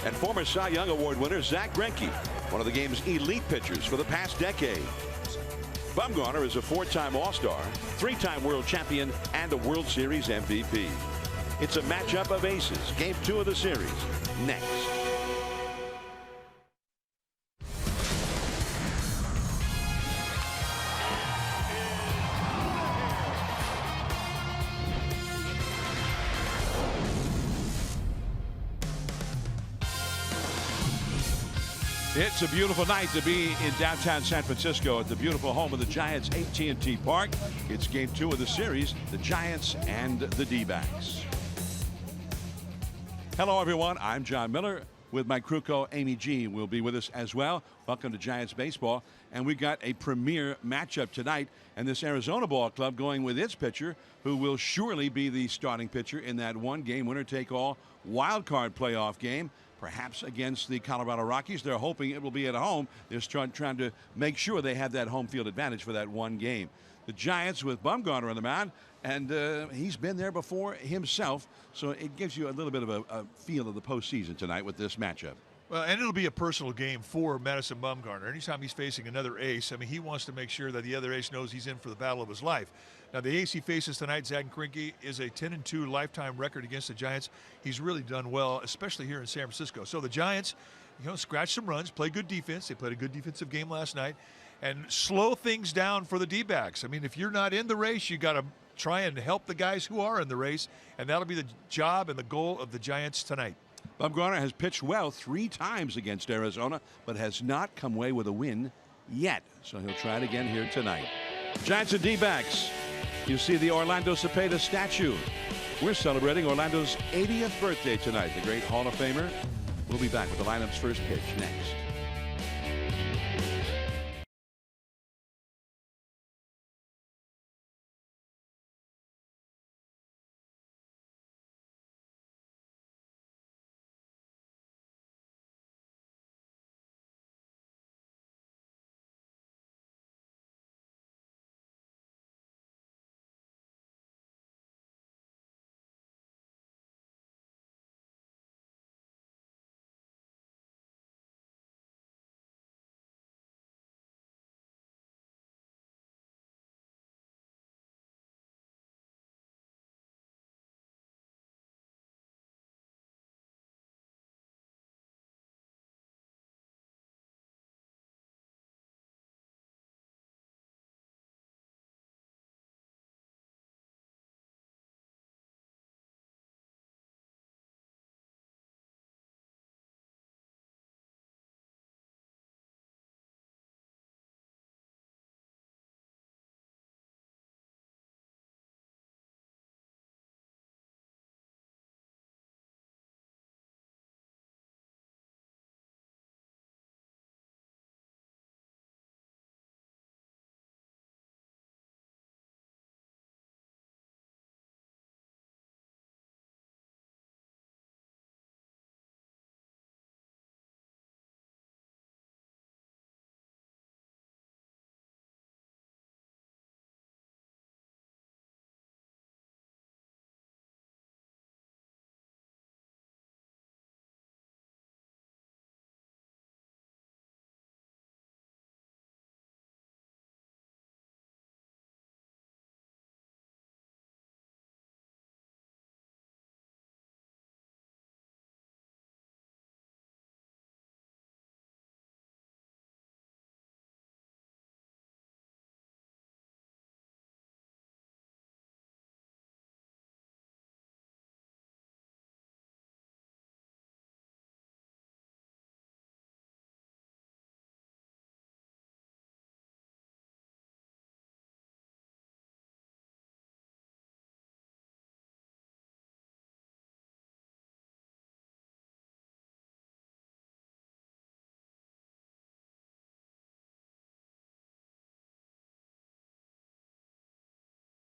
and former Cy Young Award winner Zach Greinke, one of the game's elite pitchers for the past decade. Bumgarner is a 4-time All-Star, 3-time world champion, and a World Series MVP. It's a matchup of aces. Game 2 of the series next. It's a beautiful night to be in downtown San Francisco at the beautiful home of the Giants, AT&T Park. It's game 2 of the series, the Giants and the D-backs. Hello, everyone. I'm John Miller with my crew co Amy G will be with us as well. Welcome to Giants baseball. And we got a premier matchup tonight. And this Arizona ball club going with its pitcher, who will surely be the starting pitcher in that one-game winner-take-all wild card playoff game. Perhaps against the Colorado Rockies. They're hoping it will be at home. They're trying to make sure they have that home field advantage for that one game. The Giants with Bumgarner on the mound, and he's been there before himself, so it gives you a little bit of a feel of the postseason tonight with this matchup. Well, and it'll be a personal game for Madison Bumgarner. Anytime he's facing another ace, I mean, he wants to make sure that the other ace knows he's in for the battle of his life. Now, the ace he faces tonight, Zach Greinke, is a 10-2 lifetime record against the Giants. He's really done well, especially here in San Francisco. So the Giants, scratch some runs, play good defense. They played a good defensive game last night, and slow things down for the D-backs. I mean, if you're not in the race, you got to try and help the guys who are in the race, and that'll be the job and the goal of the Giants tonight. Bumgarner has pitched well 3 times against Arizona, but has not come away with a win yet. So he'll try it again here tonight. Giants and D-backs. You see the Orlando Cepeda statue. We're celebrating Orlando's 80th birthday tonight. The great Hall of Famer. We'll be back with the lineup's first pitch next.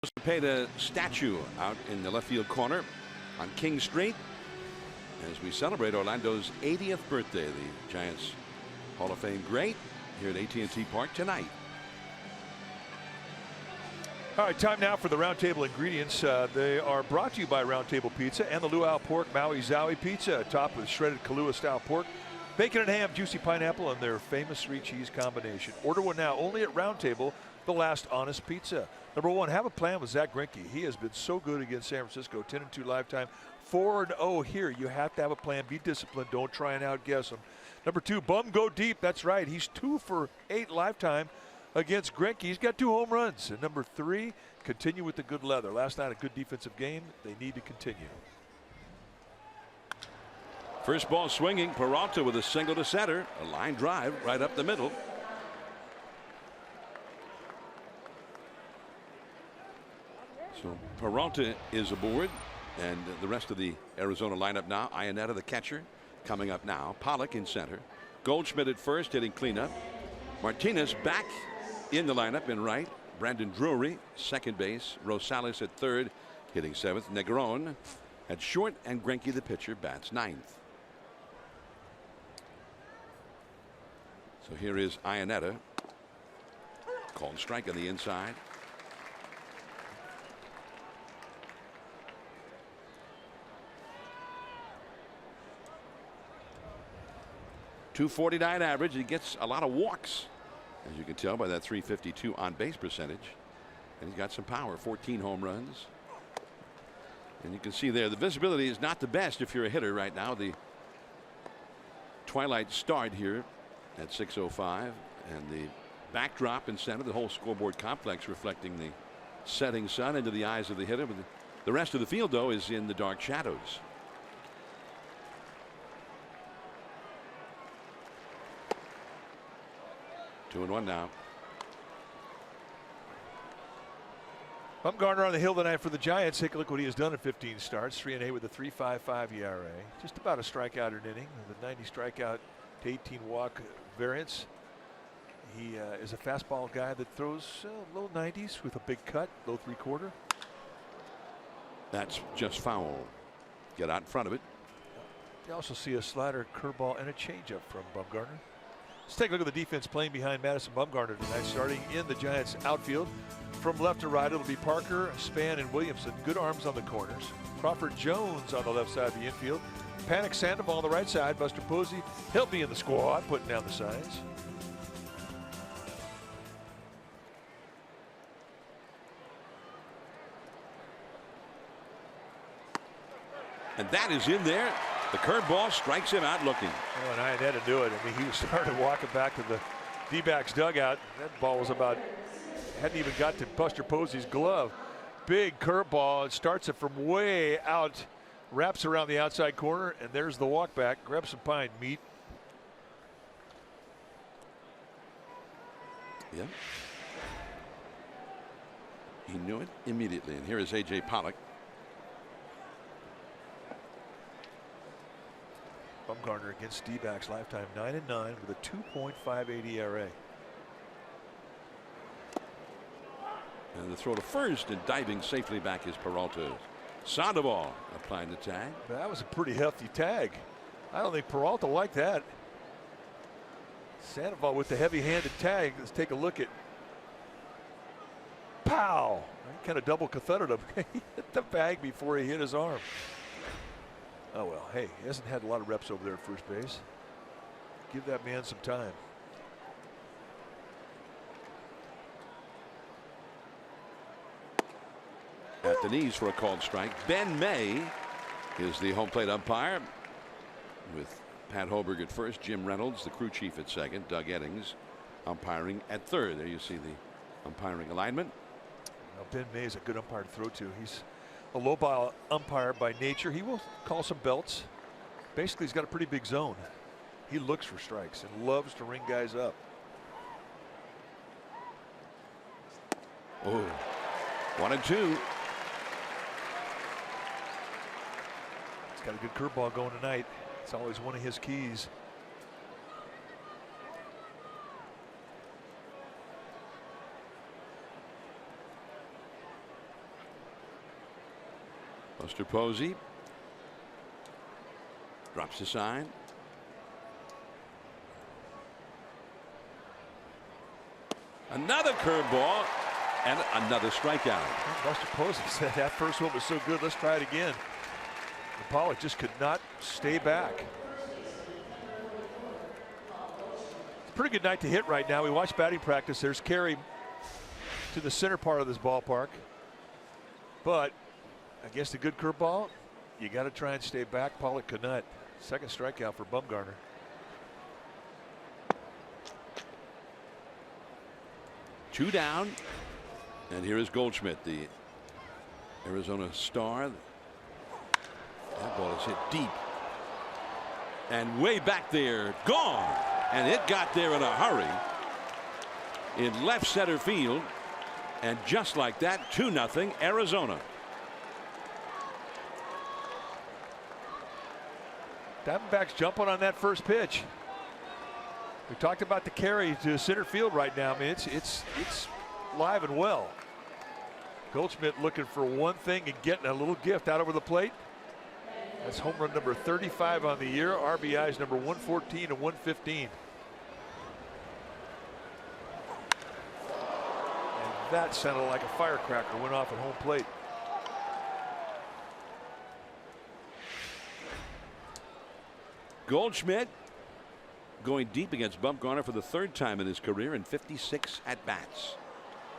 Cepeda statue out in the left field corner on King Street as we celebrate Orlando's 80th birthday. The Giants Hall of Fame great here at AT&T Park tonight. All right, time now for the Roundtable ingredients. They are brought to you by Roundtable Pizza and the Luau Pork Maui Zowie Pizza, topped with shredded Kahlua-style pork, bacon and ham, juicy pineapple, and their famous 3-cheese combination. Order one now only at Roundtable, the last honest pizza. Number 1, have a plan with Zach Greinke. He has been so good against San Francisco, 10-2 lifetime, 4-0 here. You have to have a plan. Be disciplined. Don't try and outguess him. Number 2, bum go deep. That's right. He's 2 for 8 lifetime against Greinke. He's got 2 home runs. And number 3, continue with the good leather. Last night, a good defensive game. They need to continue. First ball swinging. Peralta with a single to center. A line drive right up the middle. So Peralta is aboard, and the rest of the Arizona lineup now. Iannetta, the catcher, coming up now. Pollock in center. Goldschmidt at first, hitting cleanup. Martinez back in the lineup in right. Brandon Drury, second base. Rosales at third, hitting 7th. Negron at short, and Greinke, the pitcher, bats 9th. So here is Iannetta. Called strike on the inside. .249 average. He gets a lot of walks, as you can tell by that .352 on base percentage. And he's got some power. 14 home runs. And you can see there the visibility is not the best if you're a hitter right now. The twilight start here at 6:05, and the backdrop in center, the whole scoreboard complex reflecting the setting sun into the eyes of the hitter. But the rest of the field, though, is in the dark shadows. Two and one now. Bumgarner on the hill tonight for the Giants. Take a look what he has done in 15 starts. 3-8 with a 3.55 ERA. Just about a strikeout an inning. The 90 strikeout to 18 walk variance. He is a fastball guy that throws low 90s with a big cut, low 3/4. That's just foul. Get out in front of it. You also see a slider, curveball, and a changeup from Bumgarner. Let's take a look at the defense playing behind Madison Bumgarner tonight, starting in the Giants outfield. From left to right, it'll be Parker, Span, and Williamson. Good arms on the corners. Crawford Jones on the left side of the infield. Panik Sandoval on the right side. Buster Posey, he'll be in the squad, putting down the signs. And that is in there. The curveball strikes him out looking. Oh, and Iannetta knew it. I mean, he started walking back to the D-backs dugout. That ball was about, hadn't even got to Buster Posey's glove. Big curveball. It starts it from way out, wraps around the outside corner, and there's the walk back. Grab some pine meat. Yeah. He knew it immediately. And here is A.J. Pollock. Bumgarner against D-backs lifetime 9-9 with a 2.58 ERA. And the throw to first, and diving safely back is Peralta. Sandoval applying the tag. That was a pretty hefty tag. I don't think Peralta liked that. Sandoval with the heavy-handed tag. Let's take a look at. Pow! He kind of double cathetered him. He hit the bag before he hit his arm. Oh well, hey, he hasn't had a lot of reps over there at first base. Give that man some time. At the knees for a called strike. Ben May is the home plate umpire, with Pat Hoberg at first, Jim Reynolds, the crew chief, at second, Doug Eddings umpiring at third. There you see the umpiring alignment. Now Ben May is a good umpire to throw to. He's a low ball umpire by nature. He will call some belts. Basically, he's got a pretty big zone. He looks for strikes and loves to ring guys up. Oh, 1-2. He's got a good curveball going tonight. It's always one of his keys. Buster Posey drops the sign. Another curveball, And another strikeout. Buster Posey said that first one was so good, let's try it again. And Pollock just could not stay back. It's a pretty good night to hit right now. We watched batting practice. There's Carey to the center part of this ballpark. But against a good curveball, you got to try and stay back. Pollock could not. Second strikeout for Bumgarner. Two down. And here is Goldschmidt, the Arizona star. That ball is hit deep. And way back there, gone. And it got there in a hurry. In left center field. And just like that, 2-0 Arizona. Diamondbacks jumping on that first pitch. We talked about the carry to center field right now. I mean, it's live and well. Goldschmidt looking for one thing and getting a little gift out over the plate. That's home run number 35 on the year. RBIs number 114 and 115. And that sounded like a firecracker went off at home plate. Goldschmidt going deep against Bumgarner for the third time in his career in 56 at-bats.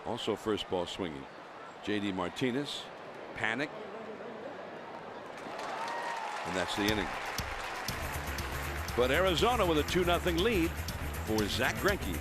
Also first ball swinging. J.D. Martinez, panic. And that's the inning. But Arizona with a 2-0 lead for Zach Greinke.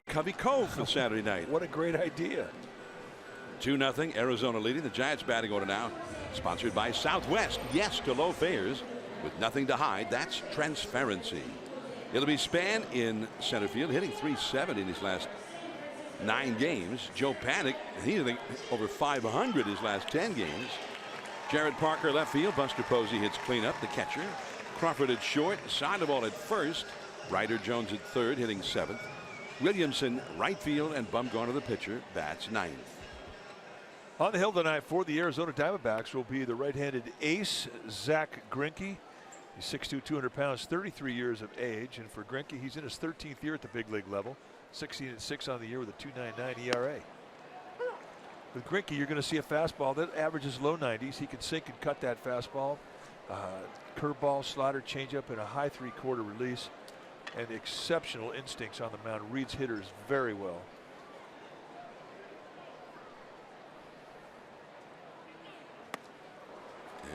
Covey Cove for Saturday night. What a great idea. 2-0 Arizona leading. The Giants batting order now sponsored by Southwest. Yes to low fares with nothing to hide. That's transparency. It'll be Span in center field, hitting .370 in his last 9 games. Joe Panic, he's hitting over .500 his last 10 games. Jared Parker left field. Buster Posey hits cleanup, the catcher. Crawford at short, Sandoval at first. Ryder Jones at third, hitting 7th. Williamson right field, and Bumgarner the pitcher bats 9th. On the hill tonight for the Arizona Diamondbacks will be the right-handed ace Zach Greinke. He's 6'2", 200 pounds, 33 years of age, and for Greinke, he's in his 13th year at the big league level, 16-6 on the year with a 2.99 ERA. With Greinke, you're going to see a fastball that averages low 90s. He can sink and cut that fastball, curveball, slider, changeup, and a high 3/4 release. And exceptional instincts on the mound. Reads hitters very well.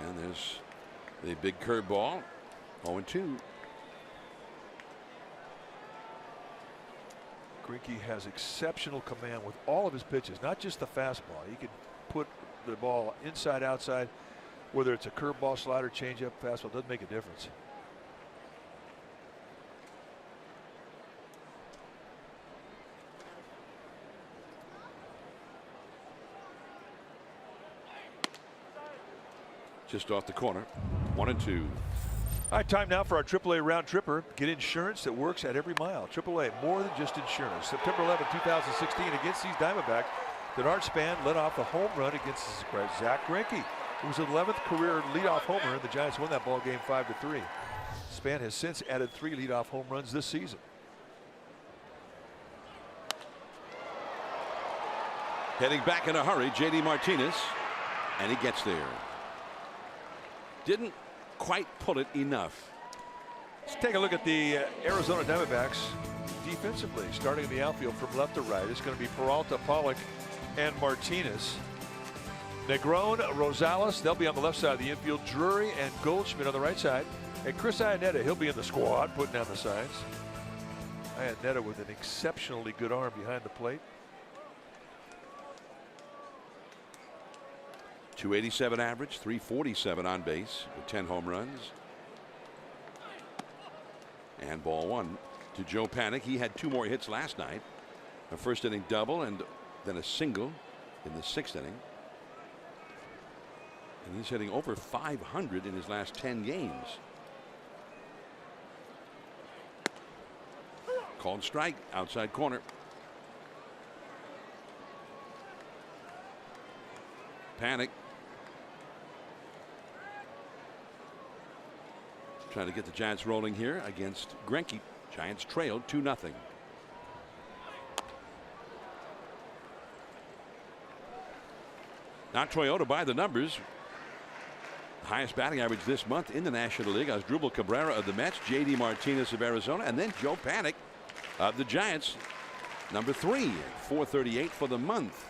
And there's the big curveball. 0-2. Greinke has exceptional command with all of his pitches, not just the fastball. He can put the ball inside, outside, whether it's a curveball, slider, changeup, fastball, doesn't make a difference. Just off the corner. 1-2. All right, time now for our AAA round tripper. Get insurance that works at every mile. AAA, more than just insurance. September 11, 2016, against these Diamondbacks, Denard Span led off the home run against Zack Greinke. It was his 11th career leadoff homer, and the Giants won that ball game 5-3. Span has since added 3 leadoff home runs this season. Heading back in a hurry, J.D. Martinez, and he gets there. Didn't quite pull it enough. Let's take a look at the Arizona Diamondbacks defensively. Starting in the outfield from left to right, it's going to be Peralta, Pollock, and Martinez. Negron, Rosales, they'll be on the left side of the infield. Drury and Goldschmidt on the right side. And Chris Iannetta, he'll be in the squad, putting down the signs. Iannetta with an exceptionally good arm behind the plate. .287 average, .347 on base with 10 home runs. And ball 1 to Joe Panik. He had 2 more hits last night. A first inning double and then a single in the 6th inning. And he's hitting over .500 in his last 10 games. Called strike, outside corner. Panik trying to get the Giants rolling here against Greinke. Giants trailed 2-0. Now Toyota by the numbers. Highest batting average this month in the National League. Asdrubal Cabrera of the Mets, J.D. Martinez of Arizona, and then Joe Panik of the Giants, number 3, .438 for the month.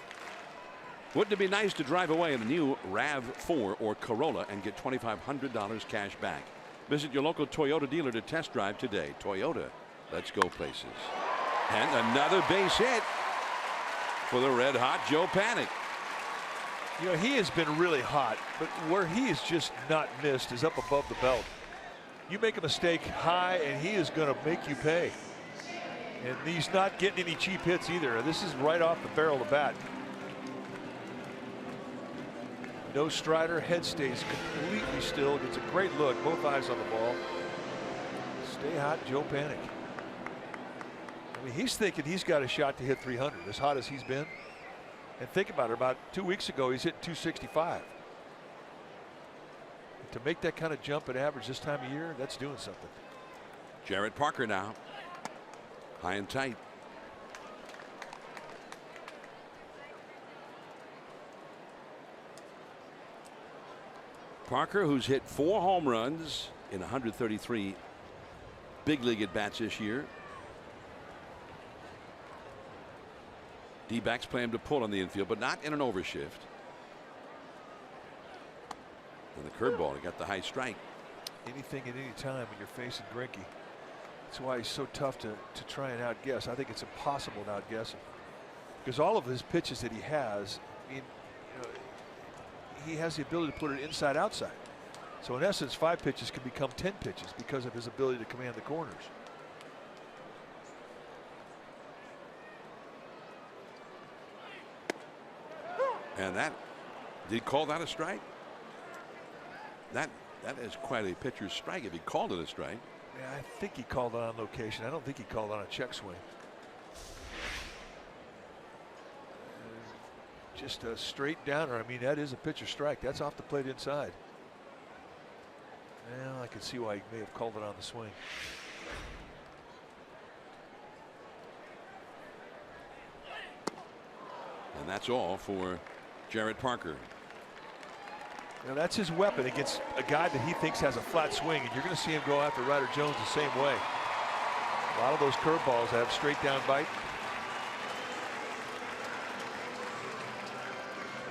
Wouldn't it be nice to drive away in a new RAV4 or Corolla and get $2,500 cash back? Visit your local Toyota dealer to test drive today. Toyota, let's go places. And another base hit for the red hot Joe Panik. You know, he has been really hot, but where he is just not missed is up above the belt. You make a mistake high and he is going to make you pay. And he's not getting any cheap hits either. This is right off the barrel of the bat. No strider, head stays completely still, gets a great look, both eyes on the ball. Stay hot, Joe Panik. I mean, he's thinking he's got a shot to hit 300, as hot as he's been. And think about it, about 2 weeks ago, he's hit 265. To make that kind of jump in average this time of year, that's doing something. Jarrett Parker now, high and tight. Parker, who's hit 4 home runs in 133 big league at bats this year. D-backs play him to pull on the infield, but not in an overshift. And the curveball, he got the high strike. Anything at any time when you're facing Greinke. That's why he's so tough to try and outguess. I think it's impossible to outguess him. Because all of his pitches that he has, I mean, you know, he has the ability to put it inside outside. So in essence, 5 pitches can become 10 pitches because of his ability to command the corners. And that, did he call that a strike? That is quite a pitcher's strike if he called it a strike. Yeah, I think he called it on location. I don't think he called it on a check swing. Just a straight downer. I mean, that is a pitcher strike. That's off the plate inside. Well, I can see why he may have called it on the swing. And that's all for Jarrett Parker. Now that's his weapon against a guy that he thinks has a flat swing, and you're going to see him go after Ryder Jones the same way. A lot of those curveballs have straight down bite.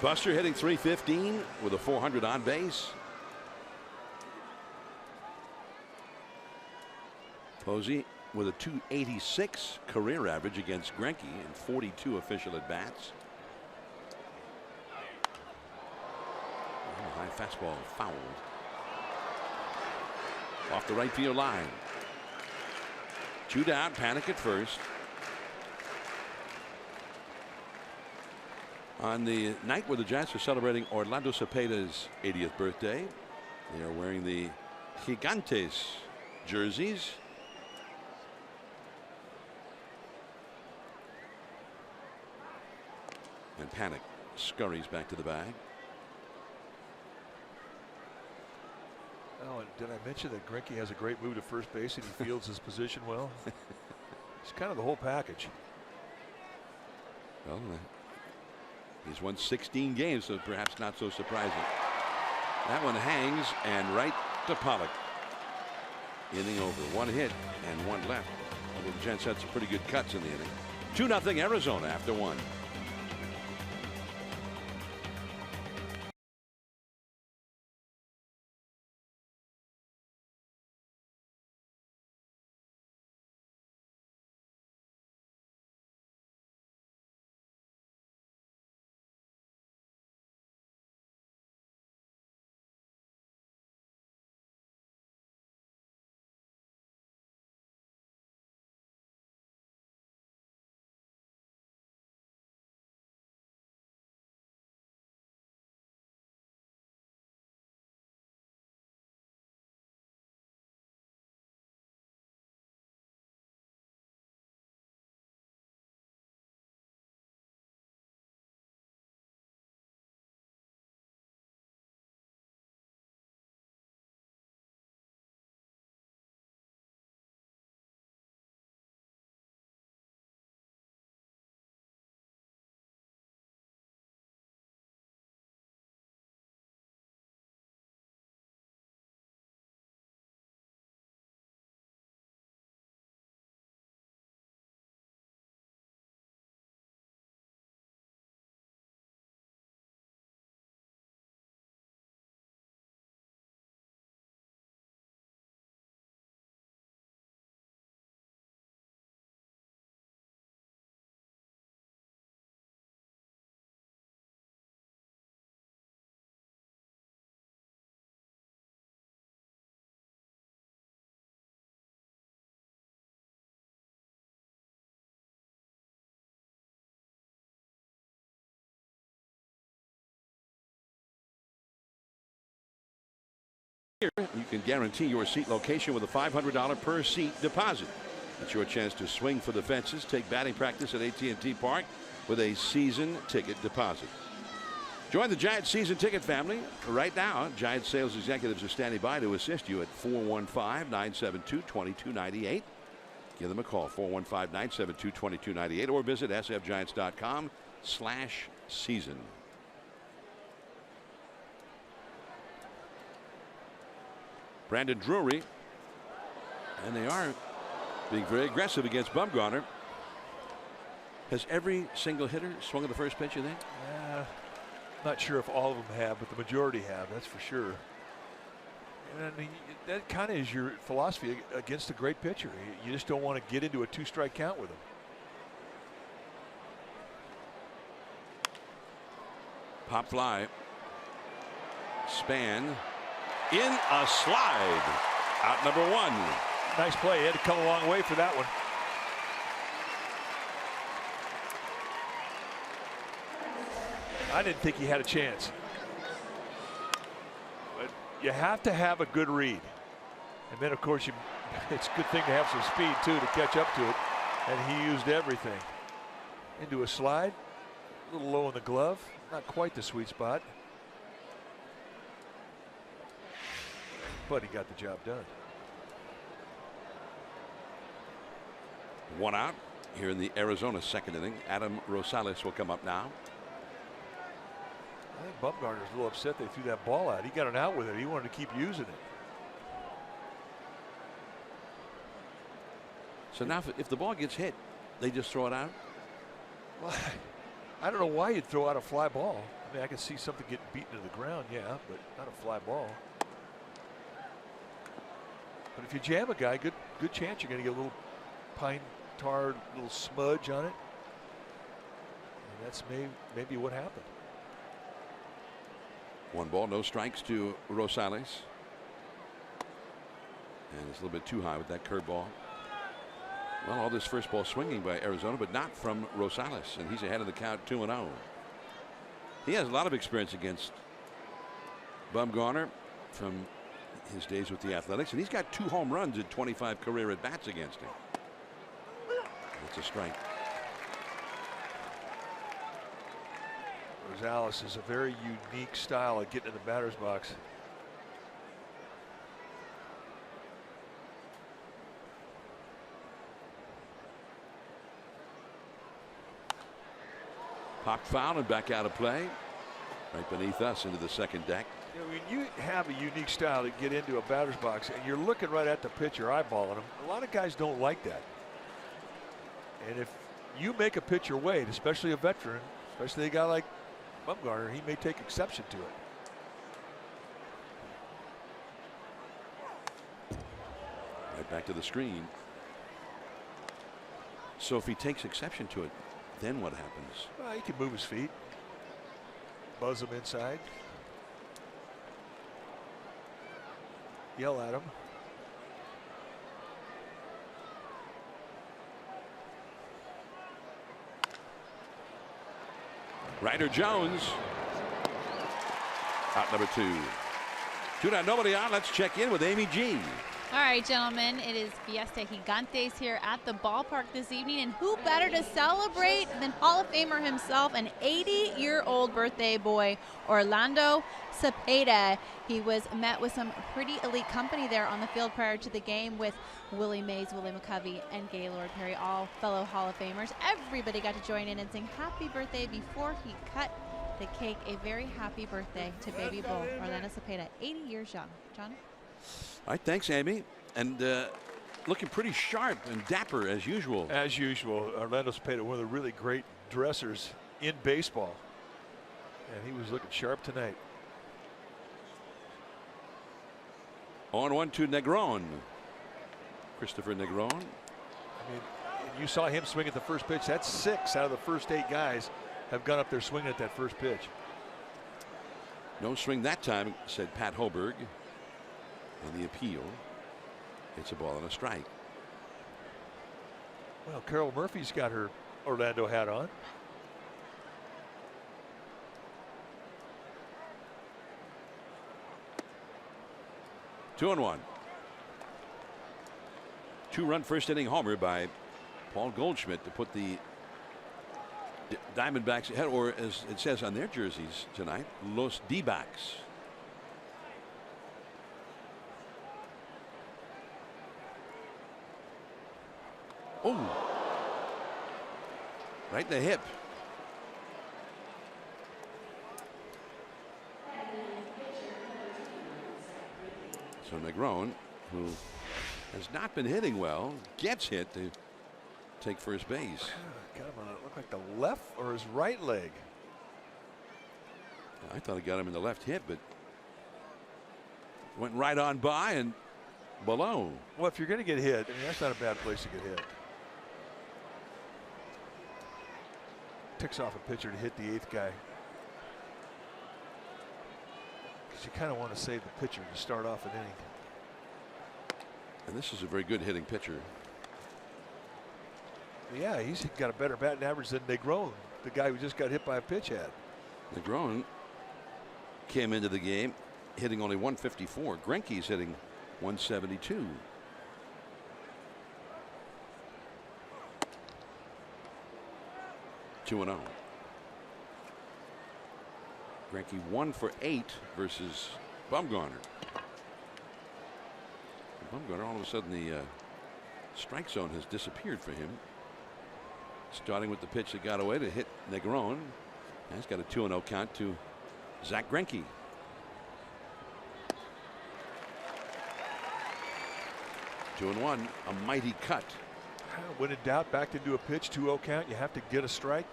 Buster hitting .315 with a .400 on base. Posey with a .286 career average against Greinke and 42 official at bats. High fastball fouled off the right field line. 2 down, Panik at first. On the night where the Giants are celebrating Orlando Cepeda's 80th birthday, they are wearing the Gigantes jerseys. And Panic scurries back to the bag. Oh, and did I mention that Greinke has a great move to first base and he fields his position well? It's kind of the whole package. Well, he's won 16 games, so perhaps not so surprising. That one hangs and right to Pollock. Inning over. One hit and one left. Although the Gents had some pretty good cuts in the inning. 2-0 Arizona after one. Here, you can guarantee your seat location with a $500 per seat deposit. It's your chance to swing for the fences. Take batting practice at AT&T Park with a season ticket deposit. Join the Giants season ticket family right now. Giants sales executives are standing by to assist you at 415-972-2298. Give them a call, 415-972-2298, or visit sfgiants.com/season. Brandon Drury, and they are being very aggressive against Bumgarner. Has every single hitter swung at the first pitch, you think? Not sure if all of them have, but the majority have, that's for sure. And I mean, that kind of is your philosophy against a great pitcher. You just don't want to get into a 2-strike count with him. Pop fly. Span. In a slide. Out number one. Nice play. He had to come a long way for that one. I didn't think he had a chance. But you have to have a good read. And then, of course, it's a good thing to have some speed, too, to catch up to it. And he used everything. Into a slide. A little low in the glove. Not quite the sweet spot. But he got the job done. One out here in the Arizona second inning. Adam Rosales will come up now. I think Bumgarner's a little upset they threw that ball out. He got an out with it. He wanted to keep using it. So now if the ball gets hit, they just throw it out? Well, I don't know why you'd throw out a fly ball. I mean, I can see something getting beaten to the ground, yeah, but not a fly ball. But if you jam a guy, good chance you're going to get a little pine tar, little smudge on it. And that's maybe what happened. 1 ball, no strikes to Rosales. And it's a little bit too high with that curveball. Well, all this first ball swinging by Arizona, but not from Rosales, and he's ahead of the count 2-0. He has a lot of experience against Bumgarner from his days with the Athletics, and he's got 2 home runs in 25 career at bats against him. That's a strike. Rosales is a very unique style of getting in the batter's box. Popped foul and back out of play. Right beneath us into the second deck. You know, when you have a unique style to get into a batter's box and you're looking right at the pitcher, eyeballing him, a lot of guys don't like that. And if you make a pitcher wait, especially a veteran, especially a guy like Bumgarner, he may take exception to it. Right back to the screen. So if he takes exception to it, then what happens? Well, he can move his feet, buzz him inside, yell at him. Ryder Jones. Out number 2. 2-0, nobody on. Let's check in with Amy G. All right, gentlemen, it is Fiesta Gigantes here at the ballpark this evening, and who better to celebrate than Hall of Famer himself, an 80-year-old birthday boy, Orlando Cepeda. He was met with some pretty elite company there on the field prior to the game with Willie Mays, Willie McCovey, and Gaylord Perry, all fellow Hall of Famers. Everybody got to join in and sing happy birthday before he cut the cake. A very happy birthday to baby bull Orlando Cepeda, 80 years young. John? All right, thanks, Amy. And looking pretty sharp and dapper as usual. As usual, Orlando Cepeda, one of the really great dressers in baseball. And he was looking sharp tonight. On 1-2 Negron. Christopher Negron. I mean, you saw him swing at the first pitch. That's 6 out of the first 8 guys have gone up there swinging at that first pitch. No swing that time, said Pat Hoberg. On the appeal, it's a ball and a strike. Well, Carol Murphy's got her Orlando hat on. Two and 1. 2-run first inning homer by Paul Goldschmidt to put the Diamondbacks ahead, or as it says on their jerseys tonight, Los D-backs. Oh, right in the hip. So Negron, who has not been hitting well, gets hit to take first base. Got him on it looked like the left or his right leg. I thought it got him in the left hip, but went right on by and below. Well, if you're going to get hit, I mean, that's not a bad place to get hit. Ticks off a pitcher to hit the 8th guy. Because you kind of want to save the pitcher to start off an inning. And this is a very good hitting pitcher. Yeah, he's got a better batting average than Negron, the guy who just got hit by a pitch had. Negron came into the game hitting only 154. Greinke's hitting 172. Two and 0. Greinke 1 for 8 versus Bumgarner. Bumgarner, all of a sudden the strike zone has disappeared for him. Starting with the pitch that got away to hit Negron. And he's got a 2-0 count to Zach Greinke. Two and 1, a mighty cut. When in doubt, backed into a pitch, 2-0 count. You have to get a strike.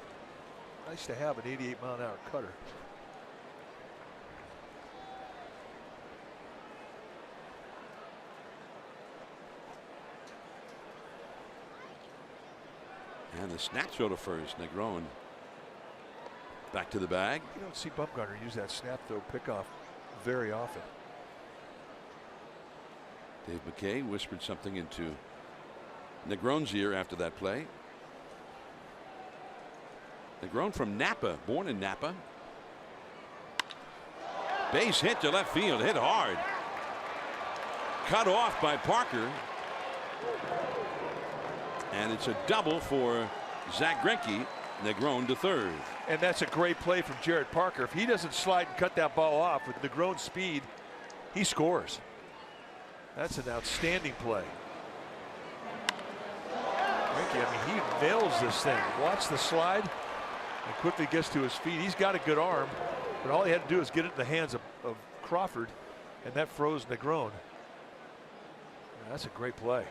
Nice to have an 88-mile-an-hour cutter. And the snap throw to first. Negron back to the bag. You don't see Bumgarner use that snap throw pickoff very often. Dave McKay whispered something into Negron's ear after that play. Negron from Napa, born in Napa. Base hit to left field, hit hard. cut off by Parker. And it's a double for Zach Greinke. Negron to third. And that's a great play from Jared Parker. If he doesn't slide and cut that ball off with Negron's speed, he scores. That's an outstanding play. Greinke, I mean, he nails this thing. Watch the slide and quickly gets to his feet. He's got a good arm, but all he had to do is get it in the hands of Crawford, and that froze Negron. That's a great play.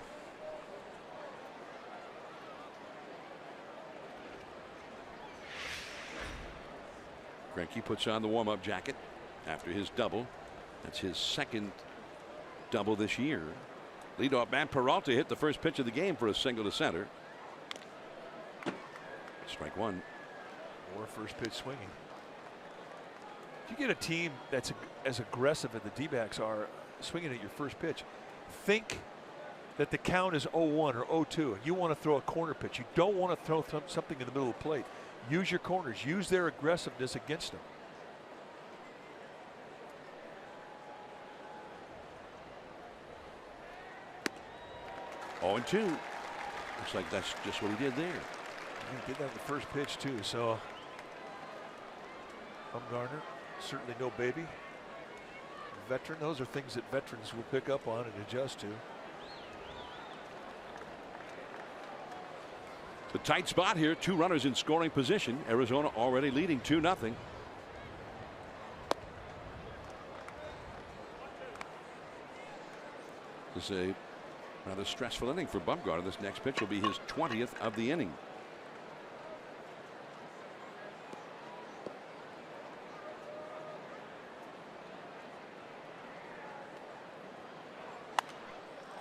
Greinke puts on the warm-up jacket after his double. That's his second double this year. Leadoff man Peralta hit the first pitch of the game for a single to center. Strike one. More first pitch swinging. If you get a team that's as aggressive as the D-backs are swinging at your first pitch, think that the count is 0-1 or 0-2 and you want to throw a corner pitch. You don't want to throw something in the middle of the plate. Use your corners. Use their aggressiveness against them. Oh, and 2. Looks like that's just what he did there. He did that in the first pitch too. So Bumgarner, certainly no baby. Veteran. Those are things that veterans will pick up on and adjust to. The tight spot here. 2 runners in scoring position. Arizona already leading 2-0. This is a rather stressful inning for Bumgarner. This next pitch will be his 20th of the inning.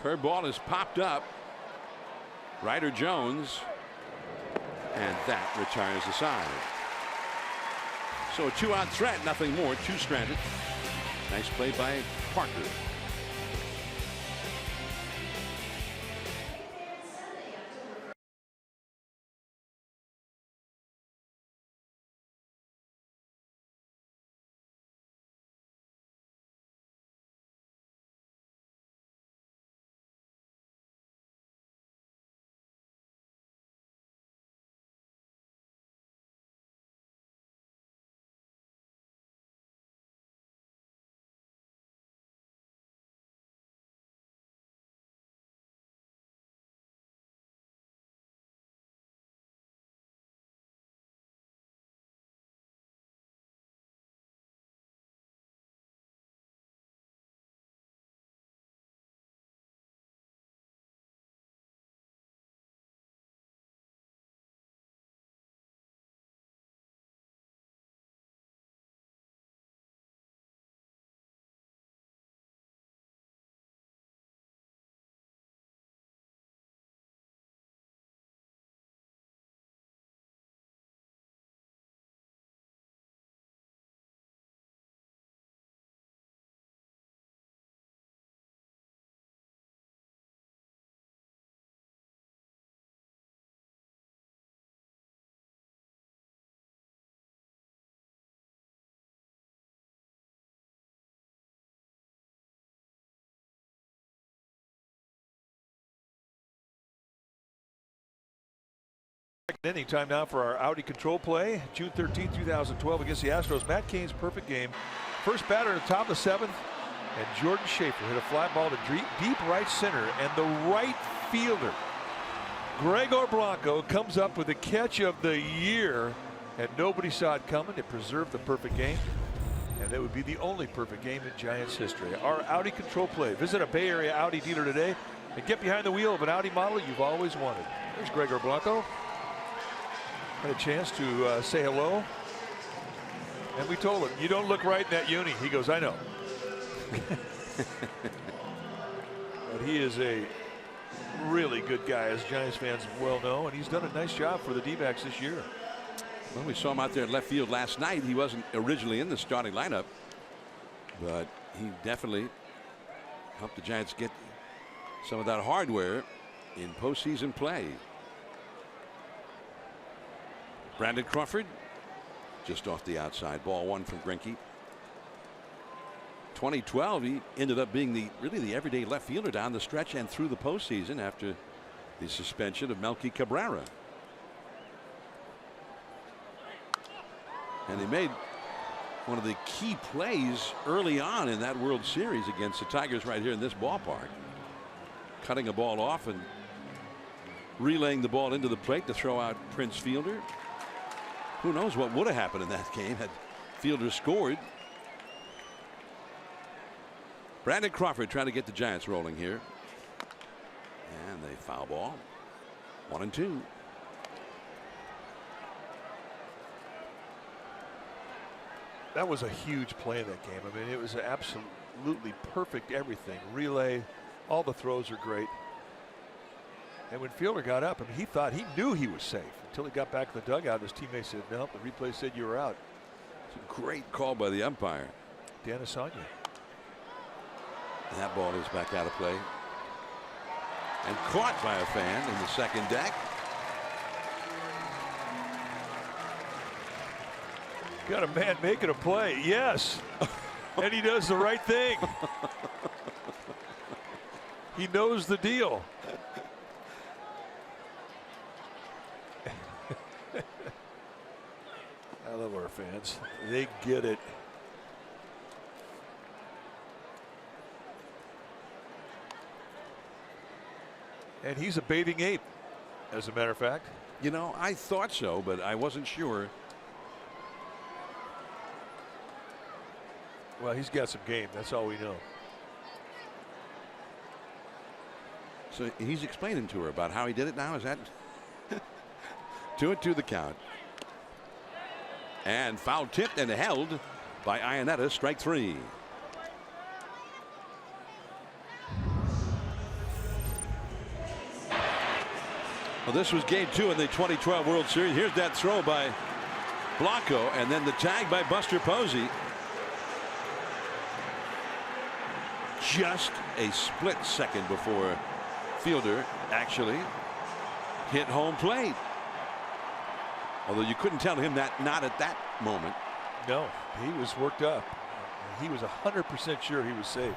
Curveball is popped up. Ryder Jones. And that retires the side. So a 2-out threat, nothing more. 2 stranded. Nice play by Parker. Inning time now for our Audi control play. June 13, 2012 against the Astros. Matt Cain's perfect game. First batter at the top of the 7th. And Jordan Schaefer hit a fly ball to deep right center. And the right fielder, Gregor Blanco, comes up with the catch of the year. And nobody saw it coming. It preserved the perfect game. And that would be the only perfect game in Giants history. Our Audi control play. Visit a Bay Area Audi dealer today and get behind the wheel of an Audi model you've always wanted. There's Gregor Blanco. Had a chance to say hello, and we told him, you don't look right in that uni. He goes, I know. But he is a really good guy, as Giants fans well know, and he's done a nice job for the D-backs this year. Well, we saw him out there in left field last night. He wasn't originally in the starting lineup, but he definitely helped the Giants get some of that hardware in postseason play. Brandon Crawford just off the outside. Ball 1 from Greinke. 2012, he ended up being really the everyday left fielder down the stretch and through the postseason after the suspension of Melky Cabrera. And he made one of the key plays early on in that World Series against the Tigers right here in this ballpark. Cutting a ball off and relaying the ball into the plate to throw out Prince Fielder. Who knows what would have happened in that game had Fielder scored. Brandon Crawford trying to get the Giants rolling here. And they foul ball. 1-2. That was a huge play in that game. I mean, it was absolutely perfect everything. Relay, all the throws are great. And when Fielder got up, I mean, he knew he was safe until he got back to the dugout. His teammate said, no, the replay said you were out. It's a great call by the umpire. Dan Asanya. And that ball is back out of play. And caught by a fan in the second deck. Got a man making a play, yes. And he does the right thing. He knows the deal. I love our fans. They get it. And he's a bathing ape, as a matter of fact. You know, I thought so, but I wasn't sure. Well, he's got some game. That's all we know. So he's explaining to her about how he did it now. Is that 2-2 the count? And foul tipped and held by Iannetta. Strike three. Well, this was game 2 in the 2012 World Series. Here's that throw by Blanco, and then the tag by Buster Posey. Just a split second before Fielder actually hit home plate. Although you couldn't tell him that not at that moment. No, he was worked up. He was 100% sure he was safe.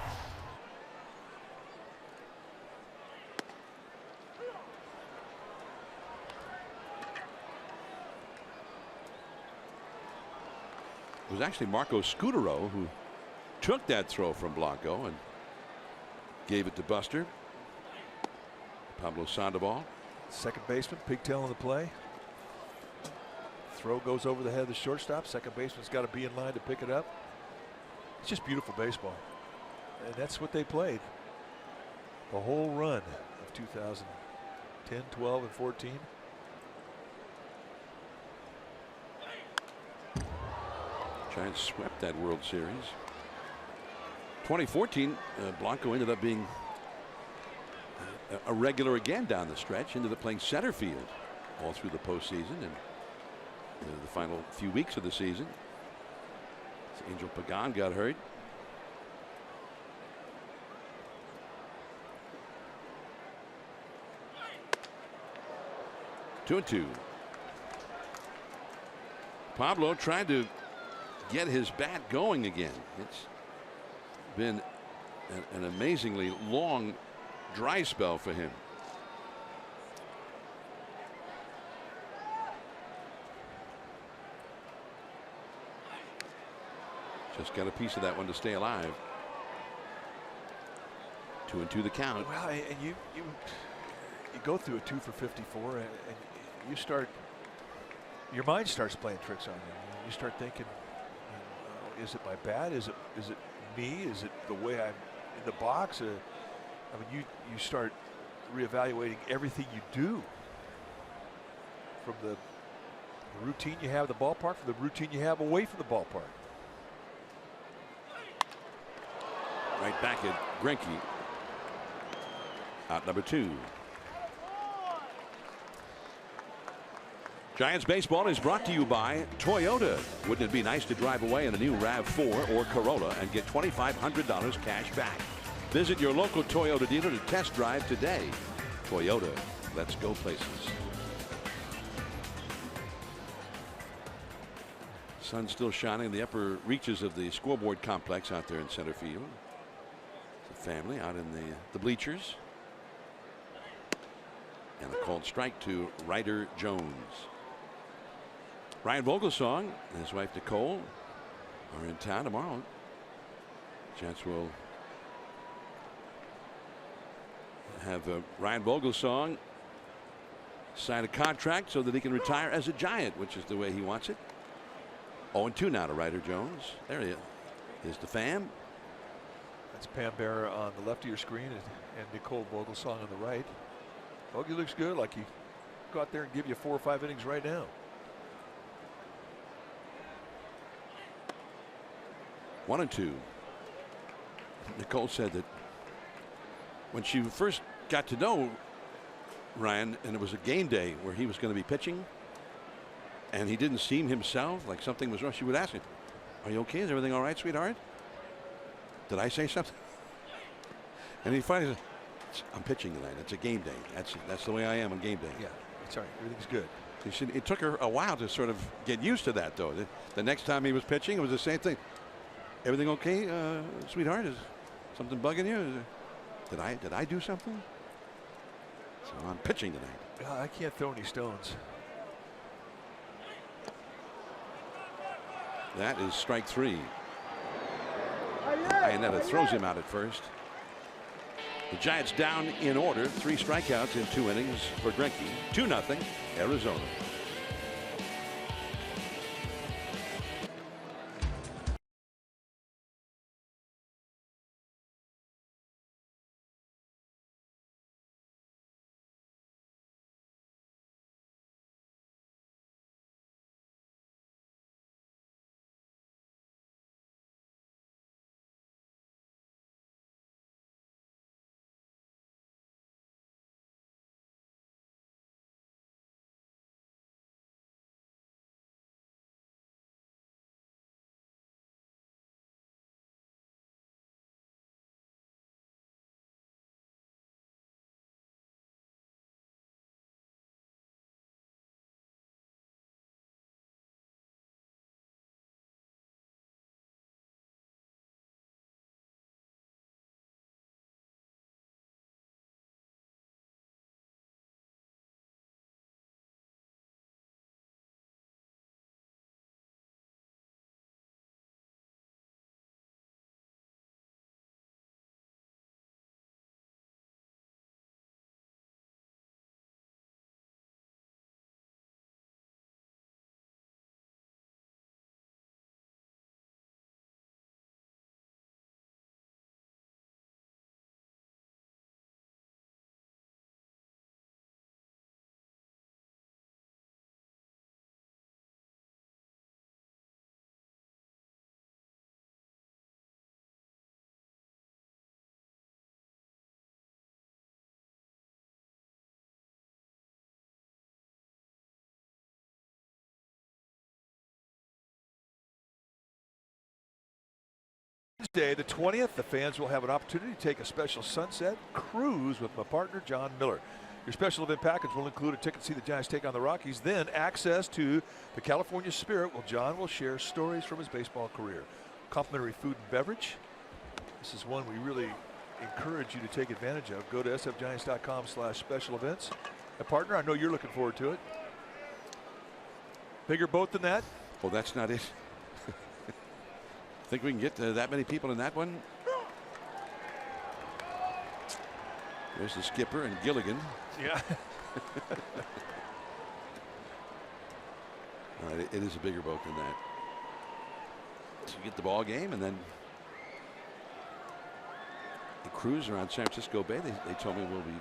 It was actually Marco Scutaro who took that throw from Blanco and gave it to Buster. Pablo Sandoval. Second baseman, pigtail in the play. Throw goes over the head of the shortstop. Second baseman's got to be in line to pick it up. It's just beautiful baseball. And that's what they played the whole run of 2010, 12, and 14. Giants swept that World Series. 2014, Blanco ended up being a regular again down the stretch. Ended up playing center field all through the postseason and the final few weeks of the season. Angel Pagan got hurt. Two and two. Pablo tried to get his bat going again. It's been an amazingly long dry spell for him. Just got a piece of that one to stay alive. 2-2 the count. Well, and you go through a 2 for 54, and you start, your mind starts playing tricks on you. You start thinking, is it my bat? Is it me? Is it the way I'm in the box? I mean, you start reevaluating everything you do, from the routine you have at the ballpark, from the routine you have away from the ballpark. Right back at Greinke. Out number 2. Giants baseball is brought to you by Toyota. Wouldn't it be nice to drive away in a new RAV4 or Corolla and get $2,500 cash back? Visit your local Toyota dealer to test drive today. Toyota, let's go places. Sun's still shining in the upper reaches of the scoreboard complex out there in center field. It's a family out in the bleachers. And a called strike to Ryder Jones. Ryan Vogelsong and his wife Nicole are in town tomorrow. Chance will have Ryan Vogelsong sign a contract so that he can retire as a Giant, which is the way he wants it. 0-2 now to Ryder Jones. There he is. Here's the fam. That's Pam Bear on the left of your screen and Nicole Vogelsong on the right. Vogie looks good, like he go out there and give you 4 or 5 innings right now. 1-2. Nicole said that when she first got to know Ryan, and it was a game day where he was going to be pitching, and he didn't seem himself, like something was wrong, she would ask him, "Are you okay? Is everything all right, sweetheart? Did I say something?" And he finally said, "I'm pitching tonight. It's a game day. That's the way I am on game day." Yeah, that's all right. Everything's good. He said it took her a while to sort of get used to that, though. The next time he was pitching, it was the same thing. "Everything okay, sweetheart? Is something bugging you? Did I do something?" So I'm pitching tonight. I can't throw any stones. That is strike 3. Iannetta throws him out at first. The Giants down in order. 3 strikeouts in 2 innings for Greinke. 2-0 Arizona. Wednesday, the 20th, the fans will have an opportunity to take a special sunset cruise with my partner, John Miller. Your special event package will include a ticket to see the Giants take on the Rockies, then access to the California Spirit, where John will share stories from his baseball career. Complimentary food and beverage. This is one we really encourage you to take advantage of. Go to sfgiants.com/special events. And partner, I know you're looking forward to it. Bigger boat than that? Well, that's not it. Think we can get that many people in that one? There's the skipper and Gilligan. Yeah. All right, it is a bigger boat than that. So you get the ball game, and then the cruise around San Francisco Bay. They told me we'll be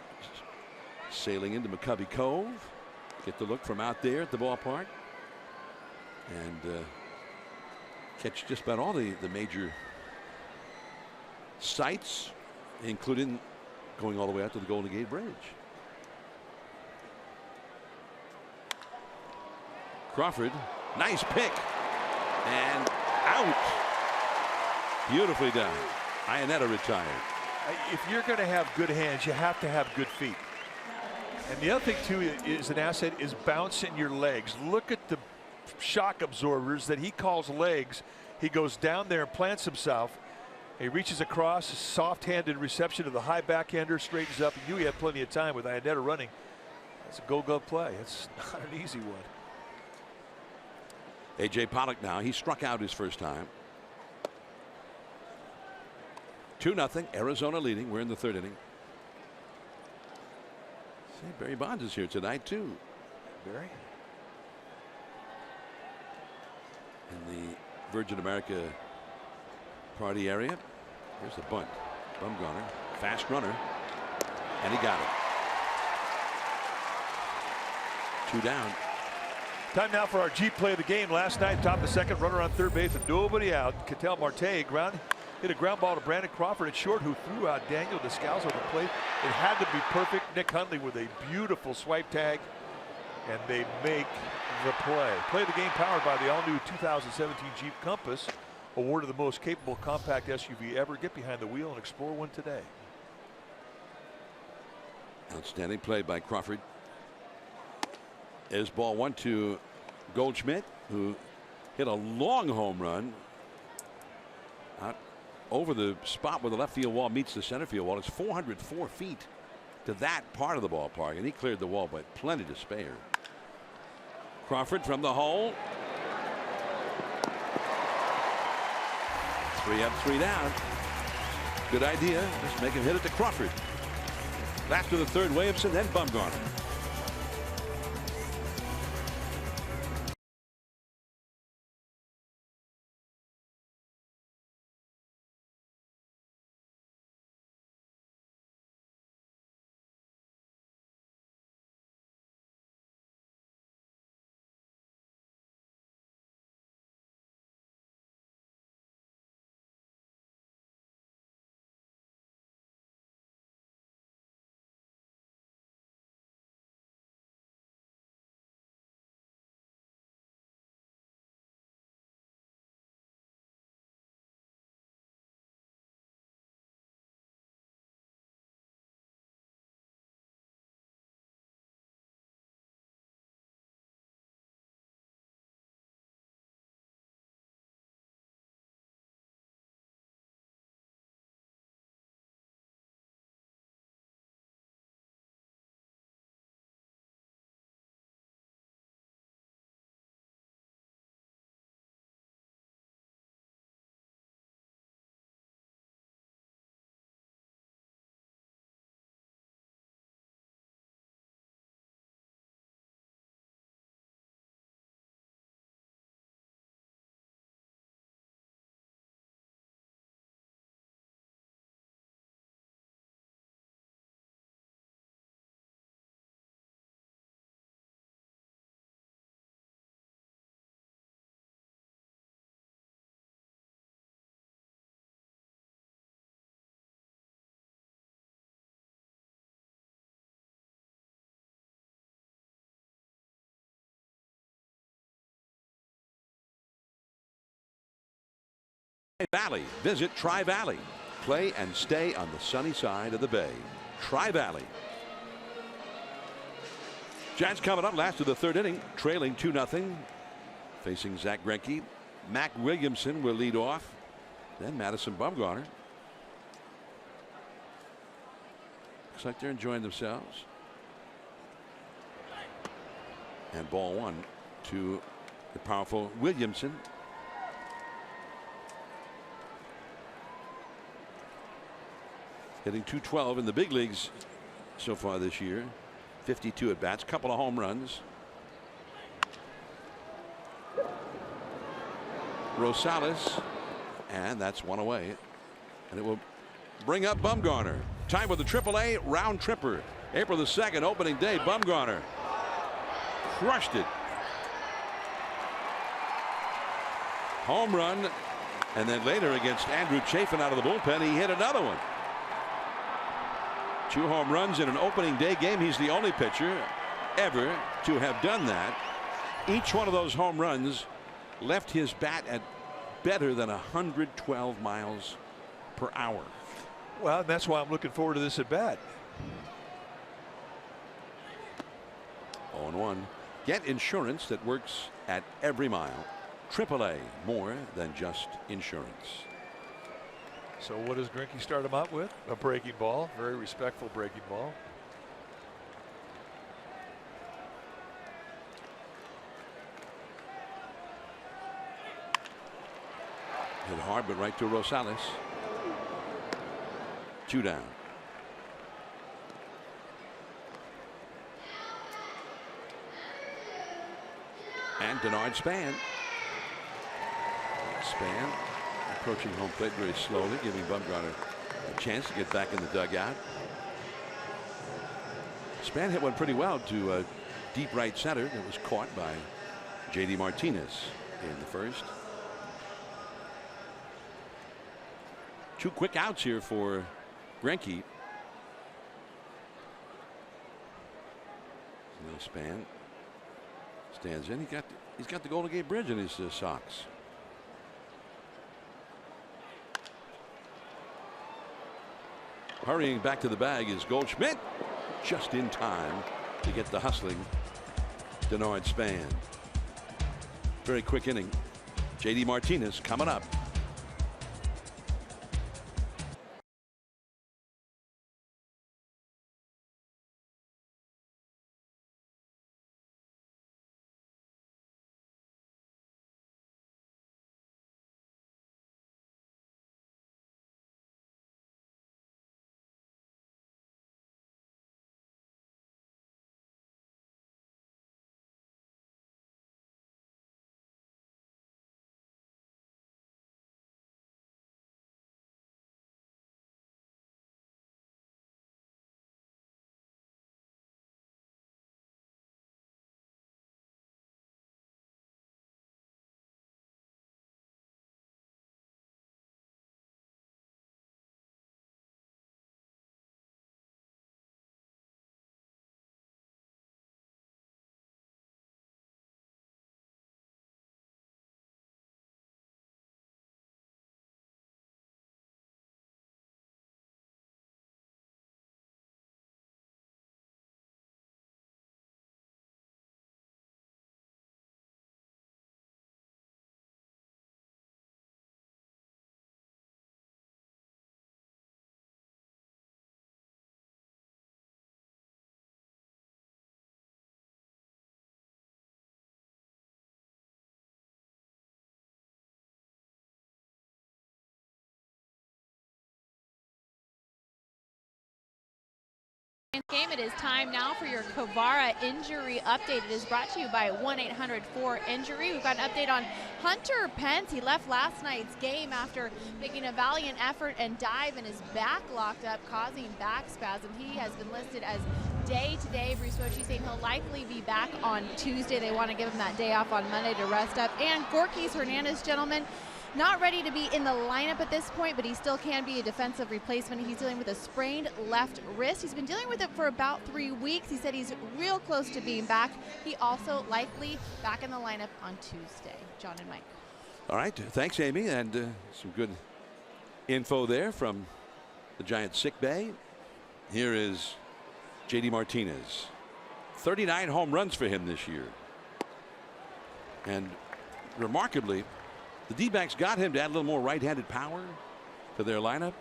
sailing into McCovey Cove. Get the look from out there at the ballpark. And catch just about all the major sites, including going all the way out to the Golden Gate Bridge. Crawford, nice pick, and out. Beautifully done. Iannetta retired. If you're going to have good hands, you have to have good feet. And the other thing too is an asset is bounce in your legs. Look at the shock absorbers that he calls legs. He goes down there and plants himself. He reaches across, soft-handed reception to the high backhander, straightens up. He knew he had plenty of time with Iannetta running. That's a gold glove play. It's not an easy one. A.J. Pollock now. He struck out his first time. 2-0. Arizona leading. We're in the third inning. See, Barry Bonds is here tonight, too. Barry? In the Virgin America party area. Here's the bunt. Bumgarner. Fast runner. And he got it. 2 down. Time now for our Jeep play of the game. Last night, top of the second, runner on third base with nobody out. Ketel Marte hit a ground ball to Brandon Crawford at short, who threw out Daniel Descalso at the plate. It had to be perfect. Nick Hundley with a beautiful swipe tag, and they make the play. Play of the game powered by the all-new 2017 Jeep Compass, awarded the most capable compact SUV ever. Get behind the wheel and explore one today. Outstanding play by Crawford. Is ball 1 to Goldschmidt, who hit a long home run out over the spot where the left field wall meets the center field wall. It's 404 feet to that part of the ballpark, and he cleared the wall, but plenty to spare. Crawford from the hole. 3 up, 3 down. Good idea. Just make him hit it to Crawford. Back to the third, Williamson, then Bumgarner. Valley. Visit Tri-Valley. Play and stay on the sunny side of the bay. Tri-Valley. Giants coming up last of the third inning, trailing 2-0. Facing Zach Greinke. Mac Williamson will lead off. Then Madison Bumgarner. Looks like they're enjoying themselves. And ball 1 to the powerful Williamson. Hitting .212 in the big leagues so far this year. 52 at bats, couple of home runs. Rosales, and that's one away, and it will bring up Bumgarner. Time with the AAA round tripper. April the 2nd, opening day. Bumgarner crushed it. Home run, and then later against Andrew Chafin out of the bullpen, he hit another one. 2 home runs in an opening day game. He's the only pitcher ever to have done that. Each one of those home runs left his bat at better than 112 miles per hour. Well, that's why I'm looking forward to this at bat. 0-1. Get insurance that works at every mile. AAA, more than just insurance. So what does Greinke start him out with? A breaking ball, very respectful breaking ball. Hit hard, but right to Rosales. 2 down. And Denard Span. Span approaching home plate very slowly, giving Bumgarner a chance to get back in the dugout. Span hit one pretty well to a deep right center that was caught by J.D. Martinez in the first. 2 quick outs here for Greinke. No Span stands in. He's got the Golden Gate Bridge in his socks. Hurrying back to the bag is Goldschmidt, just in time to get the hustling Denard Span. Very quick inning. J.D. Martinez coming up. Game. It is time now for your Kavara injury update. It is brought to you by 1-800-4-INJURY. We've got an update on Hunter Pence. He left last night's game after making a valiant effort and dive, and his back locked up, causing back spasm. He has been listed as day-to-day. Bruce Bochy saying he'll likely be back on Tuesday. They want to give him that day off on Monday to rest up. And Gorkys Hernandez, gentlemen, not ready to be in the lineup at this point, but he still can be a defensive replacement. He's dealing with a sprained left wrist. He's been dealing with it for about 3 weeks. He said he's real close to being back. He also likely back in the lineup on Tuesday. John and Mike. All right. Thanks, Amy. And some good info there from the Giants sick bay. Here is J.D. Martinez. 39 home runs for him this year. And remarkably, the D-backs got him to add a little more right-handed power to their lineup.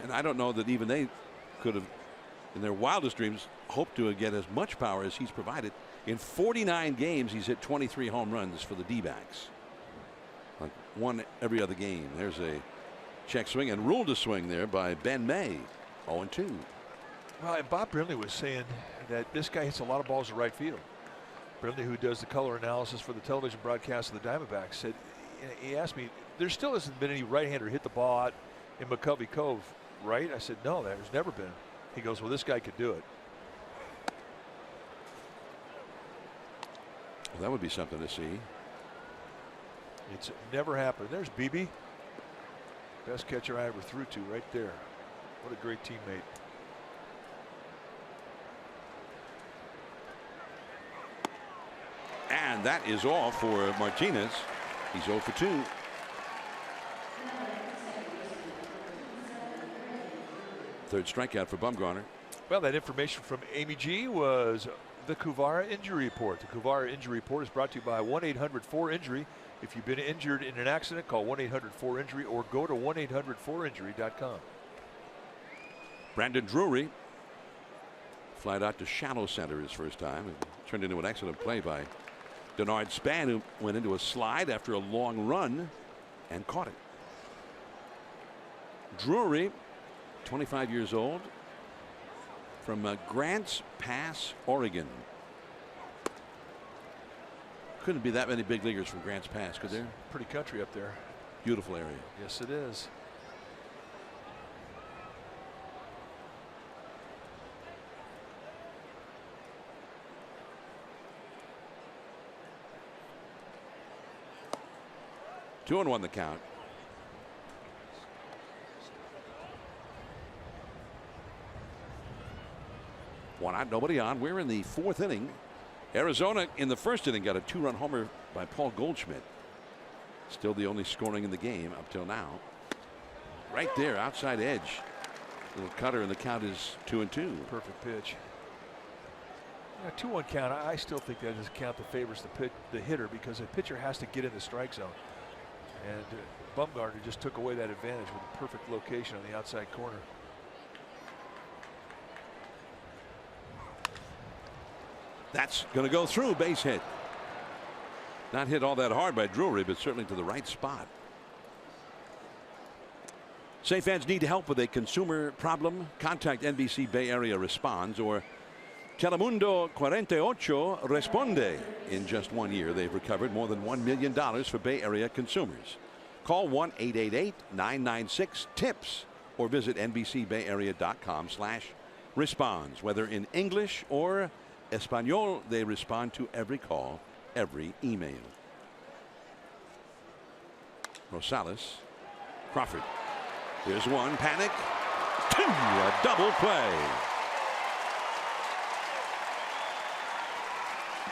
And I don't know that even they could have, in their wildest dreams, hoped to get as much power as he's provided. In 49 games, he's hit 23 home runs for the D-backs. Like one every other game. There's a check swing and ruled a swing there by Ben May. 0-2. Well, and Bob Brimley was saying that this guy hits a lot of balls to right field. Brimley, who does the color analysis for the television broadcast of the Diamondbacks, said, he asked me, there still hasn't been any right-hander hit the ball out in McCovey Cove, right? I said, no, there's never been. He goes, well, this guy could do it. Well, that would be something to see. It's never happened. There's BB. Best catcher I ever threw to right there. What a great teammate. And that is all for Martinez. He's 0 for 2. Third strikeout for Bumgarner. Well, that information from Amy G was the Kuvara Injury Report. The Kuvara Injury Report is brought to you by 1-800-4INJURY. If you've been injured in an accident, call 1-800-4INJURY or go to 1-800-4injury.com. Brandon Drury flied out to shallow center his first time and turned into an excellent play by Denard Span, who went into a slide after a long run and caught it. Drury, 25 years old, from Grants Pass, Oregon. Couldn't be that many big leaguers from Grants Pass, could there? Pretty country up there. Beautiful area. Yes, it is. Two and one the count. One out, nobody on. We're in the fourth inning. Arizona in the first inning got a two-run homer by Paul Goldschmidt. Still the only scoring in the game up till now. Right there, outside edge. Little cutter, and the count is 2-2. Perfect pitch. Yeah, 2-1 count. I still think that is a count that favors the hitter, because the pitcher has to get in the strike zone. And Bumgarner just took away that advantage with a perfect location on the outside corner. That's going to go through, base hit. Not hit all that hard by Drury, but certainly to the right spot. Say fans need help with a consumer problem? Contact NBC Bay Area Responds or Telemundo 48 Responde. In just 1 year, they've recovered more than $1 million for Bay Area consumers. Call 1-888-996-TIPS or visit NBCBayArea.com/responds. Whether in English or Espanol, they respond to every call, every email. Rosales, Crawford. Here's one, panic, two, a double play.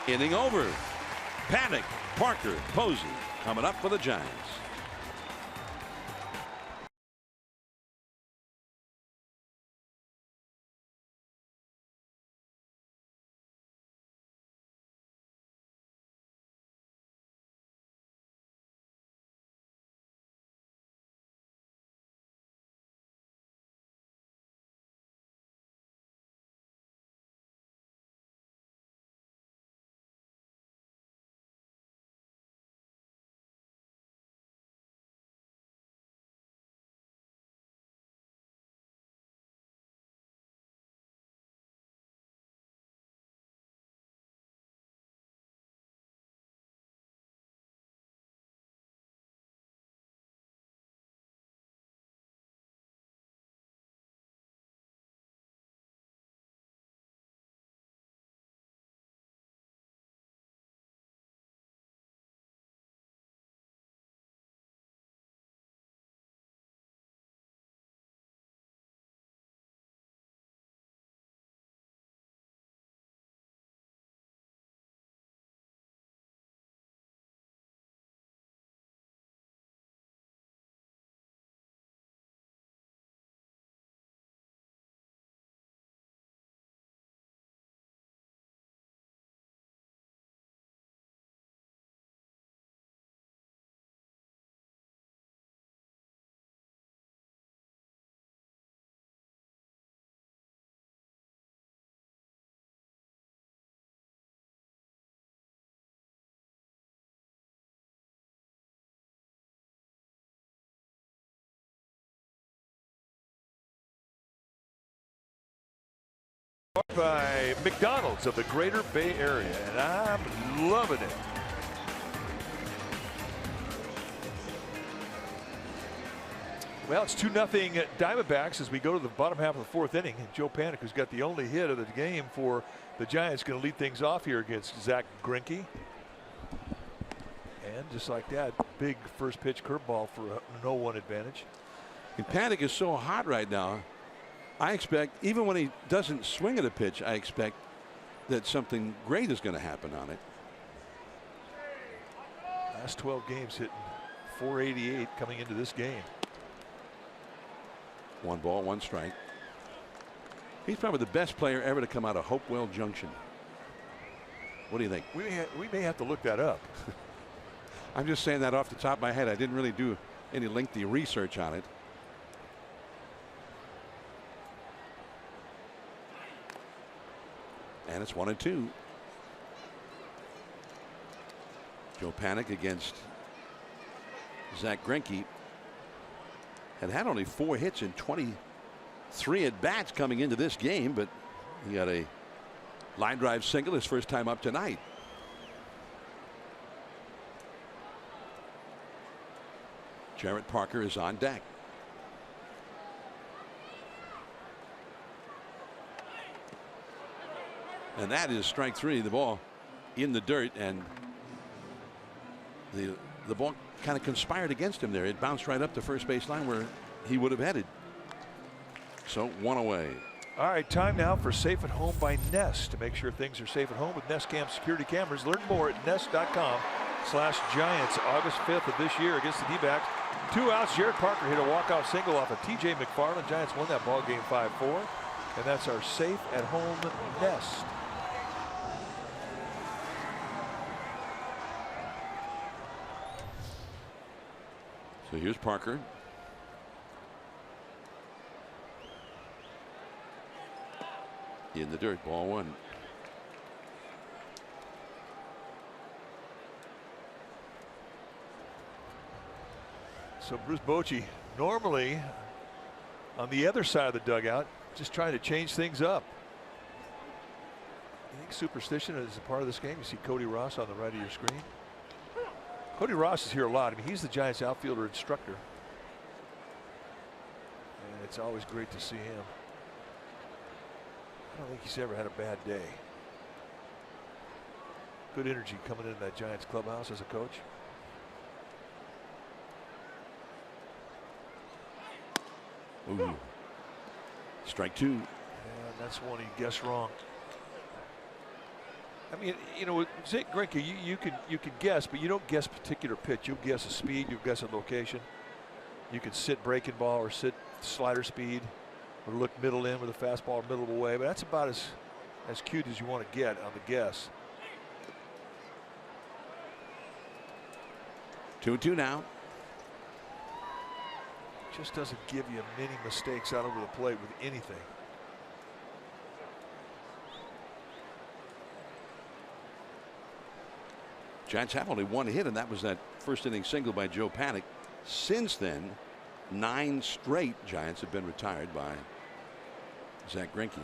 Inning over. Panic, Parker, Posey coming up for the Giants. By McDonald's of the Greater Bay Area, and I'm loving it. Well, it's 2-0 Diamondbacks as we go to the bottom half of the fourth inning. And Joe Panik, who's got the only hit of the game for the Giants, going to lead things off here against Zach Greinke. And just like that, big first pitch curveball for a 0-1 advantage. And Panik is so hot right now. I expect, even when he doesn't swing at a pitch, I expect that something great is going to happen on it. Last 12 games hitting .488 coming into this game. 1 ball, 1 strike. He's probably the best player ever to come out of Hopewell Junction. What do you think? We may have to look that up. I'm just saying that off the top of my head. I didn't really do any lengthy research on it. And it's 1-2. Joe Panik against Zach Greinke. Had only 4 hits in 23 at bats coming into this game, but he got a line drive single his first time up tonight. Jarrett Parker is on deck. And that is strike 3. The ball in the dirt, and the ball kind of conspired against him there. It bounced right up the first base line where he would have headed. So 1 away. All right, time now for Safe at Home by Nest. To make sure things are safe at home with Nest Cam security cameras, learn more at nest.com/Giants. August 5th of this year against the D-backs. 2 outs. Jared Parker hit a walkout single off of T.J. McFarland. Giants won that ball game 5-4. And that's our Safe at Home Nest. So here's Parker. In the dirt, ball 1. So Bruce Bochy normally on the other side of the dugout, just trying to change things up. You think superstition is a part of this game? You see Cody Ross on the right of your screen. Cody Ross is here a lot. I mean, he's the Giants outfielder instructor. And it's always great to see him. I don't think he's ever had a bad day. Good energy coming into that Giants clubhouse as a coach. Ooh. Strike 2. And that's one he guessed wrong. I mean, you know, Zach Greinke, you can guess, but you don't guess particular pitch. You'll guess a speed, you'll guess a location. You can sit breaking ball or sit slider speed, or look middle in with a fastball middle away. But that's about as cute as you want to get on the guess. 2-2 now. Just doesn't give you many mistakes out over the plate with anything. Giants have only 1 hit, and that was that first inning single by Joe Panik. Since then, 9 straight Giants have been retired by Zach Greinke.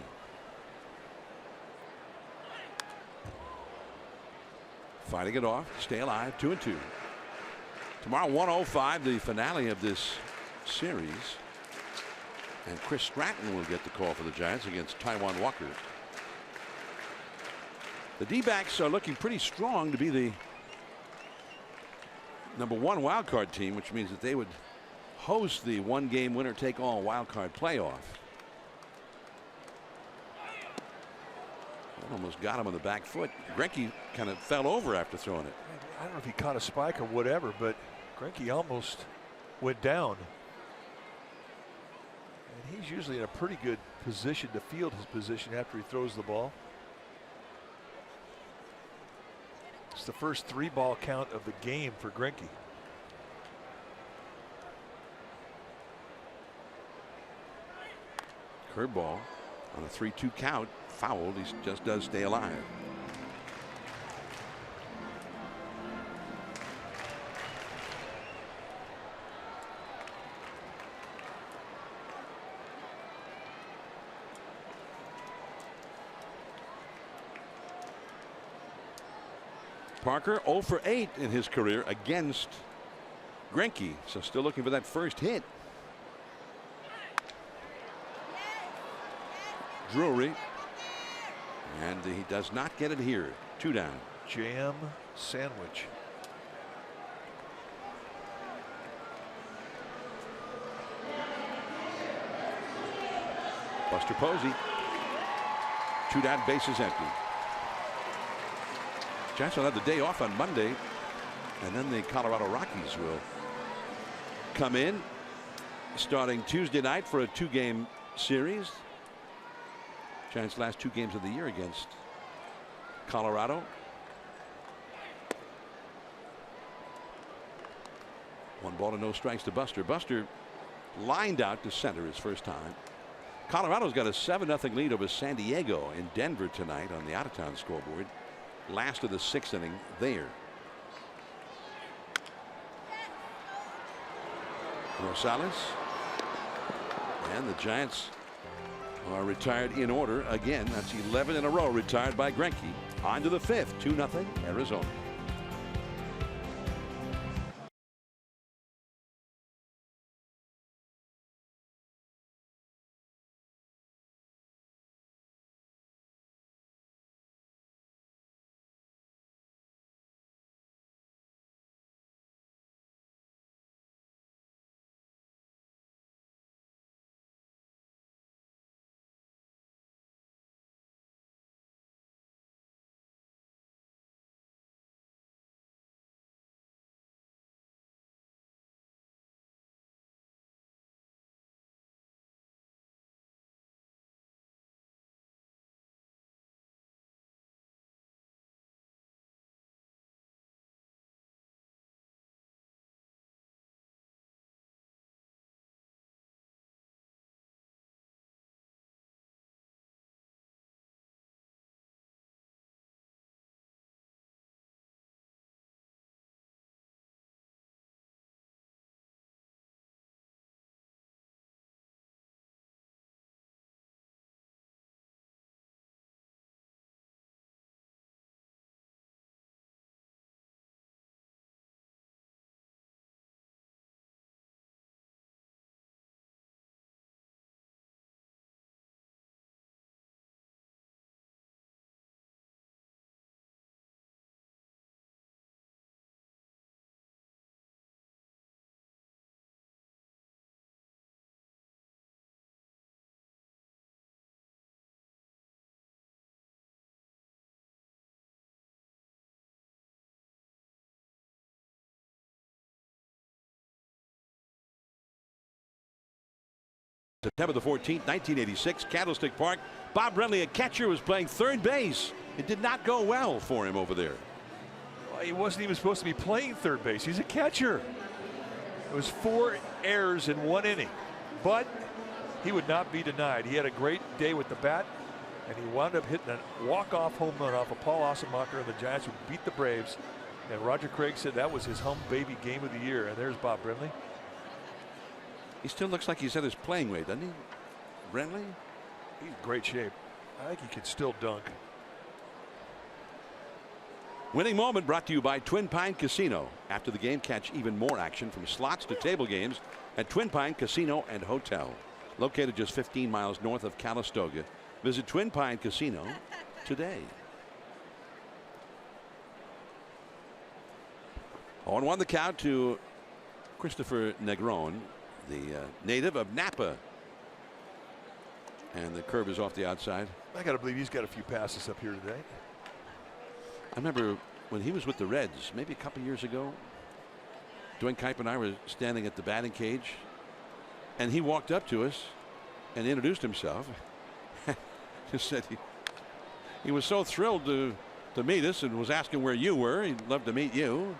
Fighting it off, stay alive, 2-2. Tomorrow, 1:05, the finale of this series, and Chris Stratton will get the call for the Giants against Taijuan Walker. The D-backs are looking pretty strong to be the #1 wild card team, which means that they would host the 1-game winner-take-all wild card playoff. Almost got him on the back foot. Greinke kind of fell over after throwing it. I don't know if he caught a spike or whatever, but Greinke almost went down. And he's usually in a pretty good position to field his position after he throws the ball. It's the first 3-ball count of the game for Greinke. Curveball on a 3-2 count, fouled. He just does stay alive. Parker 0 for 8 in his career against Greinke, so still looking for that first hit. Drury, and he does not get it here. 2 down. Jam sandwich. Buster Posey. 2 down, bases empty. Giants will have the day off on Monday, and then the Colorado Rockies will come in starting Tuesday night for a 2-game series. Giants' last 2 games of the year against Colorado 1 ball and no strikes to Buster. Buster lined out to center his first time. Colorado's got a 7-0 lead over San Diego in Denver tonight on the out-of-town scoreboard. Last of the 6th inning there. Rosales. And the Giants are retired in order again. That's 11 in a row retired by Greinke. On to the 5th. 2-0 Arizona. September the 14th, 1986, Candlestick Park. Bob Brenly, a catcher, was playing third base. It did not go well for him over there. Well, he wasn't even supposed to be playing third base. He's a catcher. It was 4 errors in 1 inning, but he would not be denied. He had a great day with the bat, and he wound up hitting a walk-off home run off of Paul Ossenmacher, and the Giants would beat the Braves. And Roger Craig said that was his home baby game of the year. And there's Bob Brenly. He still looks like he's at his playing weight, doesn't he? Brenly? He's in great shape. I think he can still dunk. Winning moment brought to you by Twin Pine Casino. After the game, catch even more action from slots to table games at Twin Pine Casino and Hotel. Located just 15 miles north of Calistoga. Visit Twin Pine Casino today. 0-1 the count to Christopher Negron, the native of Napa. And the curve is off the outside. I got to believe he's got a few passes up here today. I remember when he was with the Reds, maybe a couple years ago, Dwayne Kuip and I were standing at the batting cage, and he walked up to us and introduced himself. Just said he was so thrilled to meet us and was asking where you were. He'd love to meet you.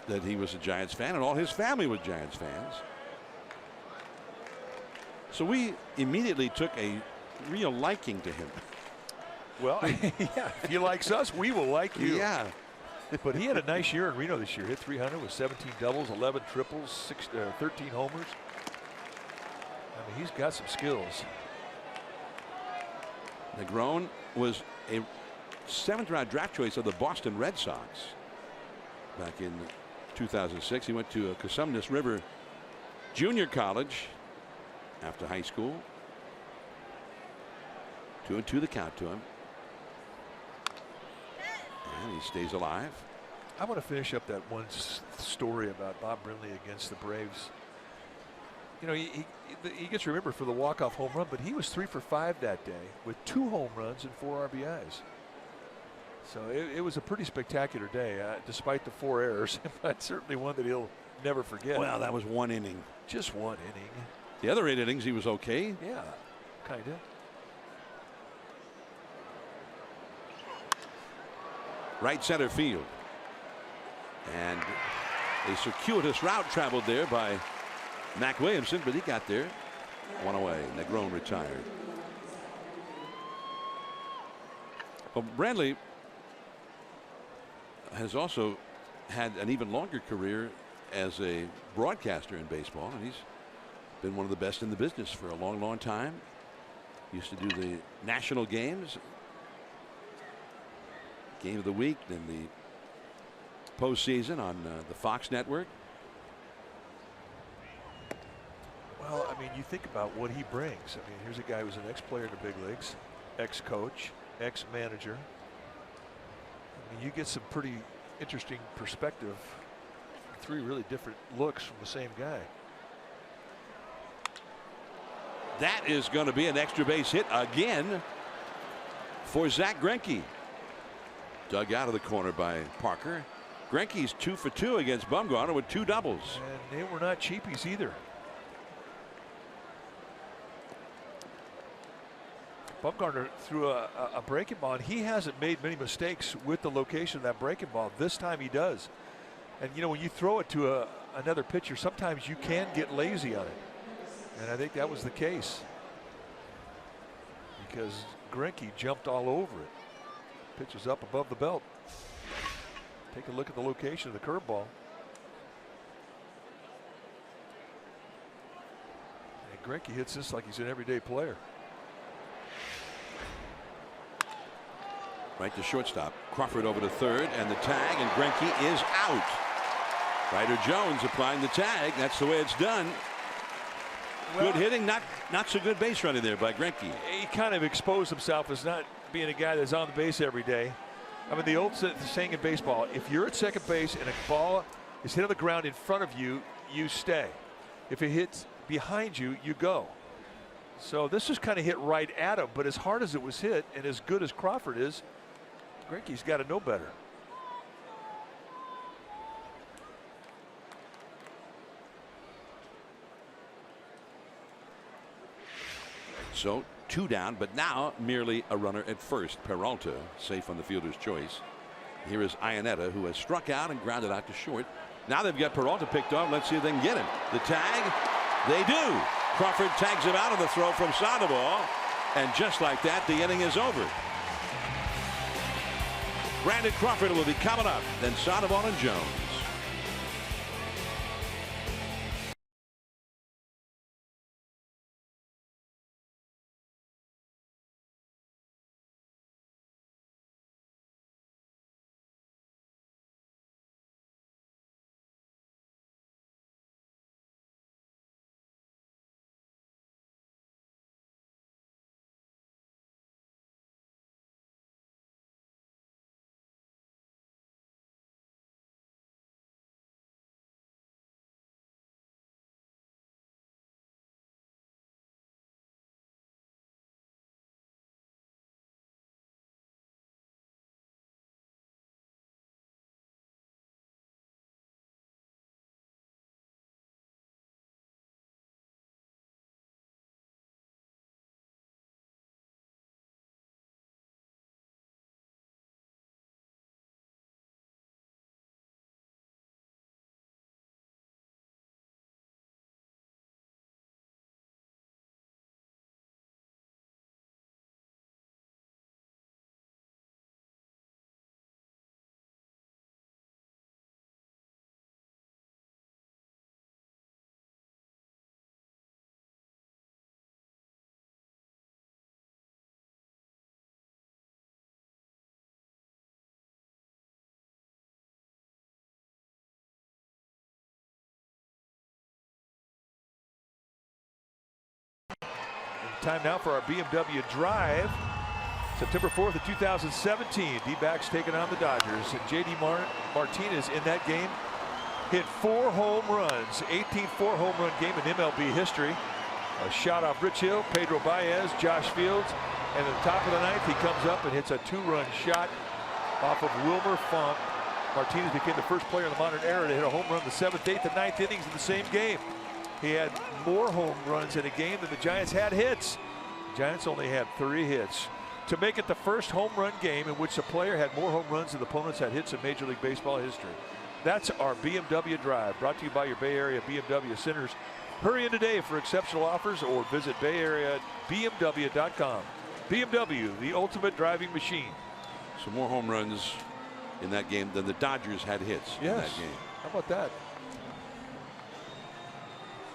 That he was a Giants fan, and all his family was Giants fans. So we immediately took a real liking to him. Well, yeah, if he likes us, we will like you. Yeah. But he had a nice year in Reno this year. Hit 300 with 17 doubles, 11 triples, 13 homers. I mean, he's got some skills. Negron was a 7th-round draft choice of the Boston Red Sox back in 2006. He went to Cosumnes River Junior College after high school. 2-2 the count to him. And he stays alive. I want to finish up that one story about Bob Brenly against the Braves. You know, he gets remembered for the walk-off home run, but he was 3 for 5 that day with 2 home runs and 4 RBIs. So it was a pretty spectacular day, despite the 4 errors, but certainly one that he'll never forget. Well, that was 1 inning. Just 1 inning. The other 8 innings, he was okay. Yeah, kind of. Right center field. And A circuitous route traveled there by Mac Williamson, but he got there. One away. Negron retired. Well, Bradley has also had an even longer career as a broadcaster in baseball, and he's been one of the best in the business for a long, long time. Used to do the national games, game of the week, then the postseason on the Fox network. Well, I mean, you think about what he brings. I mean, here's a guy who's an ex-player in the big leagues, ex-coach, ex-manager. I mean, you get some pretty interesting perspective. 3 really different looks from the same guy. That is going to be an extra base hit again for Zach Greinke. Dug out of the corner by Parker. Greinke's 2 for 2 against Bumgarner with 2 doubles. And they were not cheapies either. Bumgarner threw a breaking ball, and he hasn't made many mistakes with the location of that breaking ball. This time he does. And you know, when you throw it to another pitcher, sometimes you can get lazy on it. And I think that was the case, because Greinke jumped all over it. Pitch is up above the belt. Take a look at the location of the curveball. And Greinke hits this like he's an everyday player. Right to shortstop. Crawford over to third, and the tag, and Greinke is out. Ryder Jones applying the tag. That's the way it's done. Good hitting, not so good base running there by Greinke. He kind of exposed himself as not being a guy that's on the base every day. I mean, the old saying in baseball, if you're at second base and a ball is hit on the ground in front of you, you stay. If it hits behind you, you go. So this is kind of hit right at him, but as hard as it was hit and as good as Crawford is, Greinke's got to know better. So 2 down, but now merely a runner at first. Peralta safe on the fielder's choice. Here is Iannetta, who has struck out and grounded out to short. Now they've got Peralta picked off. Let's see if they can get him. The tag, they do. Crawford tags him out of the throw from Sandoval, and just like that, the inning is over. Brandon Crawford will be coming up, then Sandoval and Jones. Time now for our BMW Drive. September 4th of 2017. D-backs taking on the Dodgers. And J.D. Martinez in that game hit 4 home runs. 18th 4-home run game in MLB history. A shot off Rich Hill, Pedro Baez, Josh Fields. And at the top of the 9th, he comes up and hits a 2-run shot off of Wilmer Funk. Martinez became the first player in the modern era to hit a home run in the 7th, 8th, and 9th innings in the same game. He had more home runs in a game than the Giants had hits. The Giants only had 3 hits. To make it the first home run game in which a player had more home runs than the opponents had hits in Major League Baseball history. That's our BMW Drive, brought to you by your Bay Area BMW centers. Hurry in today for exceptional offers or visit BayAreaBMW.com. BMW, the ultimate driving machine. Some more home runs in that game than the Dodgers had hits in that game. How about that?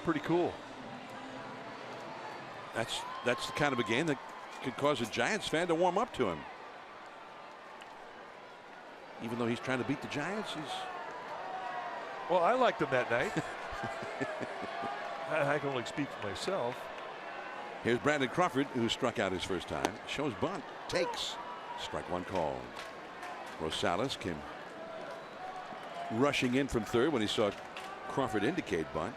Pretty cool. That's the kind of a game that could cause a Giants fan to warm up to him. Even though he's trying to beat the Giants, well, I liked him that night. I can only speak for myself. Here's Brandon Crawford, who struck out his first time. Shows bunt, takes, strike one call. Rosales came rushing in from third when he saw Crawford indicate bunt.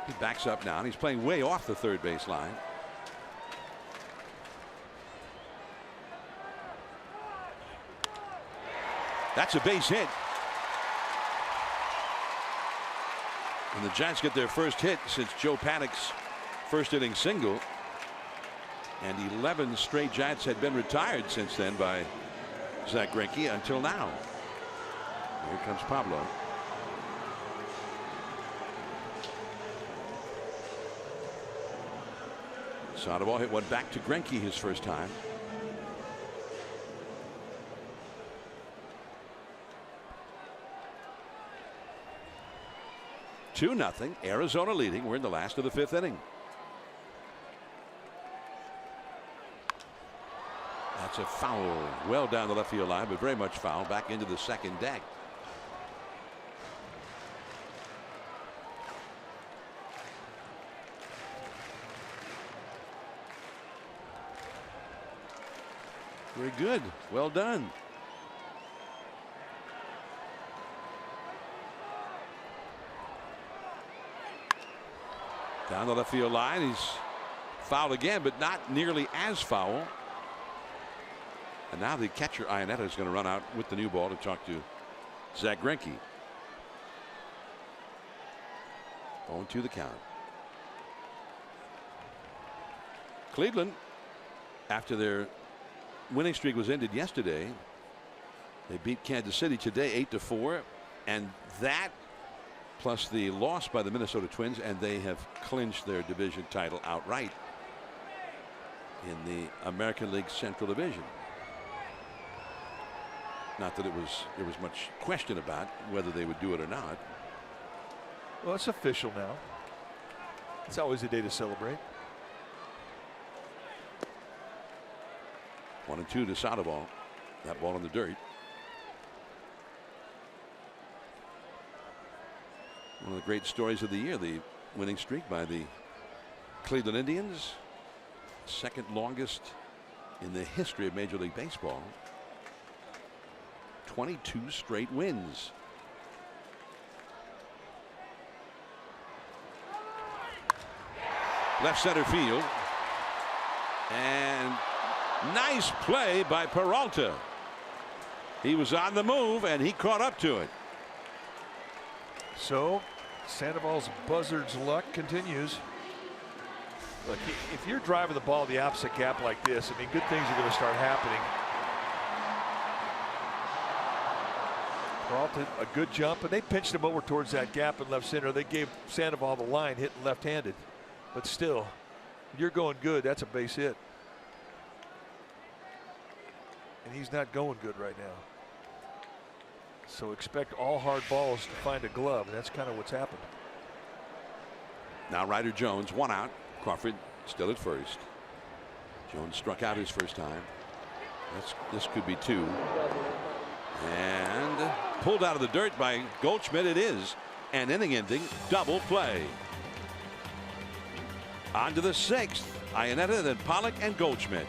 He backs up now, and he's playing way off the third base line. That's a base hit. And the Giants get their first hit since Joe Panik's first inning single. And 11 straight Giants had been retired since then by Zach Greinke until now. Here comes Pablo. Sandoval hit one back to Greinke his first time. Two nothing. Arizona leading. We're in the last of the fifth inning. That's a foul. Well down the left field line, but very much foul. Back into the second deck. Very good. Well done. Down the left field line. He's fouled again, but not nearly as foul. And now the catcher Iannetta is going to run out with the new ball to talk to Zach Greinke. 0-2 the count. Cleveland, after their winning streak was ended yesterday, they beat Kansas City today 8-4, and that plus the loss by the Minnesota Twins, and they have clinched their division title outright in the American League Central Division. Not that there was much question about whether they would do it or not. Well, it's official now. It's always a day to celebrate. 1-2 to Sandoval. That ball in the dirt. One of the great stories of the year, the winning streak by the Cleveland Indians. Second longest in the history of Major League Baseball. 22 straight wins. Left center field. And nice play by Peralta. He was on the move and he caught up to it. So Sandoval's buzzard's luck continues. Look, if you're driving the ball the opposite gap like this, I mean, good things are going to start happening. Peralta, a good jump, and they pinched him over towards that gap in left center. They gave Sandoval the line, hitting left-handed. But still, you're going good. That's a base hit. And he's not going good right now. So expect all hard balls to find a glove, and that's kind of what's happened. Now Ryder Jones, one out. Crawford still at first. Jones struck out his first time. This could be two. And pulled out of the dirt by Goldschmidt. It is an inning-ending double play. On to the sixth. Iannetta, then Pollock and Goldschmidt.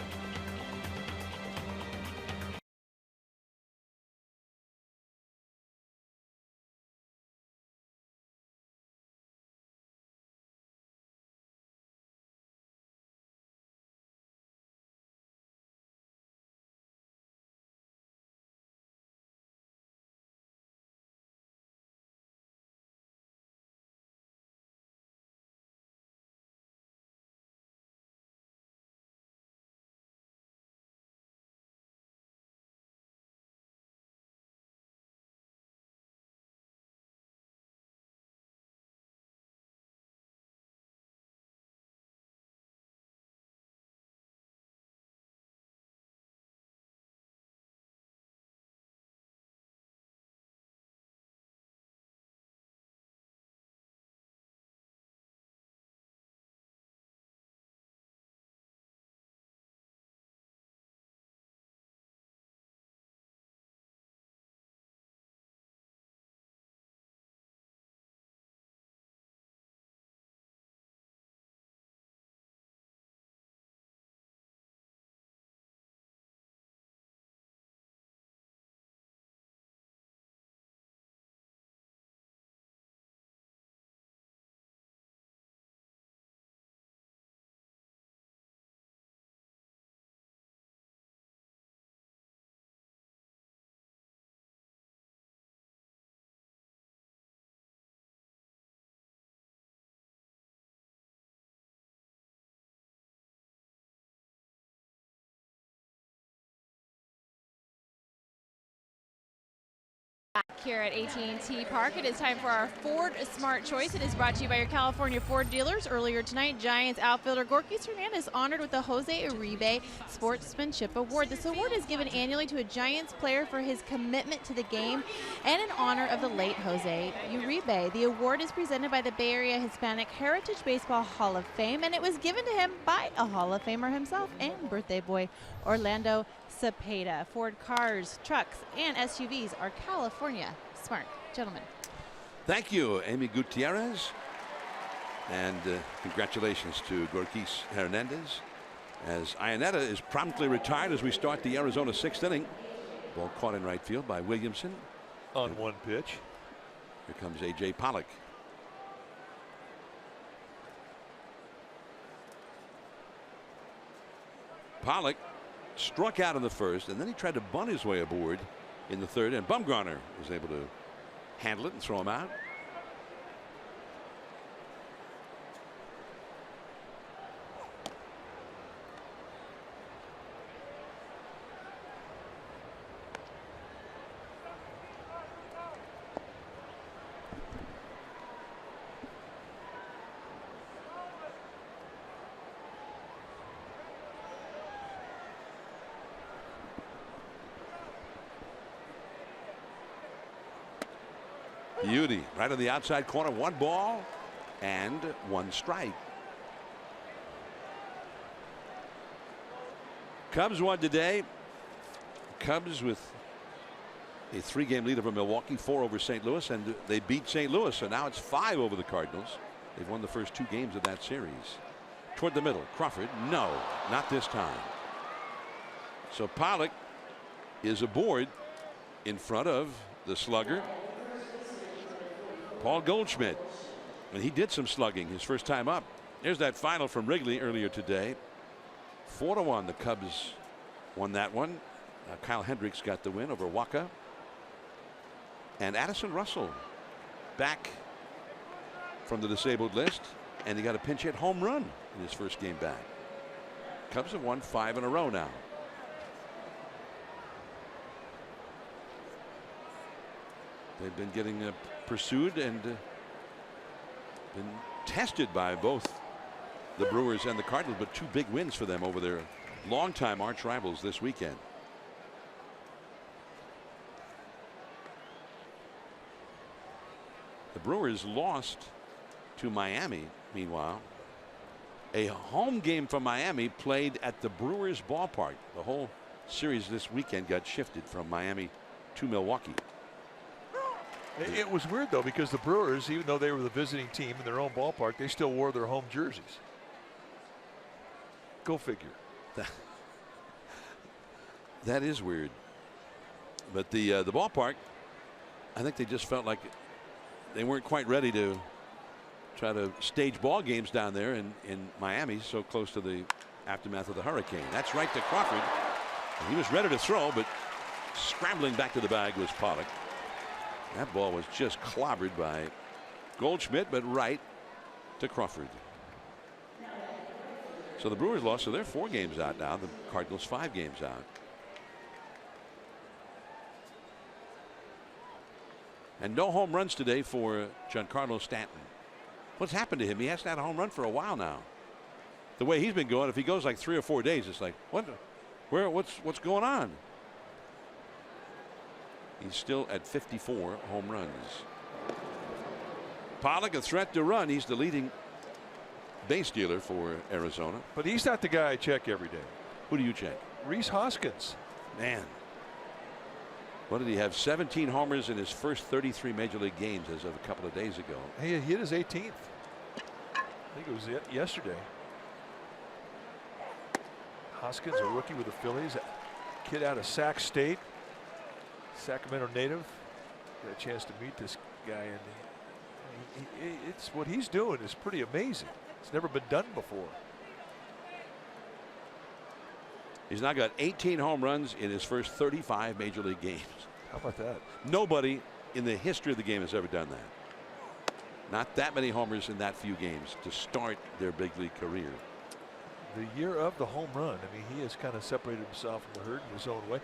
here at AT&T Park. It is time for our Ford Smart Choice. It is brought to you by your California Ford dealers. Earlier tonight, Giants outfielder Gorky Hernandez honored with the Jose Uribe Sportsmanship Award. This award is given annually to a Giants player for his commitment to the game and in honor of the late Jose Uribe. The award is presented by the Bay Area Hispanic Heritage Baseball Hall of Fame, and it was given to him by a Hall of Famer himself and birthday boy Orlando Cepeda. Ford cars, trucks, and SUVs are California smart. Gentlemen. Thank you, Amy Gutierrez. And congratulations to Gorkis Hernandez, as Iannetta is promptly retired as we start the Arizona 6th inning. Ball caught in right field by Williamson. On one pitch. Here comes A.J. Pollock. Pollock struck out in the first, and then he tried to bunt his way aboard in the third, and Bumgarner was able to handle it and throw him out. Beauty right on the outside corner. 1 ball and 1 strike. Cubs won today. Cubs with a 3-game lead over Milwaukee, 4 over St. Louis, and they beat St. Louis, so now it's 5 over the Cardinals. They've won the first 2 games of that series. Toward the middle, Crawford, no, not this time. So Pollock is aboard in front of the slugger Paul Goldschmidt, and he did some slugging his first time up. There's that final from Wrigley earlier today. 4-1, the Cubs won that one. Kyle Hendricks got the win over Waka. And Addison Russell back from the disabled list, and he got a pinch hit home run in his first game back. Cubs have won 5 in a row now. They've been getting pursued and been tested by both the Brewers and the Cardinals, but 2 big wins for them over their longtime arch rivals this weekend. The Brewers lost to Miami. Meanwhile, a home game for Miami played at the Brewers ballpark. The whole series this weekend got shifted from Miami to Milwaukee. It was weird, though, because the Brewers, even though they were the visiting team in their own ballpark, they still wore their home jerseys. Go figure. That is weird. But the ballpark, I think they just felt like they weren't quite ready to try to stage ball games down there in Miami, so close to the aftermath of the hurricane. That's right to Crawford. And he was ready to throw, but scrambling back to the bag was Pollock. That ball was just clobbered by Goldschmidt, but right to Crawford. So the Brewers lost, so they're 4 games out now. The Cardinals 5 games out. And no home runs today for Giancarlo Stanton. What's happened to him? He hasn't had a home run for a while now. The way he's been going, if he goes like 3 or 4 days, it's like, what's going on? He's still at 54 home runs. Pollock a threat to run. He's the leading base dealer for Arizona. But he's not the guy I check every day. Who do you check? Rhys Hoskins. Man. What did he have? 17 homers in his first 33 major league games as of a couple of days ago. He hit his 18th. I think it was yesterday. Hoskins, a rookie with the Phillies. A kid out of Sac State. Sacramento native. Got a chance to meet this guy, and it's what he's doing is pretty amazing. It's never been done before. He's now got 18 home runs in his first 35 major league games. How about that? Nobody in the history of the game has ever done that. Not that many homers in that few games to start their big league career. The year of the home run. I mean, he has kind of separated himself from the herd in his own way.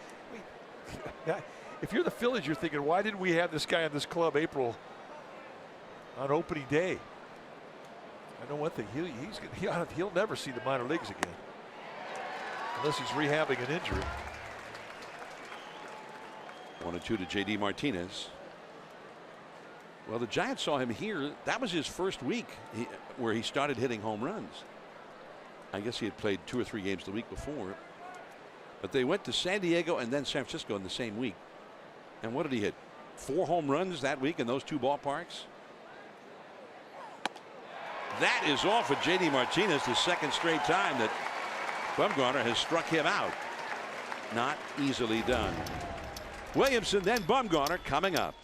I mean, if you're the Phillies, you're thinking, why did we have this guy in this club on opening day? I know one thing, he'll never see the minor leagues again unless he's rehabbing an injury. 1-2 to J.D. Martinez. Well, the Giants saw him here. That was his first week where he started hitting home runs. I guess he had played 2 or 3 games the week before. But they went to San Diego and then San Francisco in the same week. And what did he hit? 4 home runs that week in those 2 ballparks. That is all for J.D. Martinez, the second straight time that Bumgarner has struck him out. Not easily done. Williamson, then Bumgarner coming up.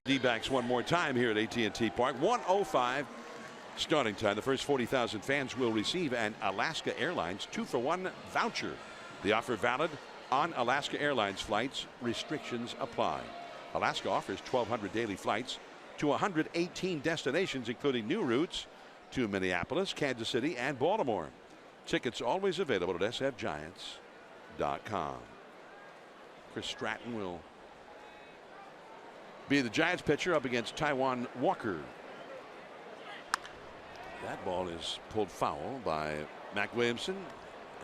D-backs one more time here at AT&T Park. 1:05 starting time. The first 40,000 fans will receive an Alaska Airlines 2-for-1 voucher. The offer valid on Alaska Airlines flights. Restrictions apply. Alaska offers 1,200 daily flights to 118 destinations, including new routes to Minneapolis, Kansas City, and Baltimore. Tickets always available at sfgiants.com. Chris Stratton will be the Giants pitcher up against Taijuan Walker. That ball is pulled foul by Mac Williamson,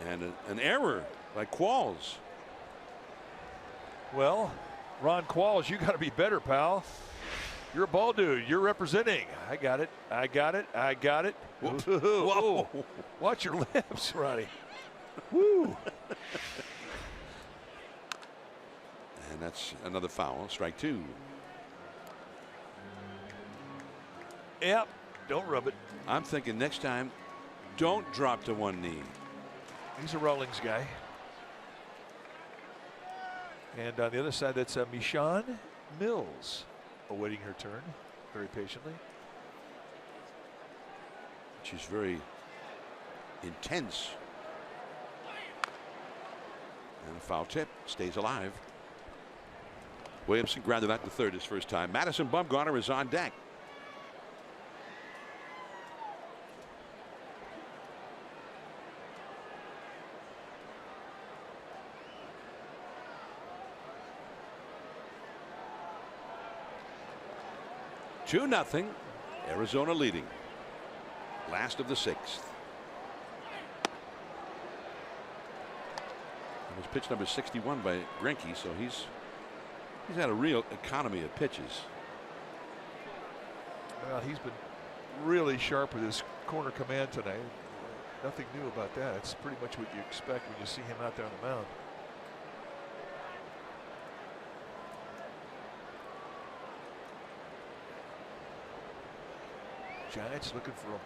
and an error by Qualls. Well, Ron Qualls, you got to be better, pal. You're a ball dude. You're representing. I got it. I got it. I got it. Whoa. Watch your lips, Ronnie. Woo. And that's another foul. Strike 2. Yep. Don't rub it. I'm thinking next time, don't drop to one knee. He's a Rawlings guy. And on the other side, that's Michonne Mills awaiting her turn very patiently. She's very intense. And a foul tip, stays alive. Williamson grounded out to third his first time. Madison Bumgarner is on deck. Two nothing. Arizona leading. Last of the 6th. That was pitch number 61 by Greinke, so he's had a real economy of pitches. Well, he's been really sharp with his corner command tonight. Nothing new about that. It's pretty much what you expect when you see him out there on the mound. Giants looking for a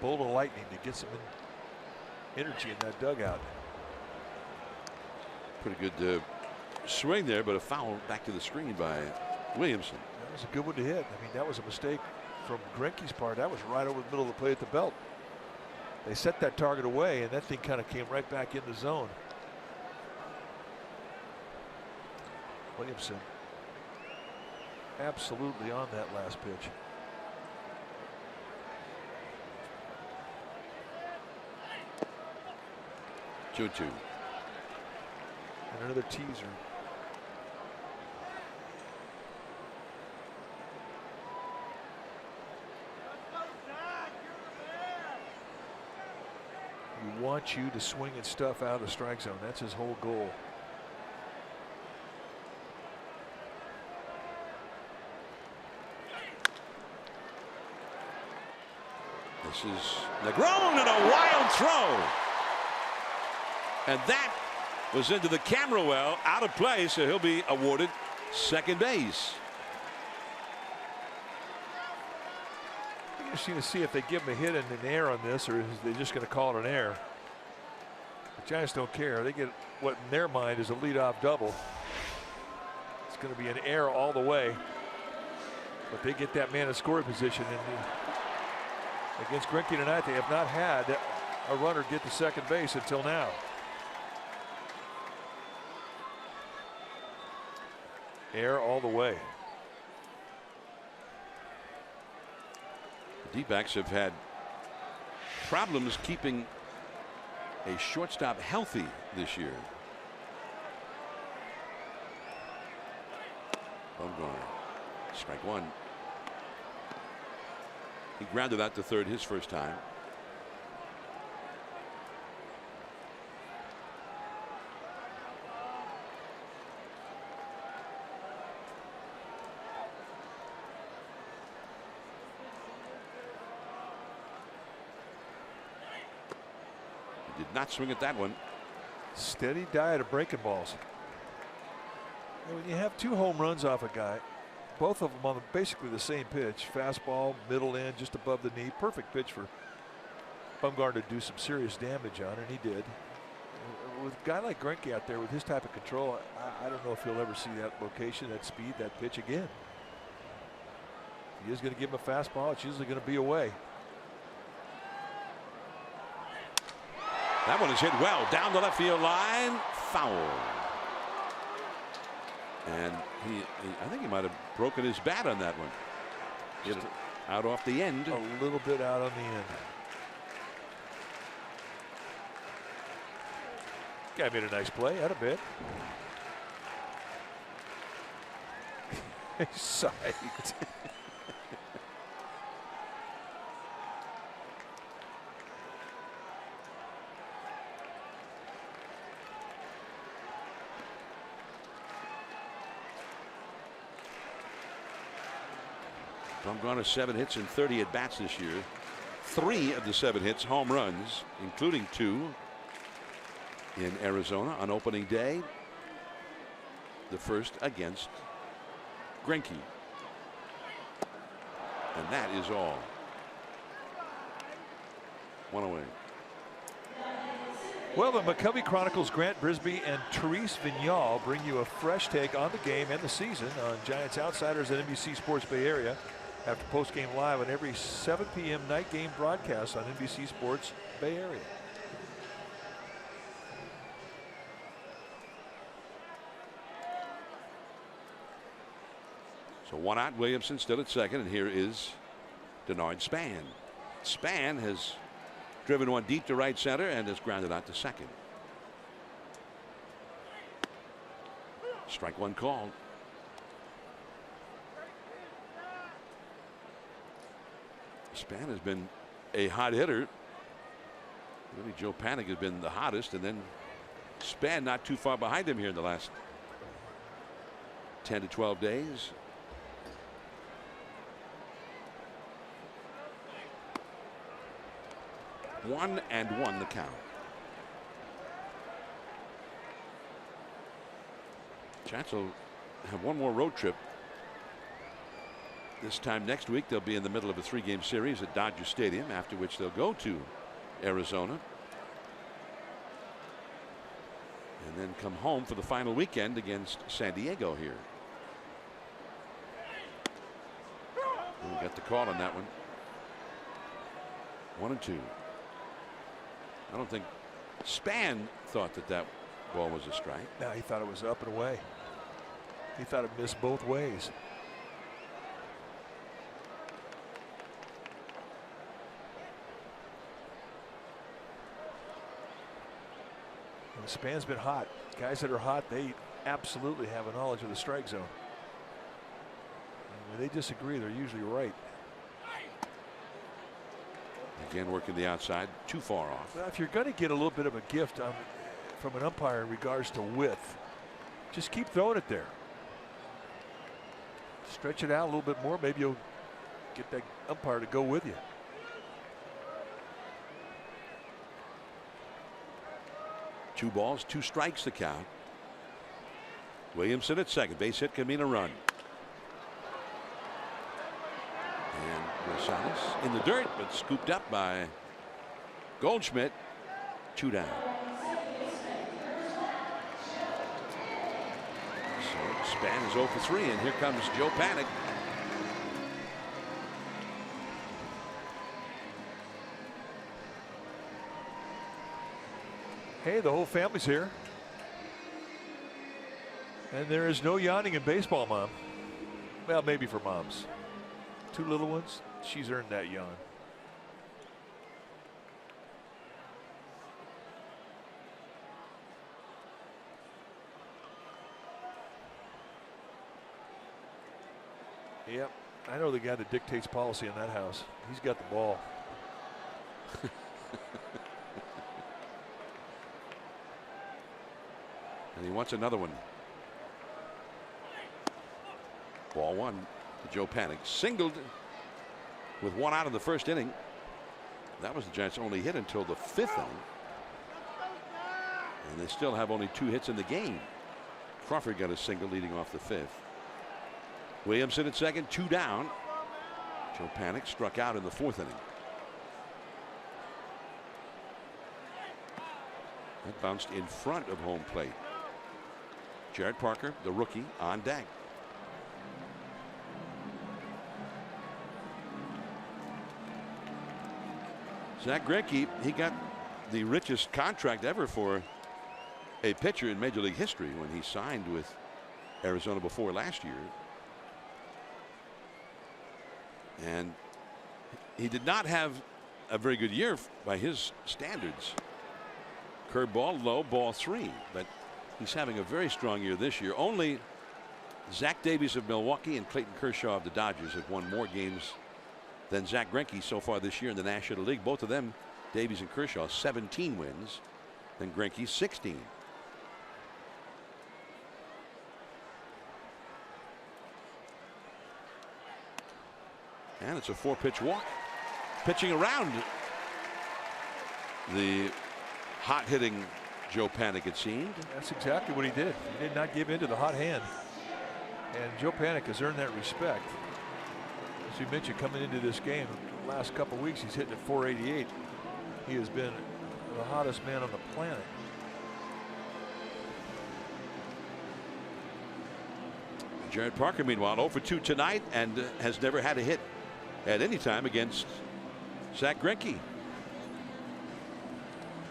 bolt of lightning to get some energy in that dugout. Pretty good swing there, but a foul back to the screen by Williamson. That was a good one to hit. I mean, that was a mistake from Greinke's part. That was right over the middle of the plate at the belt. They set that target away, and that thing kind of came right back in the zone. Williamson absolutely on that last pitch. Two. And another teaser. He wants you to swing and stuff out of the strike zone. That's his whole goal. This is Negron and a wild throw. And that was into the camera well, out of play, so he'll be awarded second base. Interesting to see if they give him a hit in an air on this, or is they just going to call it an air. The Giants don't care. They get what in their mind is a leadoff double. It's going to be an air all the way. But they get that man in scoring position. And against Greinke tonight, they have not had a runner get to second base until now. Air all the way. The D-backs have had problems keeping a shortstop healthy this year. Bumgarner, strike one. He grounded out to third his first time. Did not swing at that one. Steady diet of breaking balls. And when you have 2 home runs off a guy, both of them on basically the same pitch, fastball, middle end, just above the knee, perfect pitch for Bumgarner to do some serious damage on, and he did. With a guy like Greinke out there with his type of control, I don't know if he'll ever see that location, that speed, that pitch again. He is going to give him a fastball. It's usually going to be away. That one is hit well down the left field line, foul. And I think he might have broken his bat on that one. Hit it out off the end. A little bit out on the end. Guy made a nice play, had a bit. Psyched. Bumgarner 7 hits and 30 at bats this year. 3 of the 7 hits home runs, including 2 in Arizona on opening day. The first against Greinke. And that is all. 1 away. Well, the McCovey Chronicles' Grant Brisbee and Therese Vignal bring you a fresh take on the game and the season on Giants Outsiders at NBC Sports Bay Area. After post-game live on every 7 p.m. night game broadcast on NBC Sports Bay Area. So 1 out, Williamson still at second, and here is Denard Span. Span has driven one deep to right center and has grounded out to second. Strike one called. Span has been a hot hitter. Really, Joe Panik has been the hottest, and then Span not too far behind him here in the last 10 to 12 days. One and one the count. Giants will have one more road trip. This time next week they'll be in the middle of a 3-game series at Dodger Stadium, after which they'll go to Arizona. and then come home for the final weekend against San Diego here. We got the call on that one. 1-2. I don't think Span thought that that ball was a strike. No, he thought it was up and away. He thought it missed both ways. And Span's been hot. Guys that are hot, they absolutely have a knowledge of the strike zone. And when they disagree, they're usually right. Again, working the outside, too far off. Well, if you're going to get a little bit of a gift from an umpire in regards to width, just keep throwing it there. Stretch it out a little bit more. Maybe you'll get that umpire to go with you. Two balls, two strikes to count. Williamson at second. Base hit can mean a run. And Rosales in the dirt, but scooped up by Goldschmidt. 2 down. So Span is 0 for 3, and here comes Joe Panik. Hey, the whole family's here. And there is no yawning in baseball, Mom. Well, maybe for moms. 2 little ones, she's earned that yawn. Yep, I know the guy that dictates policy in that house. He's got the ball. And he wants another one. Ball 1 to Joe Panik. Singled with 1 out in the first inning. That was the Giants' only hit until the 5th inning. And they still have only 2 hits in the game. Crawford got a single leading off the 5th. Williamson at second, 2 down. Joe Panik struck out in the 4th inning. That bounced in front of home plate. Jared Parker, the rookie, on deck. Zach Greinke, he got the richest contract ever for a pitcher in Major League history when he signed with Arizona before last year. And he did not have a very good year by his standards. Curveball low, ball 3, but he's having a very strong year this year. Only Zach Davies of Milwaukee and Clayton Kershaw of the Dodgers have won more games than Zach Greinke so far this year in the National League. Both of them, Davies and Kershaw, 17 wins, and Greinke 16. And it's a 4-pitch walk. Pitching around the hot-hitting Joe Panik, it seemed. That's exactly what he did. He did not give in to the hot hand. And Joe Panik has earned that respect. As you mentioned, coming into this game, the last couple weeks, he's hitting at 488. He has been the hottest man on the planet. Jared Parker, meanwhile, 0 for 2 tonight and has never had a hit at any time against Zach Greinke.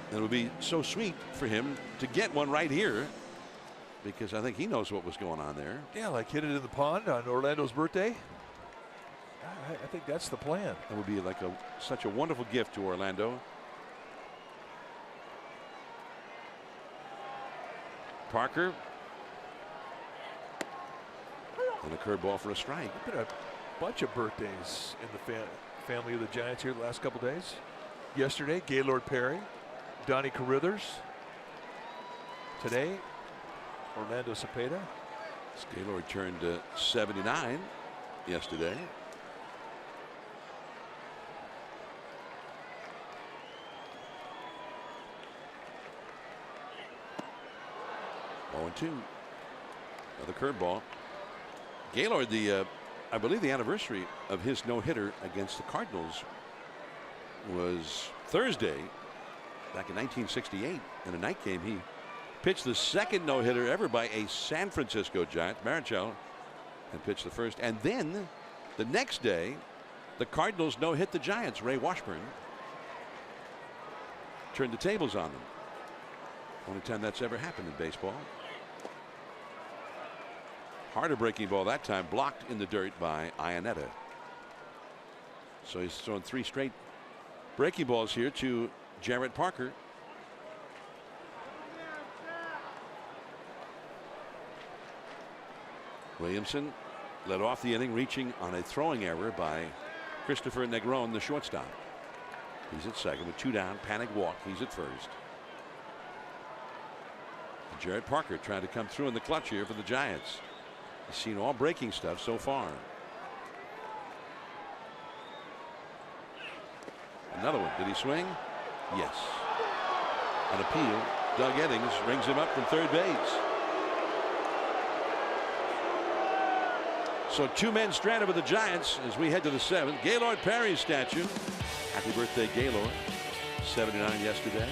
And it would be so sweet for him to get one right here, because I think he knows what was going on there. Yeah, like hit it in the pond on Orlando's birthday. I think that's the plan. That would be like such a wonderful gift to Orlando. Parker. And a curveball for a strike. There's been a bunch of birthdays in the family of the Giants here the last couple days. Yesterday, Gaylord Perry, Donnie Carruthers. Today, Orlando Cepeda. Gaylord turned 79 yesterday. Oh, and 2. Another curveball. Gaylord, I believe the anniversary of his no-hitter against the Cardinals was Thursday back in 1968. In a night game, he pitched the second no-hitter ever by a San Francisco Giant. Marichal had pitched the first, and then the next day the Cardinals no-hit the Giants. Ray Washburn turned the tables on them. Only time that's ever happened in baseball. Harder breaking ball that time, blocked in the dirt by Ionetta. So he's thrown 3 straight breaking balls here to Jarrett Parker. Williamson led off the inning, reaching on a throwing error by Christopher Negron, the shortstop. He's at second with 2 down, panic walk. He's at first. And Jarrett Parker trying to come through in the clutch here for the Giants. He's seen all breaking stuff so far. Another one. Did he swing? Yes. An appeal. Doug Eddings rings him up from third base. So 2 men stranded with the Giants as we head to the 7th. Gaylord Perry's statue. Happy birthday, Gaylord. 79 yesterday.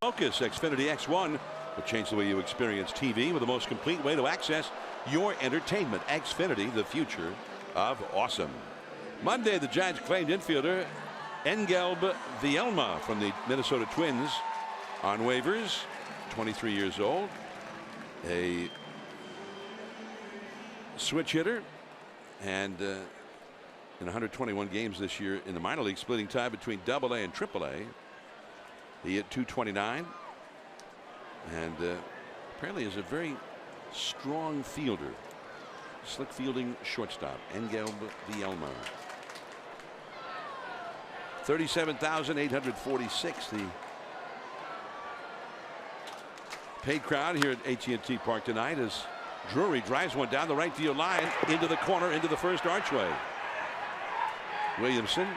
Focus Xfinity X1 will change the way you experience TV with the most complete way to access your entertainment. Xfinity, the future of awesome. Monday, the Giants claimed infielder Engelb Vielma from the Minnesota Twins on waivers. 23 years old, a switch hitter, and in 121 games this year in the minor league, splitting time between AA and AAA. He hit .229, and apparently is a very strong fielder. Slick fielding shortstop, Engelb Vielma. 37,846. The paid crowd here at AT&T Park tonight as Drury drives one down the right field line into the corner, into the first archway. Williamson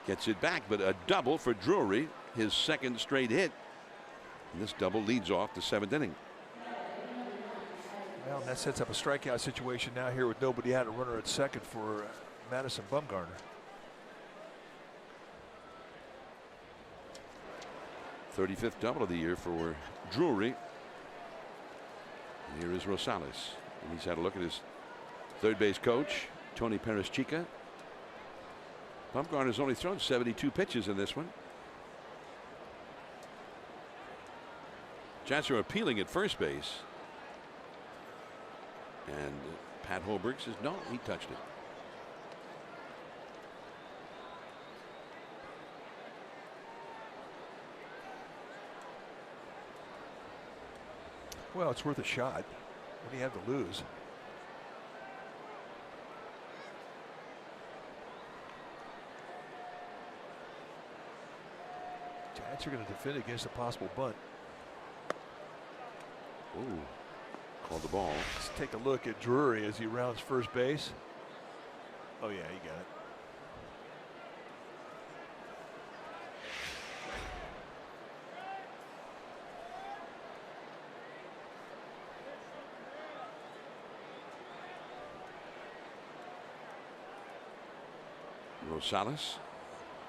gets it back, but a double for Drury, his second straight hit. And this double leads off the 7th inning. Well, that sets up a strikeout situation now here with nobody out, a runner at second for Madison Bumgarner. '35th double of the year for Drury. And here is Rosales. And he's had a look at his third base coach, Tony Perez-Chica. Bumgarner's only thrown 72 pitches in this one. Giants are appealing at first base. And Pat Holberg says no, he touched it. Well, it's worth a shot. What do you have to lose? Giants are going to defend against a possible bunt. Ooh, called the ball. Let's take a look at Drury as he rounds first base. Oh, yeah, he got it. Rosales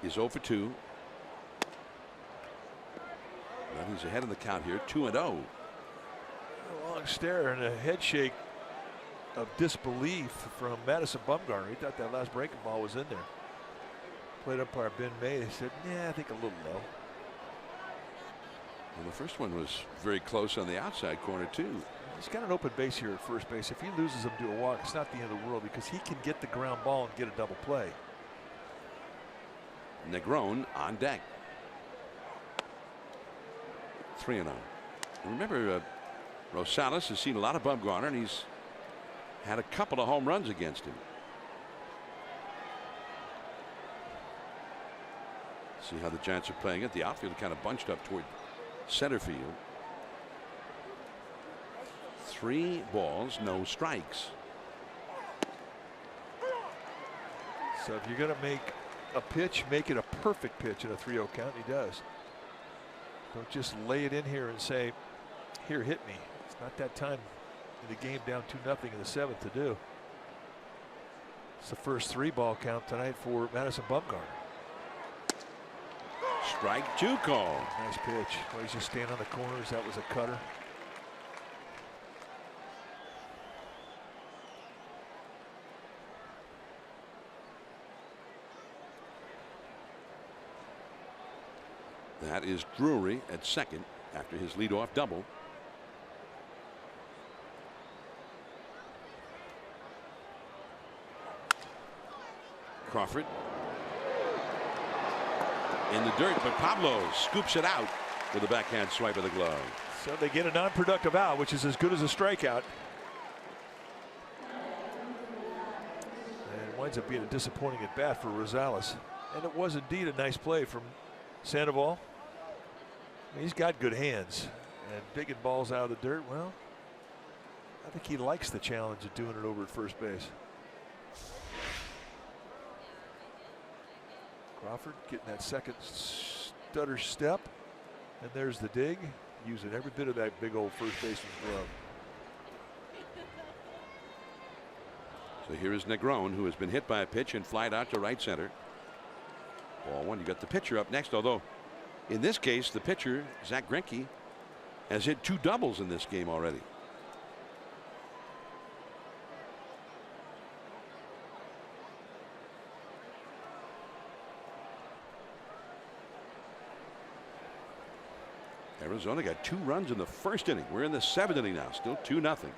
is 0 for 2. Well, he's ahead in the count here, 2-0. A long stare and a head shake of disbelief from Madison Bumgarner. He thought that last breaking ball was in there. Plate umpire Ben May said, "Yeah, I think a little low." Well, the first one was very close on the outside corner too. He's got an open base here at first base. If he loses him to a walk, it's not the end of the world because he can get the ground ball and get a double play. Negron on deck. 3-0. Remember, Rosales has seen a lot of Bumgarner, and he's had a couple of home runs against him. See how the Giants are playing it. The outfield kind of bunched up toward center field. 3 balls, no strikes. So if you're going to make a pitch, make it a perfect pitch in a 3-0 count. He does. Don't just lay it in here and say, "Here, hit me." It's not that time in the game, down 2-0 in the 7th to do. It's the first 3-ball count tonight for Madison Bumgarner. Strike 2 call. Nice pitch. Well, he's just standing on the corners. That was a cutter. That is Drury at second after his leadoff double. Crawford in the dirt, but Pablo scoops it out with a backhand swipe of the glove. So they get a non-productive out, which is as good as a strikeout. And it winds up being a disappointing at bat for Rosales. And it was indeed a nice play from Sandoval. He's got good hands, and digging balls out of the dirt, well, I think he likes the challenge of doing it over at first base. Crawford getting that second stutter step, and there's the dig, using every bit of that big old first baseman's glove. So here is Negron, who has been hit by a pitch and flied out to right center. Ball 1. You got the pitcher up next, although in this case the pitcher, Zach Greinke, has hit 2 doubles in this game already. Arizona got 2 runs in the first inning. We're in the 7th inning now, still 2-0.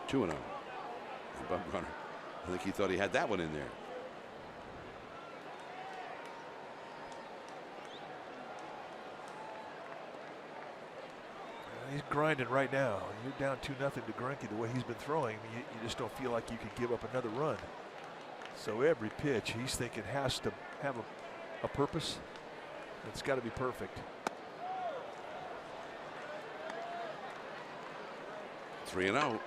2-0. And Bumgarner, I think he thought he had that one in there. He's grinding right now. You're down 2-0 to Greinke. The way he's been throwing, you just don't feel like you could give up another run. So every pitch he's thinking has to have a purpose. It's got to be perfect. 3-0.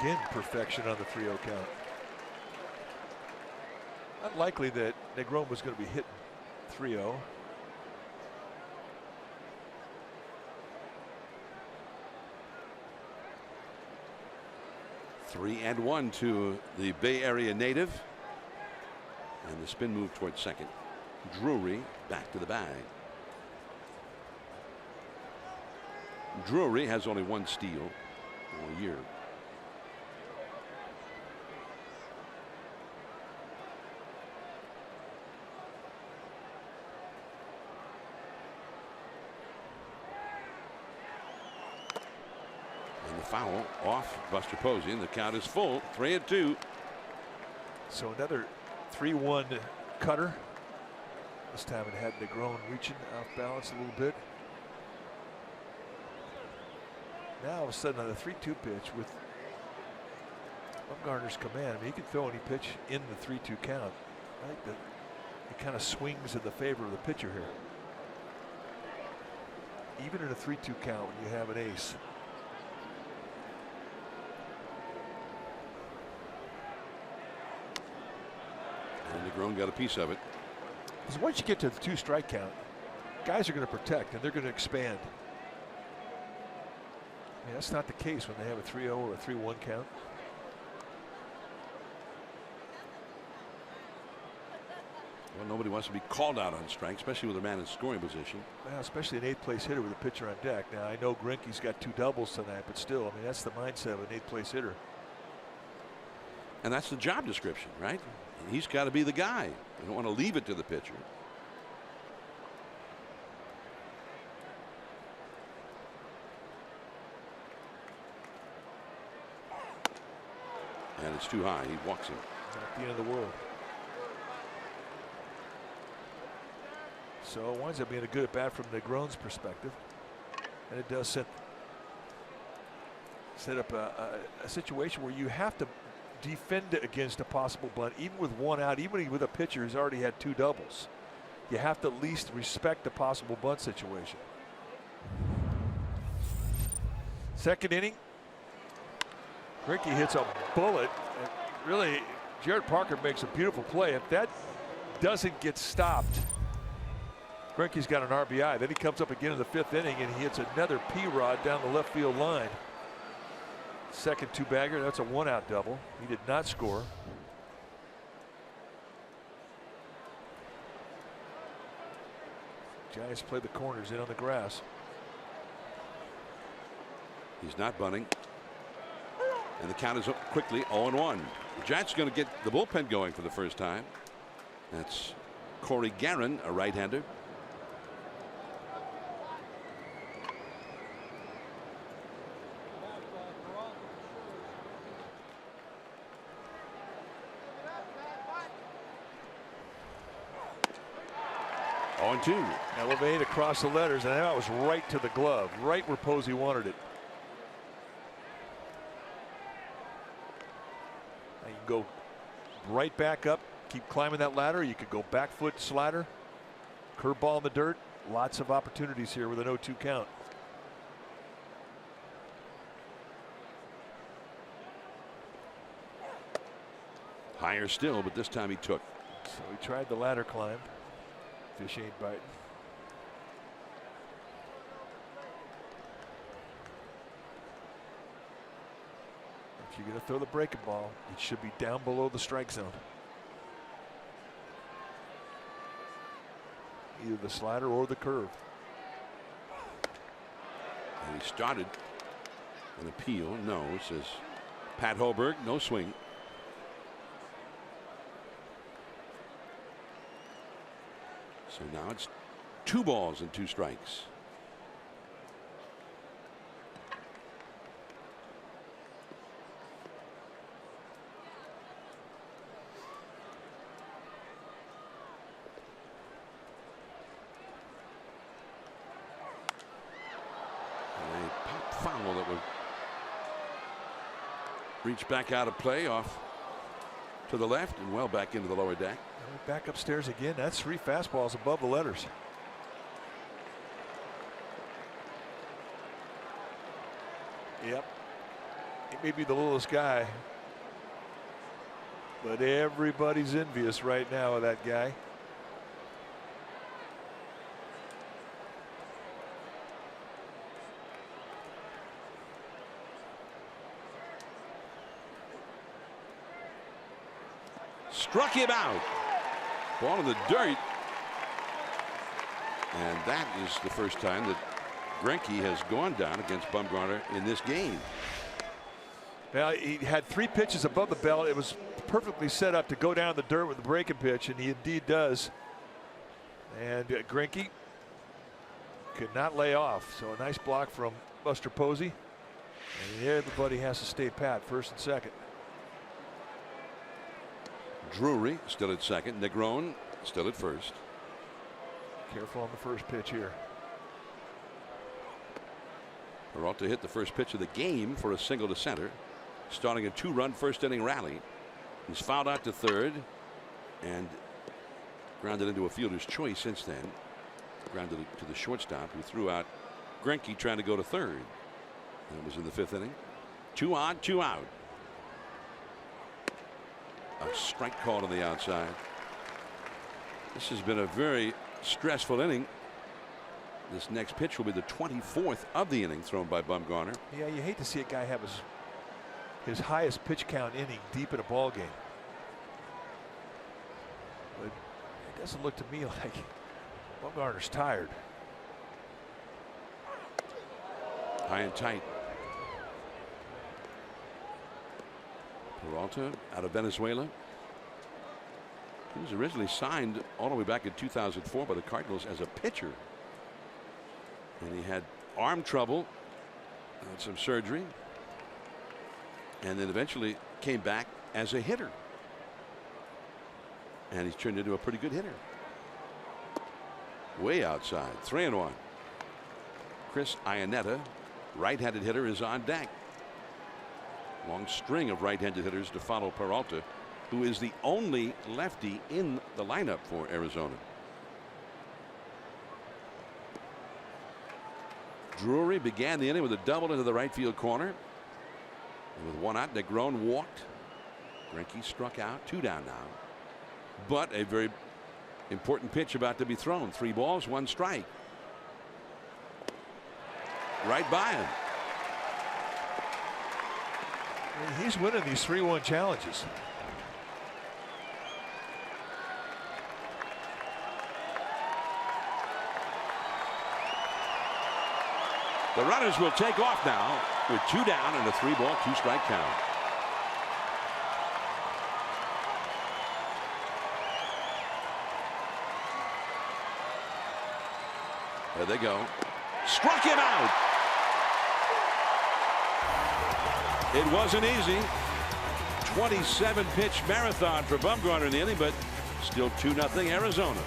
Again, perfection on the 3-0 count. Unlikely that Negron was going to be hitting 3-0. Three and 1 to the Bay Area native. And the spin move towards second. Drury back to the bag. Drury has only 1 steal all year. foul off Buster Posey, and the count is full, 3-2. So another 3-1 cutter. This time it had DeGrom reaching off balance a little bit. Now all of a sudden on the 3-2 pitch with Bumgarner's command, I mean, he can throw any pitch in the 3-2 count. I think that it kind of swings in the favor of the pitcher here. Even in a 3-2 count when you have an ace. And DeGrom got a piece of it. Because once you get to the 2-strike count, guys are going to protect and they're going to expand. I mean, that's not the case when they have a 3-0 or a 3-1 count. Well, nobody wants to be called out on strike, especially with a man in scoring position. Well, especially an 8th place hitter with a pitcher on deck. Now, I know Greinke's got 2 doubles tonight, but still, I mean, that's the mindset of an 8th place hitter. And that's the job description, right? And he's got to be the guy. You don't want to leave it to the pitcher. And it's too high. He walks him. Not the end of the world. So it winds up being a good at bat from DeGrom's perspective. And it does set up a situation where you have to defend against a possible bunt, even with 1 out, even with a pitcher who's already had 2 doubles. You have to at least respect the possible bunt situation. 2nd inning. Greinke hits a bullet. And really, Jared Parker makes a beautiful play. If that doesn't get stopped, Greinke's got an RBI. Then he comes up again in the 5th inning and he hits another P-rod down the left field line. 2nd 2-bagger. That's a 1-out double. He did not score. Giants play the corners in on the grass. He's not bunting. And the count is up quickly, 0-1. The Giants are going to get the bullpen going for the first time. That's Corey Guerin, a right-hander. On 2. Elevate across the letters, and that was right to the glove, right where Posey wanted it. Now you can go right back up, keep climbing that ladder. You could go back foot slider, curveball in the dirt. Lots of opportunities here with an 0-2 count. Higher still, but this time he took. So he tried the ladder climb. Fish ain't biting. If you're going to throw the breaking ball, it should be down below the strike zone. Either the slider or the curve. And he started an appeal. No, says Pat Hoberg, no swing. So now it's 2 balls and 2 strikes. And a pop foul that would reach back out of play off to the left and well back into the lower deck. Back upstairs again. That's 3 fastballs above the letters. Yep. He may be the littlest guy, but everybody's envious right now of that guy. Struck him out. Ball in the dirt. And that is the first time that Greinke has gone down against Bumgarner in this game. Now, he had 3 pitches above the belt. It was perfectly set up to go down the dirt with the breaking pitch, and he indeed does. And Greinke could not lay off. So a nice block from Buster Posey. And everybody has to stay pat, first and second. Drury still at second. Negron still at first. Careful on the first pitch here. Peralta hit the first pitch of the game for a single to center, starting a 2-run first inning rally. He's fouled out to third and grounded into a fielder's choice since then. Grounded it to the shortstop, who threw out Greinke trying to go to third. That was in the 5th inning. 2 on, 2 out. A strike call on the outside. This has been a very stressful inning. This next pitch will be the 24th of the inning thrown by Bumgarner. Yeah, you hate to see a guy have his highest pitch count inning deep in a ball game. But it doesn't look to me like Bumgarner's tired. High and tight. Peralta out of Venezuela. He was originally signed all the way back in 2004 by the Cardinals as a pitcher. And he had arm trouble, had some surgery, and then eventually came back as a hitter. And he's turned into a pretty good hitter. Way outside, 3-1. Chris Iannetta, right-handed hitter, is on deck. Long string of right-handed hitters to follow Peralta, who is the only lefty in the lineup for Arizona. Drury began the inning with a double into the right field corner. And with 1 out, Negron walked. Greinke struck out, 2 down now. But a very important pitch about to be thrown. 3 balls, 1 strike. Right by him. He's winning these 3-1 challenges. The runners will take off now with 2 down and a 3-ball, 2-strike count. There they go. Struck him out. It wasn't easy. 27 pitch marathon for Bumgarner in the inning, but still 2-0 Arizona.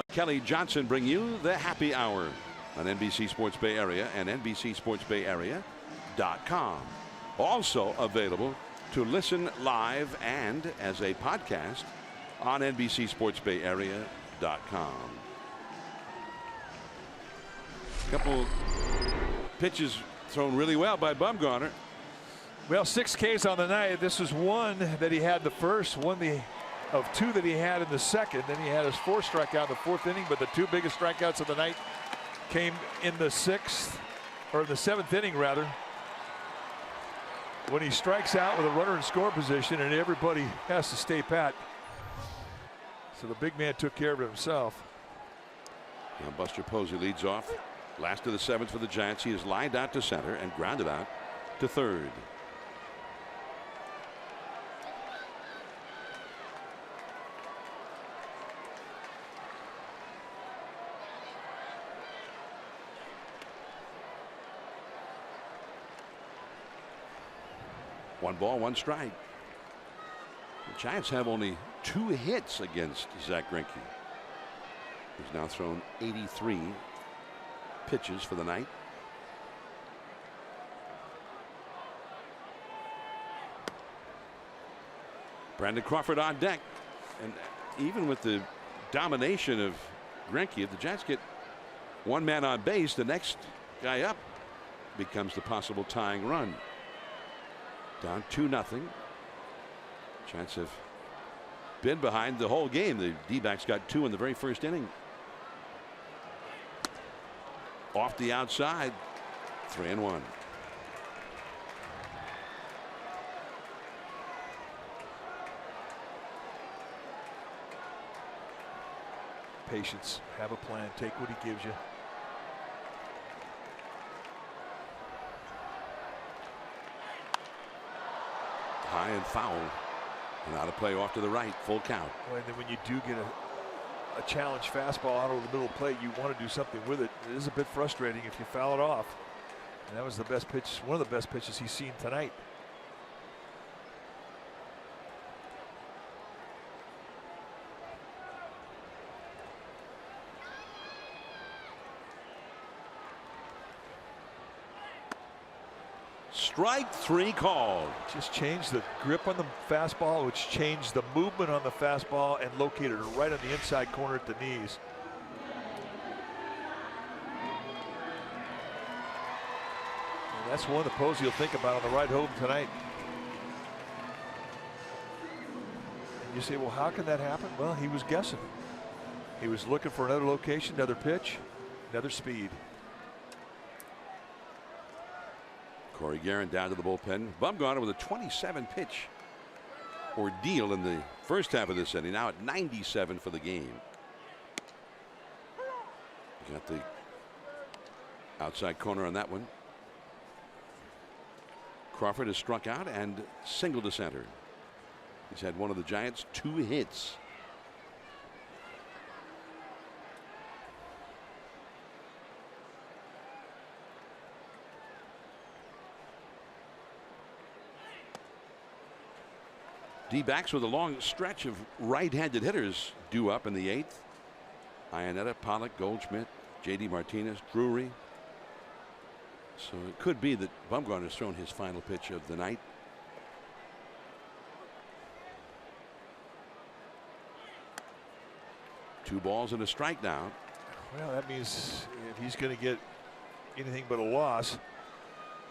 Kelly Johnson bring you the happy hour on NBC Sports Bay Area and NBCSportsBayArea.com. Also available to listen live and as a podcast on NBCSportsBayArea.com. Couple pitches thrown really well by Bumgarner. Well, 6 Ks on the night. This was one that he had the first, one of 2 that he had in the second. Then he had his 4th strikeout in the 4th inning, but the 2 biggest strikeouts of the night came in the 6th, or the 7th inning rather, when he strikes out with a runner in score position and everybody has to stay pat. So the big man took care of it himself. Now Buster Posey leads off. Last of the seventh for the Giants. He is lined out to center and grounded out to third. One ball, one strike. The Giants have only 2 hits against Zach Greinke. He's now thrown 83 pitches for the night. Brandon Crawford on deck. And even with the domination of Greinke, if the Giants get one man on base, the next guy up becomes the possible tying run. Down 2-0. Giants have been behind the whole game. The D-backs got 2 in the very first inning. Off the outside, 3-1. Patience, have a plan, take what he gives you. High and foul. And out of play off to the right, full count. Well, and then when you do get a challenge fastball out over the middle of the plate, you want to do something with it. It is a bit frustrating if you foul it off. And that was the best pitch, one of the best pitches he's seen tonight. Strike 3 called. Just changed the grip on the fastball, which changed the movement on the fastball and located it right on the inside corner at the knees. And that's one that Posey will think about on the ride home tonight. And you say, well, how can that happen? Well, he was guessing. He was looking for another location, another pitch, another speed. Corey Guerin down to the bullpen. Bumgarner with a 27-pitch ordeal in the first half of this inning. Now at 97 for the game. Got the outside corner on that one. Crawford has struck out and singled to center. He's had one of the Giants' 2 hits. D-backs with a long stretch of right-handed hitters due up in the 8th. Iannetta, Pollock, Goldschmidt, J.D. Martinez, Drury. So it could be that Bumgarner's thrown his final pitch of the night. Two balls and a strike now. Well, that means if he's going to get anything but a loss,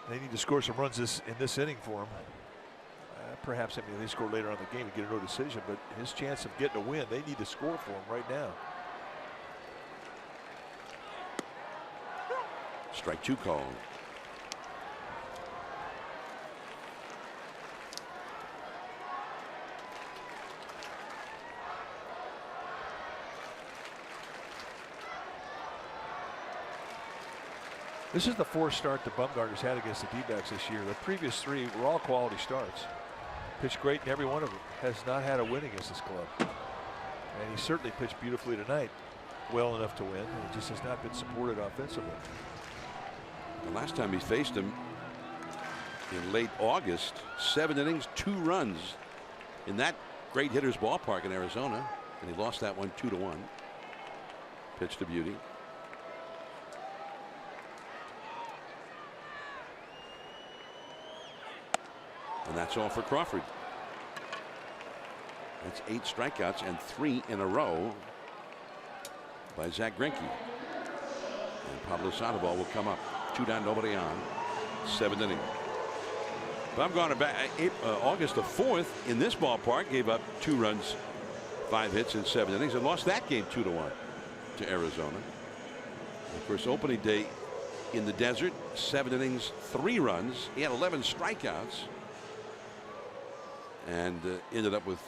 they need to score some runs in this inning for him. Perhaps, I mean, they score later on in the game and get a no decision, but his chance of getting a win, they need to score for him right now. Strike 2 called. This is the 4th start that Bumgarner's had against the D-backs this year. The previous 3 were all quality starts. Pitched great in every one of them. Has not had a win against this club. And he certainly pitched beautifully tonight. Well enough to win. He just has not been supported offensively. The last time he faced him in late August, 7 innings, 2 runs in that great hitter's ballpark in Arizona. And he lost that one 2-1. Pitch to beauty. And that's all for Crawford. That's 8 strikeouts and 3 in a row by Zach Greinke. And Pablo Sandoval will come up. 2 down, nobody on. 7th inning. Bumgarner back August the 4th in this ballpark, gave up 2 runs, 5 hits in 7 innings, and lost that game 2-1 to Arizona. Of course, opening day in the desert, 7 innings, 3 runs. He had 11 strikeouts. And ended up with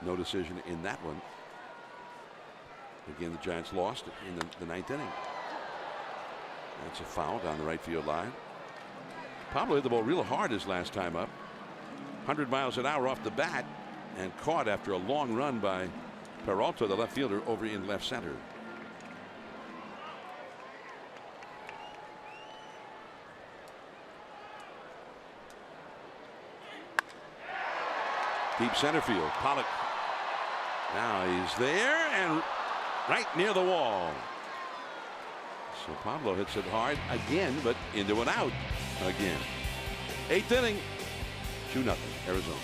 no decision in that one. Again, the Giants lost in the ninth inning. That's a foul down the right field line. Pablo hit the ball real hard his last time up. 100 miles an hour off the bat and caught after a long run by Peralta, the left fielder, over in left center. Deep center field. Pollock. Now he's there and right near the wall. So Pablo hits it hard again, but into an out again. Eighth inning. 2-0 Arizona.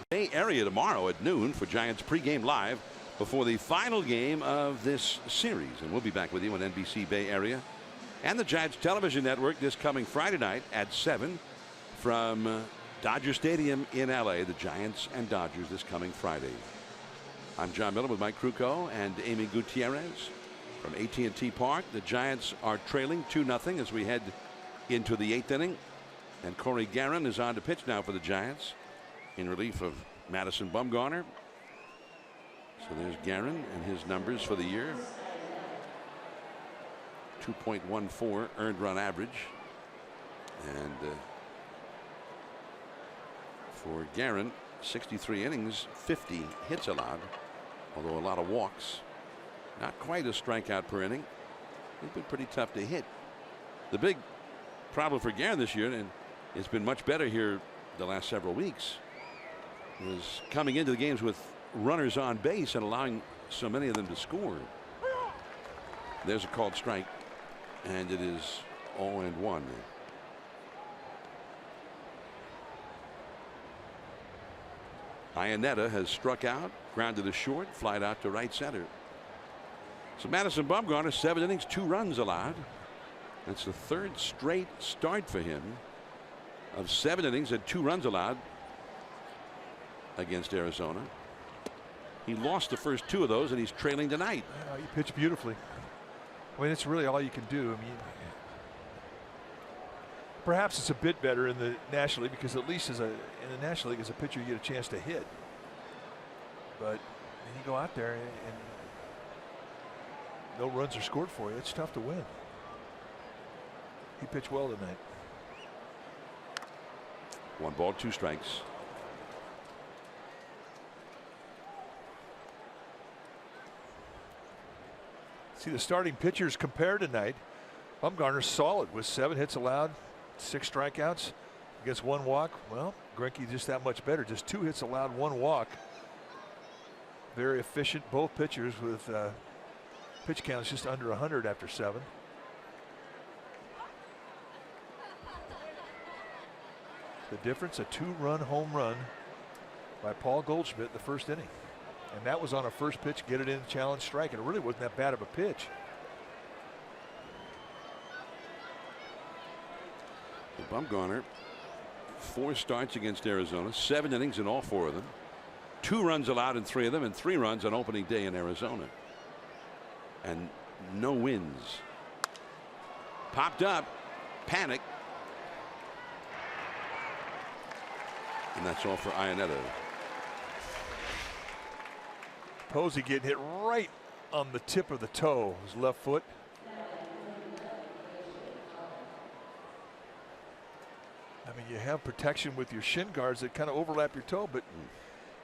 Bay Area tomorrow at noon for Giants pregame live before the final game of this series. And we'll be back with you on NBC Bay Area and the Giants television network this coming Friday night at 7 from Dodger Stadium in LA. The Giants and Dodgers this coming Friday. I'm John Miller with Mike Krukow and Amy Gutierrez from AT&T Park. The Giants are trailing 2-0 as we head into the eighth inning. And Corey Guerin is on to pitch now for the Giants in relief of Madison Bumgarner. So there's Guerin and his numbers for the year. 2.14 earned run average. And for Guerin, 63 innings, 50 hits allowed, although a lot of walks. Not quite a strikeout per inning. He's been pretty tough to hit. The big problem for Guerin this year, and it's been much better here the last several weeks, was coming into the games with runners on base and allowing so many of them to score. There's a called strike, and it is 0-1. Iannetta has struck out, grounded to short, flied out to right center. So Madison Bumgarner, 7 innings, 2 runs allowed. That's the third straight start for him of 7 innings and 2 runs allowed against Arizona. He lost the first 2 of those, and he's trailing tonight. He pitched beautifully. I mean, that's really all you can do. I mean, perhaps it's a bit better in the National League because at least in the National League as a pitcher you get a chance to hit. But then you go out there and no runs are scored for you. It's tough to win. He pitched well tonight. 1 ball, 2 strikes. See the starting pitchers compared tonight. Bumgarner's solid with 7 hits allowed, 6 strikeouts against 1 walk. Well, Greinke just that much better. Just 2 hits allowed, 1 walk. Very efficient, both pitchers with pitch counts just under 100 after 7. The difference, a 2-run home run by Paul Goldschmidt in the first inning. And that was on a first pitch, get it in, challenge, strike. And it really wasn't that bad of a pitch. Bumgarner, 4 starts against Arizona, 7 innings in all 4 of them. 2 runs allowed in 3 of them, and 3 runs on opening day in Arizona. And no wins. Popped up, panic. And that's all for Iannetta. Posey getting hit right on the tip of the toe, his left foot. I mean, you have protection with your shin guards that kind of overlap your toe, but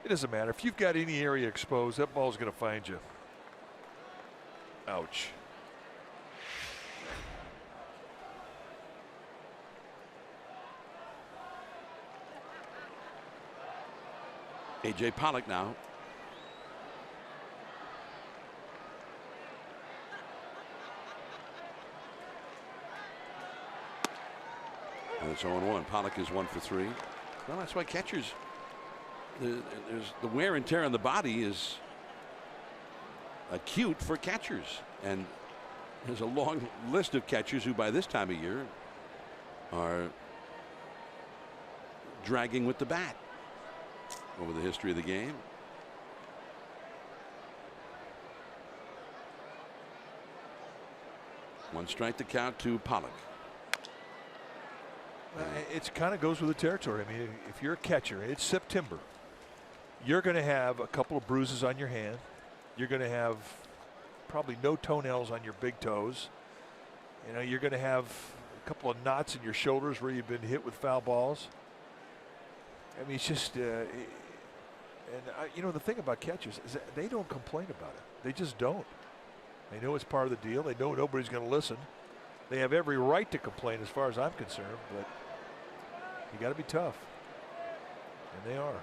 it doesn't matter. If you've got any area exposed, that ball's going to find you. Ouch. A.J. Pollock now. And it's 0-1. Pollock is 1 for 3. Well, that's why catchers, there's the wear and tear on the body is acute for catchers. And there's a long list of catchers who by this time of year are dragging with the bat over the history of the game. One strike to count to Pollock. It kind of goes with the territory. I mean, if you're a catcher, it's September. You're going to have a couple of bruises on your hand. You're going to have probably no toenails on your big toes. You know, you're going to have a couple of knots in your shoulders where you've been hit with foul balls. I mean, it's just, you know, the thing about catchers is that they don't complain about it. They just don't. They know it's part of the deal. They know nobody's going to listen. They have every right to complain as far as I'm concerned, but you got to be tough. And they are.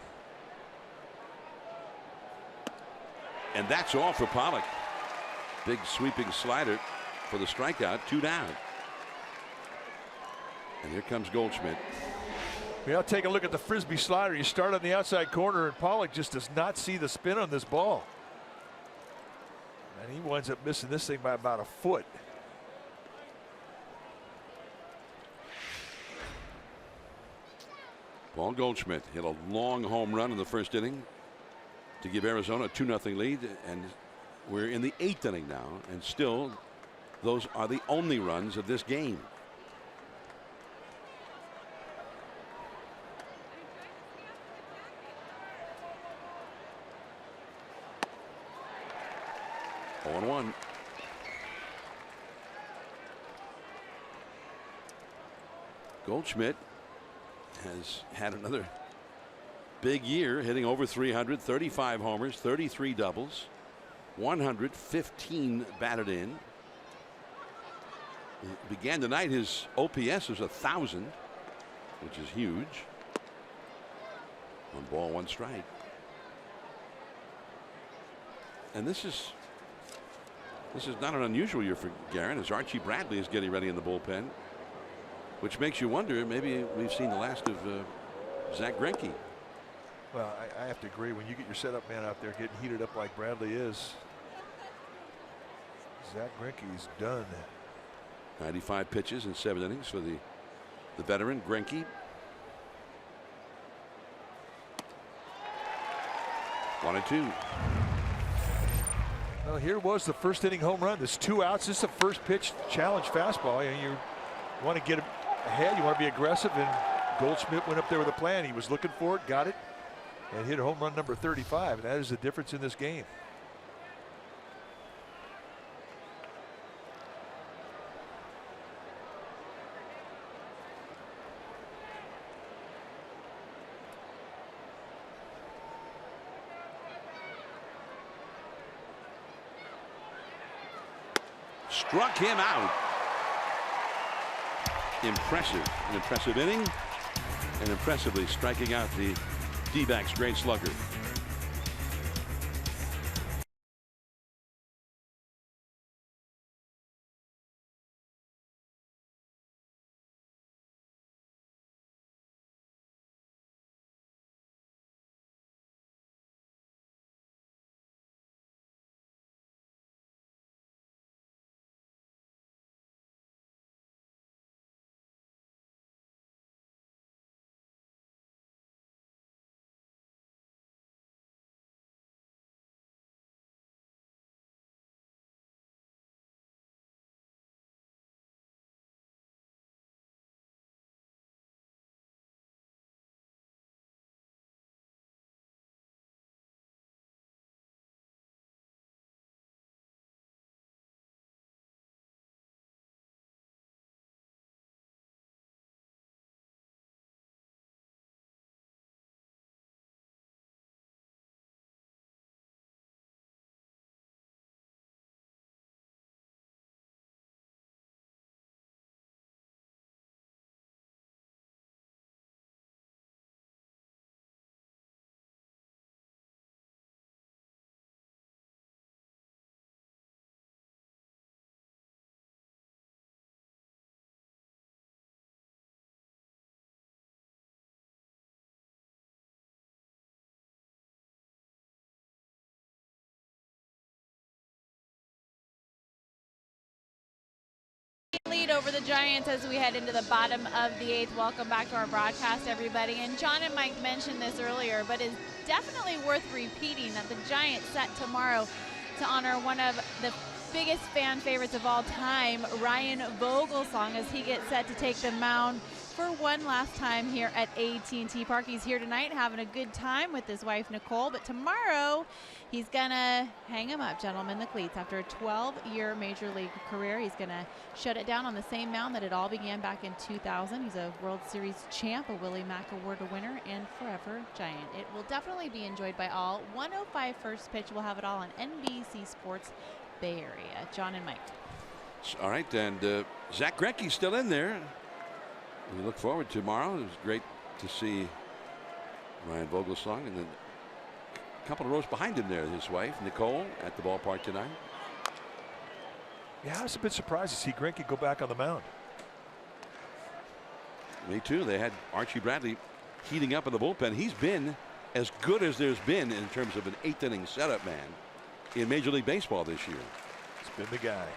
And that's all for Pollock. Big sweeping slider for the strikeout. 2 down. And here comes Goldschmidt. Well, take a look at the frisbee slider. You start on the outside corner, and Pollock just does not see the spin on this ball. And he winds up missing this thing by about a foot. Paul Goldschmidt hit a long home run in the first inning to give Arizona a 2-0 lead, and we're in the 8th inning now, and still those are the only runs of this game. On 1. Goldschmidt has had another big year, hitting over 300, 35 homers, 33 doubles, 115 batted in. He began tonight, his OPS was 1,000, which is huge. 1 ball, 1 strike. And this is not an unusual year for Guerin, as Archie Bradley is getting ready in the bullpen, which makes you wonder, maybe we've seen the last of Zach Greinke. Well, I have to agree. When you get your setup man out there getting heated up like Bradley is, Zach Greinke's done. 95 pitches in 7 innings for the veteran Greinke. One and 2. Well, here was the first inning home run. There's 2 outs. This is the first pitch challenge fastball. You want to get ahead. You want to be aggressive. And Goldschmidt went up there with a plan. He was looking for it, got it, and hit home run number 35. And that is the difference in this game. Struck him out. Impressive. An impressive inning, and impressively striking out the D-backs great slugger. over the Giants as we head into the bottom of the 8th. Welcome back to our broadcast, everybody. And John and Mike mentioned this earlier, but it's definitely worth repeating that the Giants set tomorrow to honor one of the biggest fan favorites of all time, Ryan Vogelsong, as he gets set to take the mound for one last time here at AT&T Park. He's here tonight having a good time with his wife Nicole, but tomorrow he's gonna hang him up, gentlemen, the cleats. After a 12-year major league career, he's gonna shut it down on the same mound that it all began back in 2000. He's a World Series champ, a Willie Mack Award winner, and forever Giant. It will definitely be enjoyed by all. 1:05 first pitch. We'll have it all on NBC Sports Bay Area. John and Mike. All right, and Zach Greinke's still in there. We look forward to tomorrow. It was great to see Ryan Vogelsong, and then a couple of rows behind him there, his wife Nicole at the ballpark tonight. Yeah, I was a bit surprised to see Greinke go back on the mound. Me too. They had Archie Bradley heating up in the bullpen. He's been as good as there's been in terms of an 8th inning setup man in Major League Baseball this year. He's been the guy.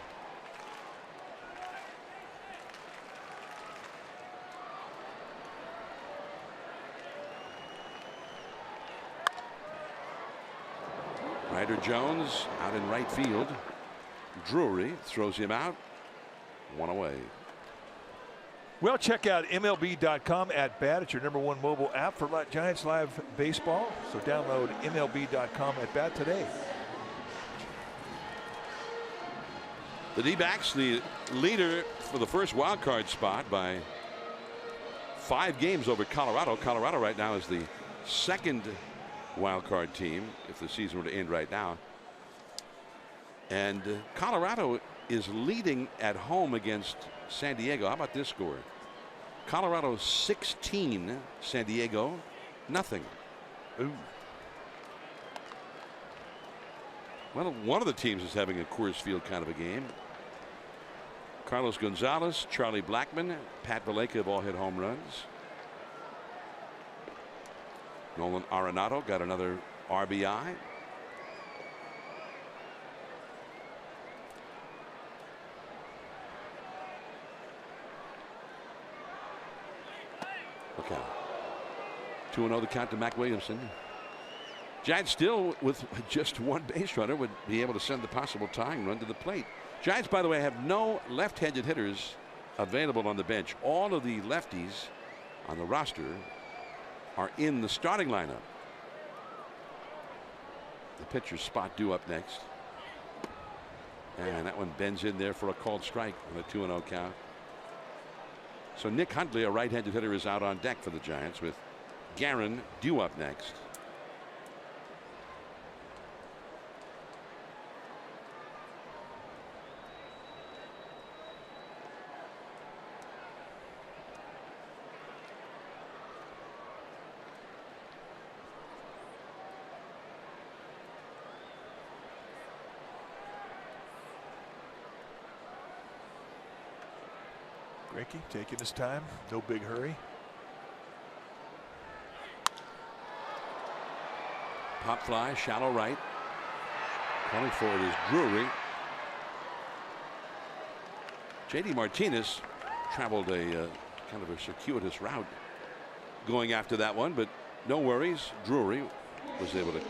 Ryder Jones out in right field. Drury throws him out. One away. Well, check out MLB.com at bat. It's your #1 mobile app for Giants Live Baseball. So download MLB.com at bat today. The D-backs, the leader for the first wild card spot by 5 games over Colorado. Colorado right now is the second wild card team if the season were to end right now. And Colorado is leading at home against San Diego. How about this score? Colorado 16, San Diego nothing. Ooh. Well, one of the teams is having a Coors Field kind of a game. Carlos Gonzalez, Charlie Blackmon, Pat Valleca have all hit home runs. Nolan Arenado got another RBI. Okay. 2-0 the count to Mac Williamson. Giants still with just one base runner would be able to send the possible tying run to the plate. Giants, by the way, have no left-handed hitters available on the bench. All of the lefties on the roster are in the starting lineup. The pitcher's spot due up next. And that one bends in there for a called strike on a 2-0 count. So Nick Huntley, a right-handed hitter, is out on deck for the Giants with Guerin due up next. Greinke taking his time, no big hurry. Pop fly, shallow right. Calling for it is Drury. JD Martinez traveled a kind of a circuitous route going after that one, but no worries. Drury was able to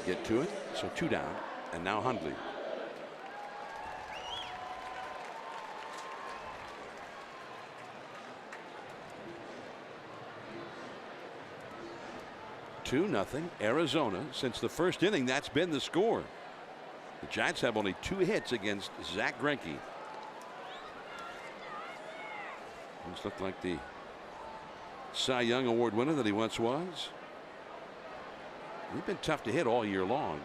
get to it. So 2 down, and now Hundley. Nothing Arizona. Since the first inning, that's been the score. The Giants have only 2 hits against Zach Greinke. He's looked like the Cy Young Award winner that he once was. He's been tough to hit all year long.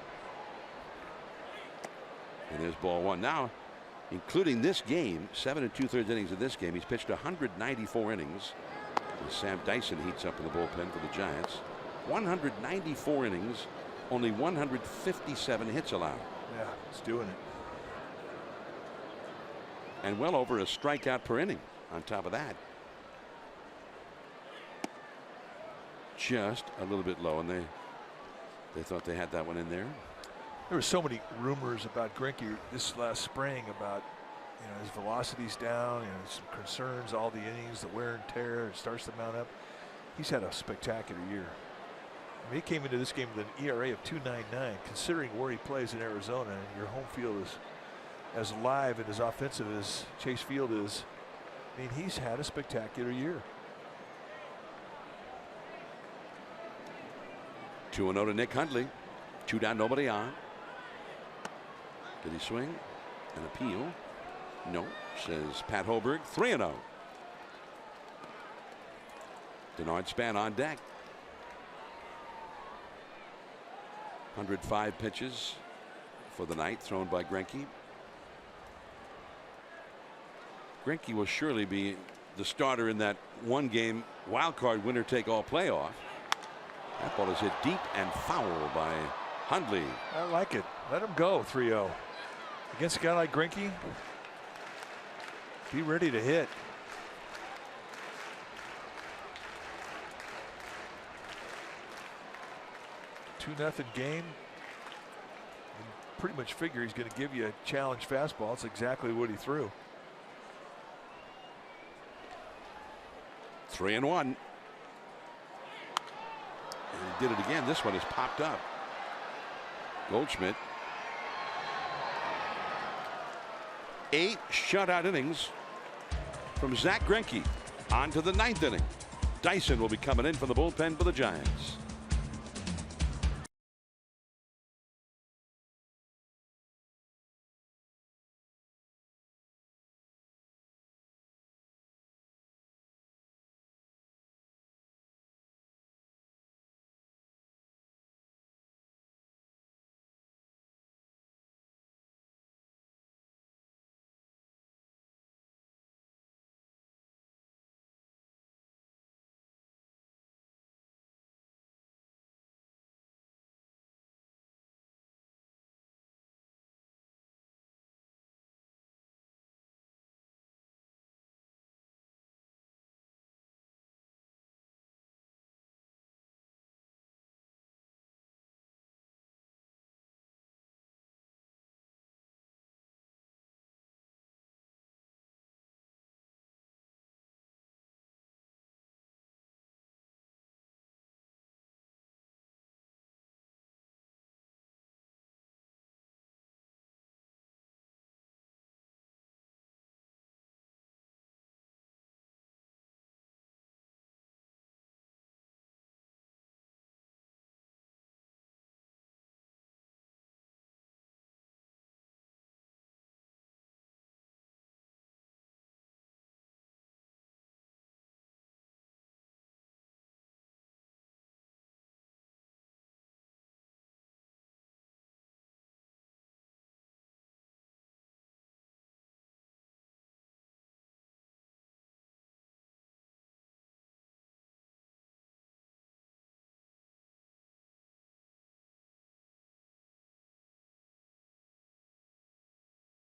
And there's ball 1. Now, including this game, 7 2/3 innings of this game, he's pitched 194 innings. And Sam Dyson heats up in the bullpen for the Giants. 194 innings, only 157 hits allowed. Yeah, he's doing it. And well over a strikeout per inning on top of that. Just a little bit low, and they thought they had that one in there. There were so many rumors about Greinke this last spring about You know, his velocity's down, you know, some concerns, all the innings, the wear and tear, it starts to mount up. He's had a spectacular year. I mean, he came into this game with an ERA of 2.99, considering where he plays in Arizona, and your home field is as live and as offensive as Chase Field is. I mean, he's had a spectacular year. 2-0 to Nick Hundley. 2 down, nobody on. Did he swing? An appeal? No, says Pat Hoberg. 3-0. Denard Span on deck. 105 pitches for the night thrown by Greinke. Greinke will surely be the starter in that one game wild card winner take all playoff. That ball is hit deep and foul by Hundley. I like it. Let him go. 3-0 against a guy like Greinke. Be ready to hit. Nothing game. You pretty much figure he's going to give you a challenge fastball. It's exactly what he threw. 3-1. And he did it again. This one has popped up. Goldschmidt. 8 shutout innings from Zach Greinke. On to the 9th inning. Dyson will be coming in from the bullpen for the Giants.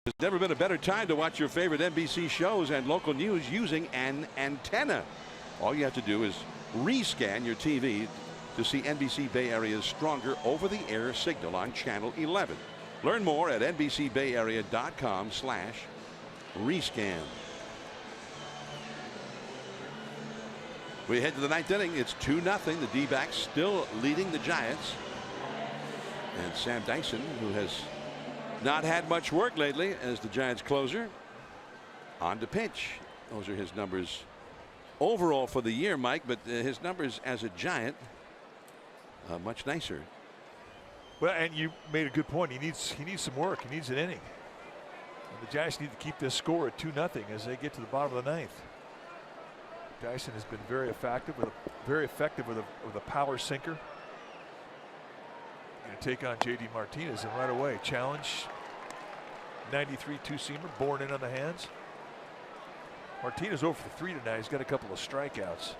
There's never been a better time to watch your favorite NBC shows and local news using an antenna. All you have to do is rescan your TV to see NBC Bay Area's stronger over-the-air signal on channel 11. Learn more at NBCBayArea.com/rescan. We head to the 9th inning. It's 2-0. The D-backs still leading the Giants. And Sam Dyson, who has not had much work lately as the Giants closer, on to pitch. Those are his numbers overall for the year, Mike, but his numbers as a Giant much nicer. Well, and you made a good point. He needs some work. He needs an inning. And the Giants need to keep this score at 2-0 as they get to the bottom of the 9th. Dyson has been very effective with a power sinker. Going to take on J.D. Martinez, and right away challenge. 93 two-seamer born in on the hands. Martinez over for 3 tonight. He's got a couple of strikeouts.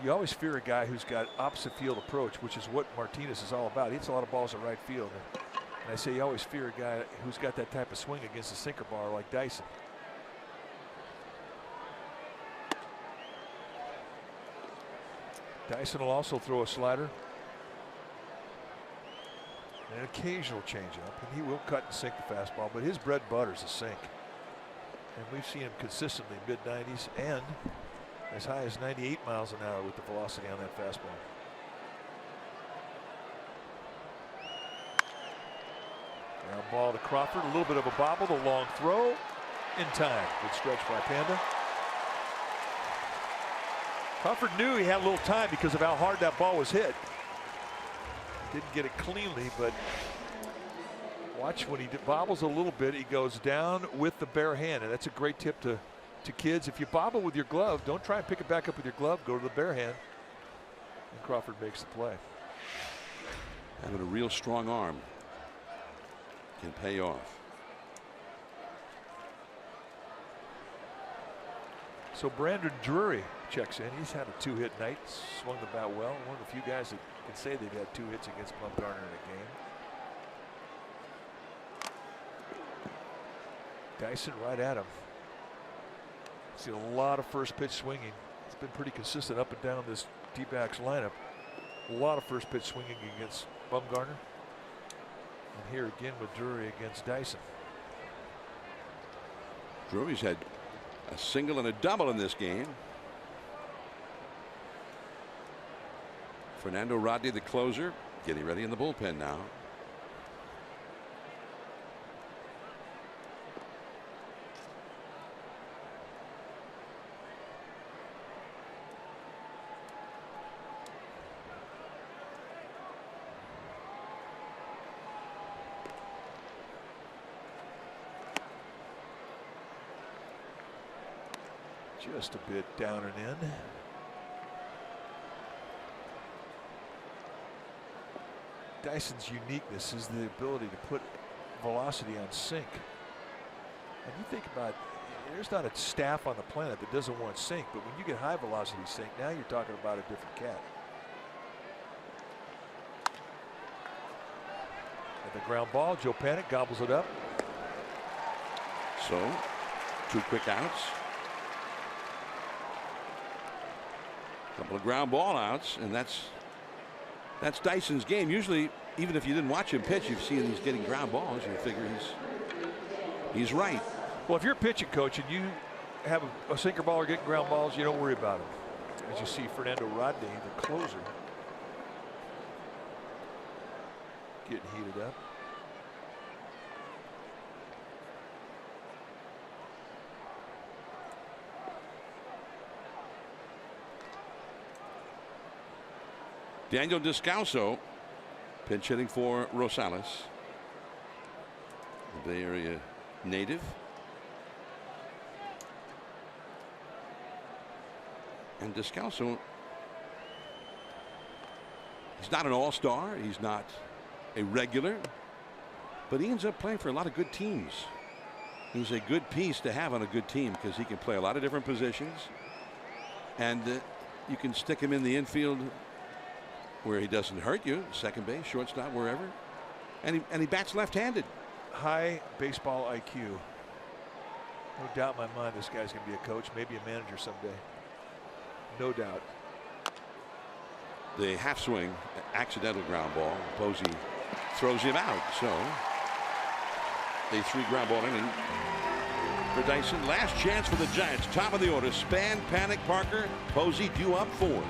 You always fear a guy who's got opposite field approach, which is what Martinez is all about. He hits a lot of balls at right field. And I say you always fear a guy who's got that type of swing against a sinker bar like Dyson. Dyson will also throw a slider. an occasional changeup, and he will cut and sink the fastball, but his bread and butter is a sink. And we've seen him consistently mid-90s and as high as 98 miles an hour with the velocity on that fastball. Ground ball to Crawford, a little bit of a bobble, the long throw in time. Good stretch by Panda. Crawford knew he had a little time because of how hard that ball was hit. Didn't get it cleanly, but watch when he bobbles a little bit, he goes down with the bare hand, and that's a great tip to kids. If you bobble with your glove, don't try and pick it back up with your glove, go to the bare hand, and Crawford makes the play. Having a real strong arm can pay off. So Brandon Drury checks in. He's had a 2-hit night, swung the bat well. One of the few guys that can say they've had 2 hits against Bumgarner in a game. Dyson right at him. See a lot of first pitch swinging. It's been pretty consistent up and down this D-backs lineup. A lot of first pitch swinging against Bumgarner. And here again with Drury against Dyson. Drury's had a single and a double in this game. Fernando Rodney, the closer, getting ready in the bullpen now. Just a bit down and in. Dyson's uniqueness is the ability to put velocity on sink. And you think about, there's not a staff on the planet that doesn't want sink, but when you get high velocity sink, now you're talking about a different cat. And the ground ball, Joe Panic gobbles it up. So 2 quick outs. Couple of ground ball outs, and that's Dyson's game. Usually, even if you didn't watch him pitch, you've seen he's getting ground balls. You figure he's right. Well, if you're a pitching coach and you have a sinker baller getting ground balls, you don't worry about him. As you see Fernando Rodney, the closer, getting heated up. Daniel Descalso pinch hitting for Rosales, the Bay Area native. And Descalso, he's not an all-star, he's not a regular, but he ends up playing for a lot of good teams. He's a good piece to have on a good team because he can play a lot of different positions, and you can stick him in the infield where he doesn't hurt you, second base, shortstop, wherever, and he bats left-handed. High baseball IQ. No doubt in my mind this guy's going to be a coach, maybe a manager someday. No doubt. The half swing, accidental ground ball. Posey throws him out. So a 3 ground ball inning for Dyson. Last chance for the Giants. Top of the order. Span, Panic, Parker, Posey due up 4.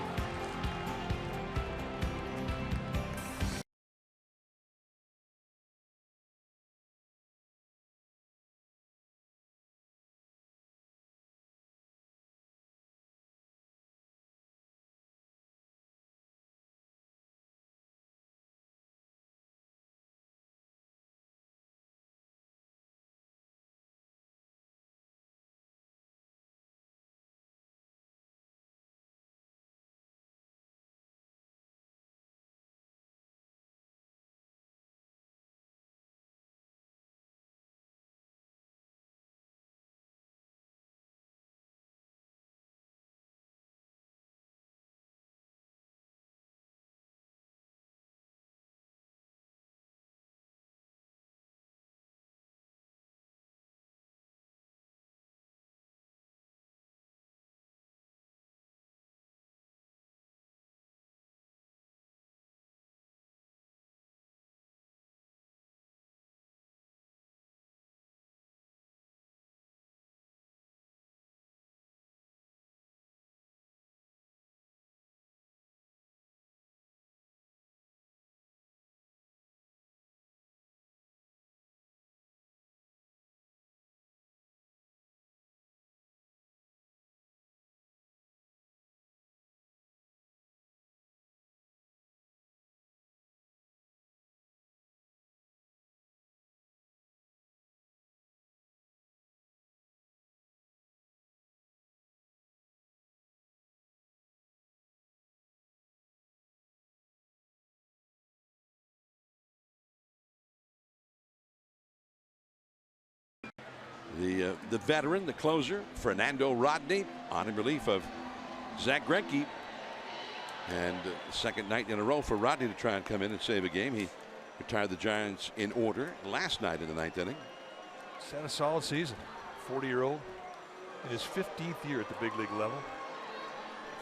The veteran, the closer, Fernando Rodney, on in relief of Zach Greinke. And second night in a row for Rodney to try and come in and save a game. He retired the Giants in order last night in the 9th inning. He's had a solid season. 40-year-old in his 15th year at the big league level.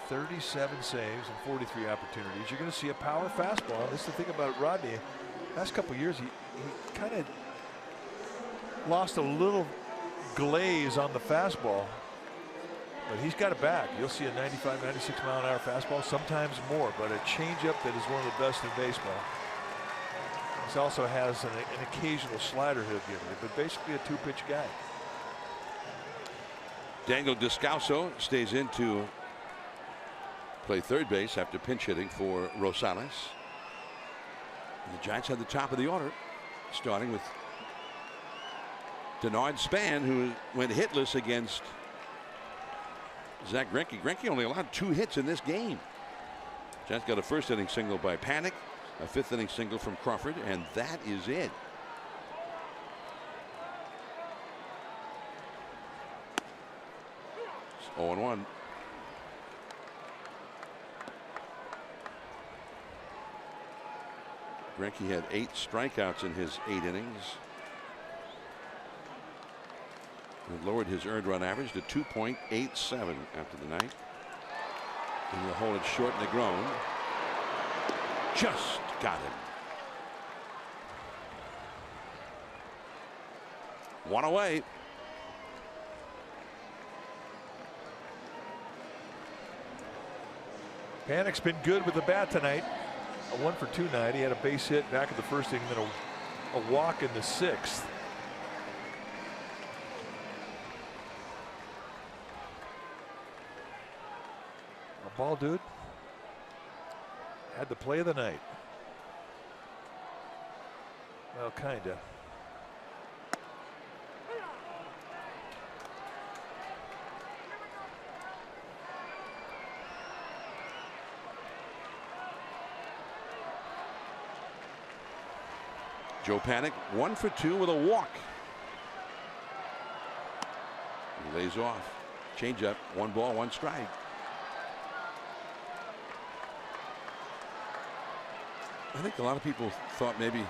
37 saves and 43 opportunities. You're going to see a power fastball. This is the thing about Rodney. Last couple of years, he kind of lost a little glaze on the fastball, but he's got it back. You'll see a 95, 96 mile an hour fastball, sometimes more, but a changeup that is one of the best in baseball. He also has an occasional slider he'll give you, but basically a two-pitch guy. Daniel Descalso stays in to play third base after pinch hitting for Rosales. And the Giants had the top of the order, starting with Denard Span, who went hitless against Zach Greinke. Greinke only allowed 2 hits in this game. Giants got a first inning single by Panic, a 5th inning single from Crawford, and that is it. It's 0-1. Greinke had 8 strikeouts in his 8 innings. And lowered his earned run average to 2.87 after the night. And he'll hold it short in the ground. Just got him. 1 away. Panic's been good with the bat tonight. A 1-for-2 night. He had a base hit back in the first inning, then a walk in the 6th. A ball dude had the play of the night. Well, kinda. Joe Panic 1-for-2 with a walk. He lays off. Changeup, 1 ball, 1 strike. I think a lot of people thought maybe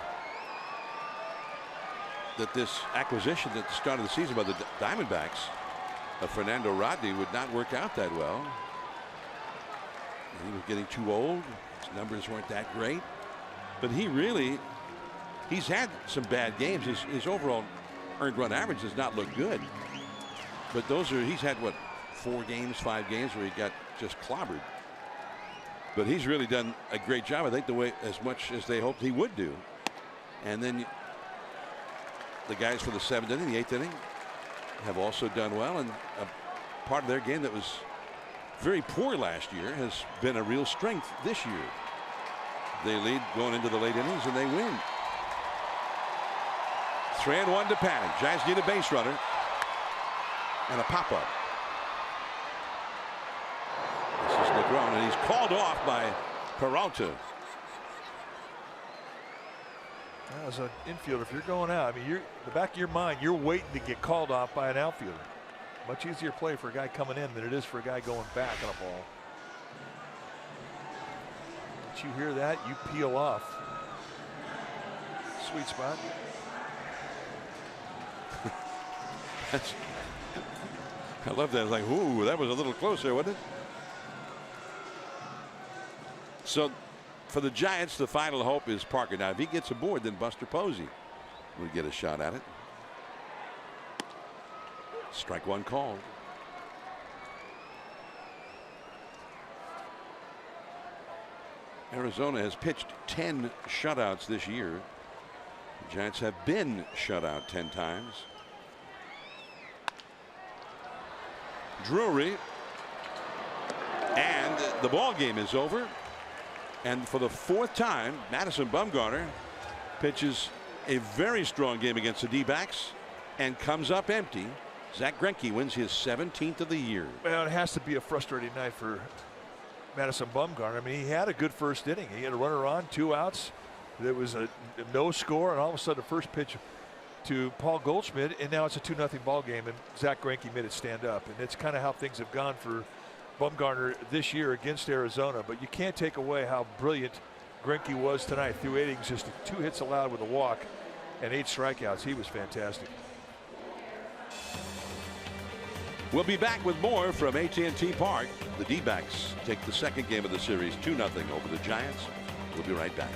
that this acquisition at the start of the season by the Diamondbacks of Fernando Rodney would not work out that well. He was getting too old. His numbers weren't that great. But he's had some bad games. His overall earned run average does not look good. But he's had what, 4 games, 5 games where he got just clobbered. But he's really done a great job, I think, as much as they hoped he would do. And then the guys for the 7th inning, the 8th inning, have also done well. And a part of their game that was very poor last year has been a real strength this year. They lead going into the late innings and they win. 3-1 to Panic. Giants need a base runner and a pop-up. This is Negron, and he's called off by Peralta. As an infielder, if you're going out, I mean, the back of your mind, you're waiting to get called off by an outfielder. Much easier play for a guy coming in than it is for a guy going back on a ball. Once you hear that, you peel off. Sweet spot. I love that. It's like, ooh, that was a little closer, wasn't it? So for the Giants, the final hope is Parker. Now, if he gets aboard, then Buster Posey will get a shot at it. Strike 1 called. Arizona has pitched 10 shutouts this year. The Giants have been shut out 10 times. Drury, and the ball game is over. And for the 4th time, Madison Bumgarner pitches a very strong game against the D-backs and comes up empty. Zach Greinke wins his 17th of the year. Well, it has to be a frustrating night for Madison Bumgarner. I mean, he had a good first inning. He had a runner on, 2 outs. There was a no score, and all of a sudden, the first pitch to Paul Goldschmidt, and now it's a 2-0 ball game, and Zach Greinke made it stand up. And it's kind of how things have gone for Bumgarner this year against Arizona. But you can't take away how brilliant Greinke was tonight. Through 8 innings, just 2 hits allowed with a walk and 8 strikeouts. He was fantastic. We'll be back with more from AT&T Park. The D-backs take the second game of the series 2-0 over the Giants. We'll be right back.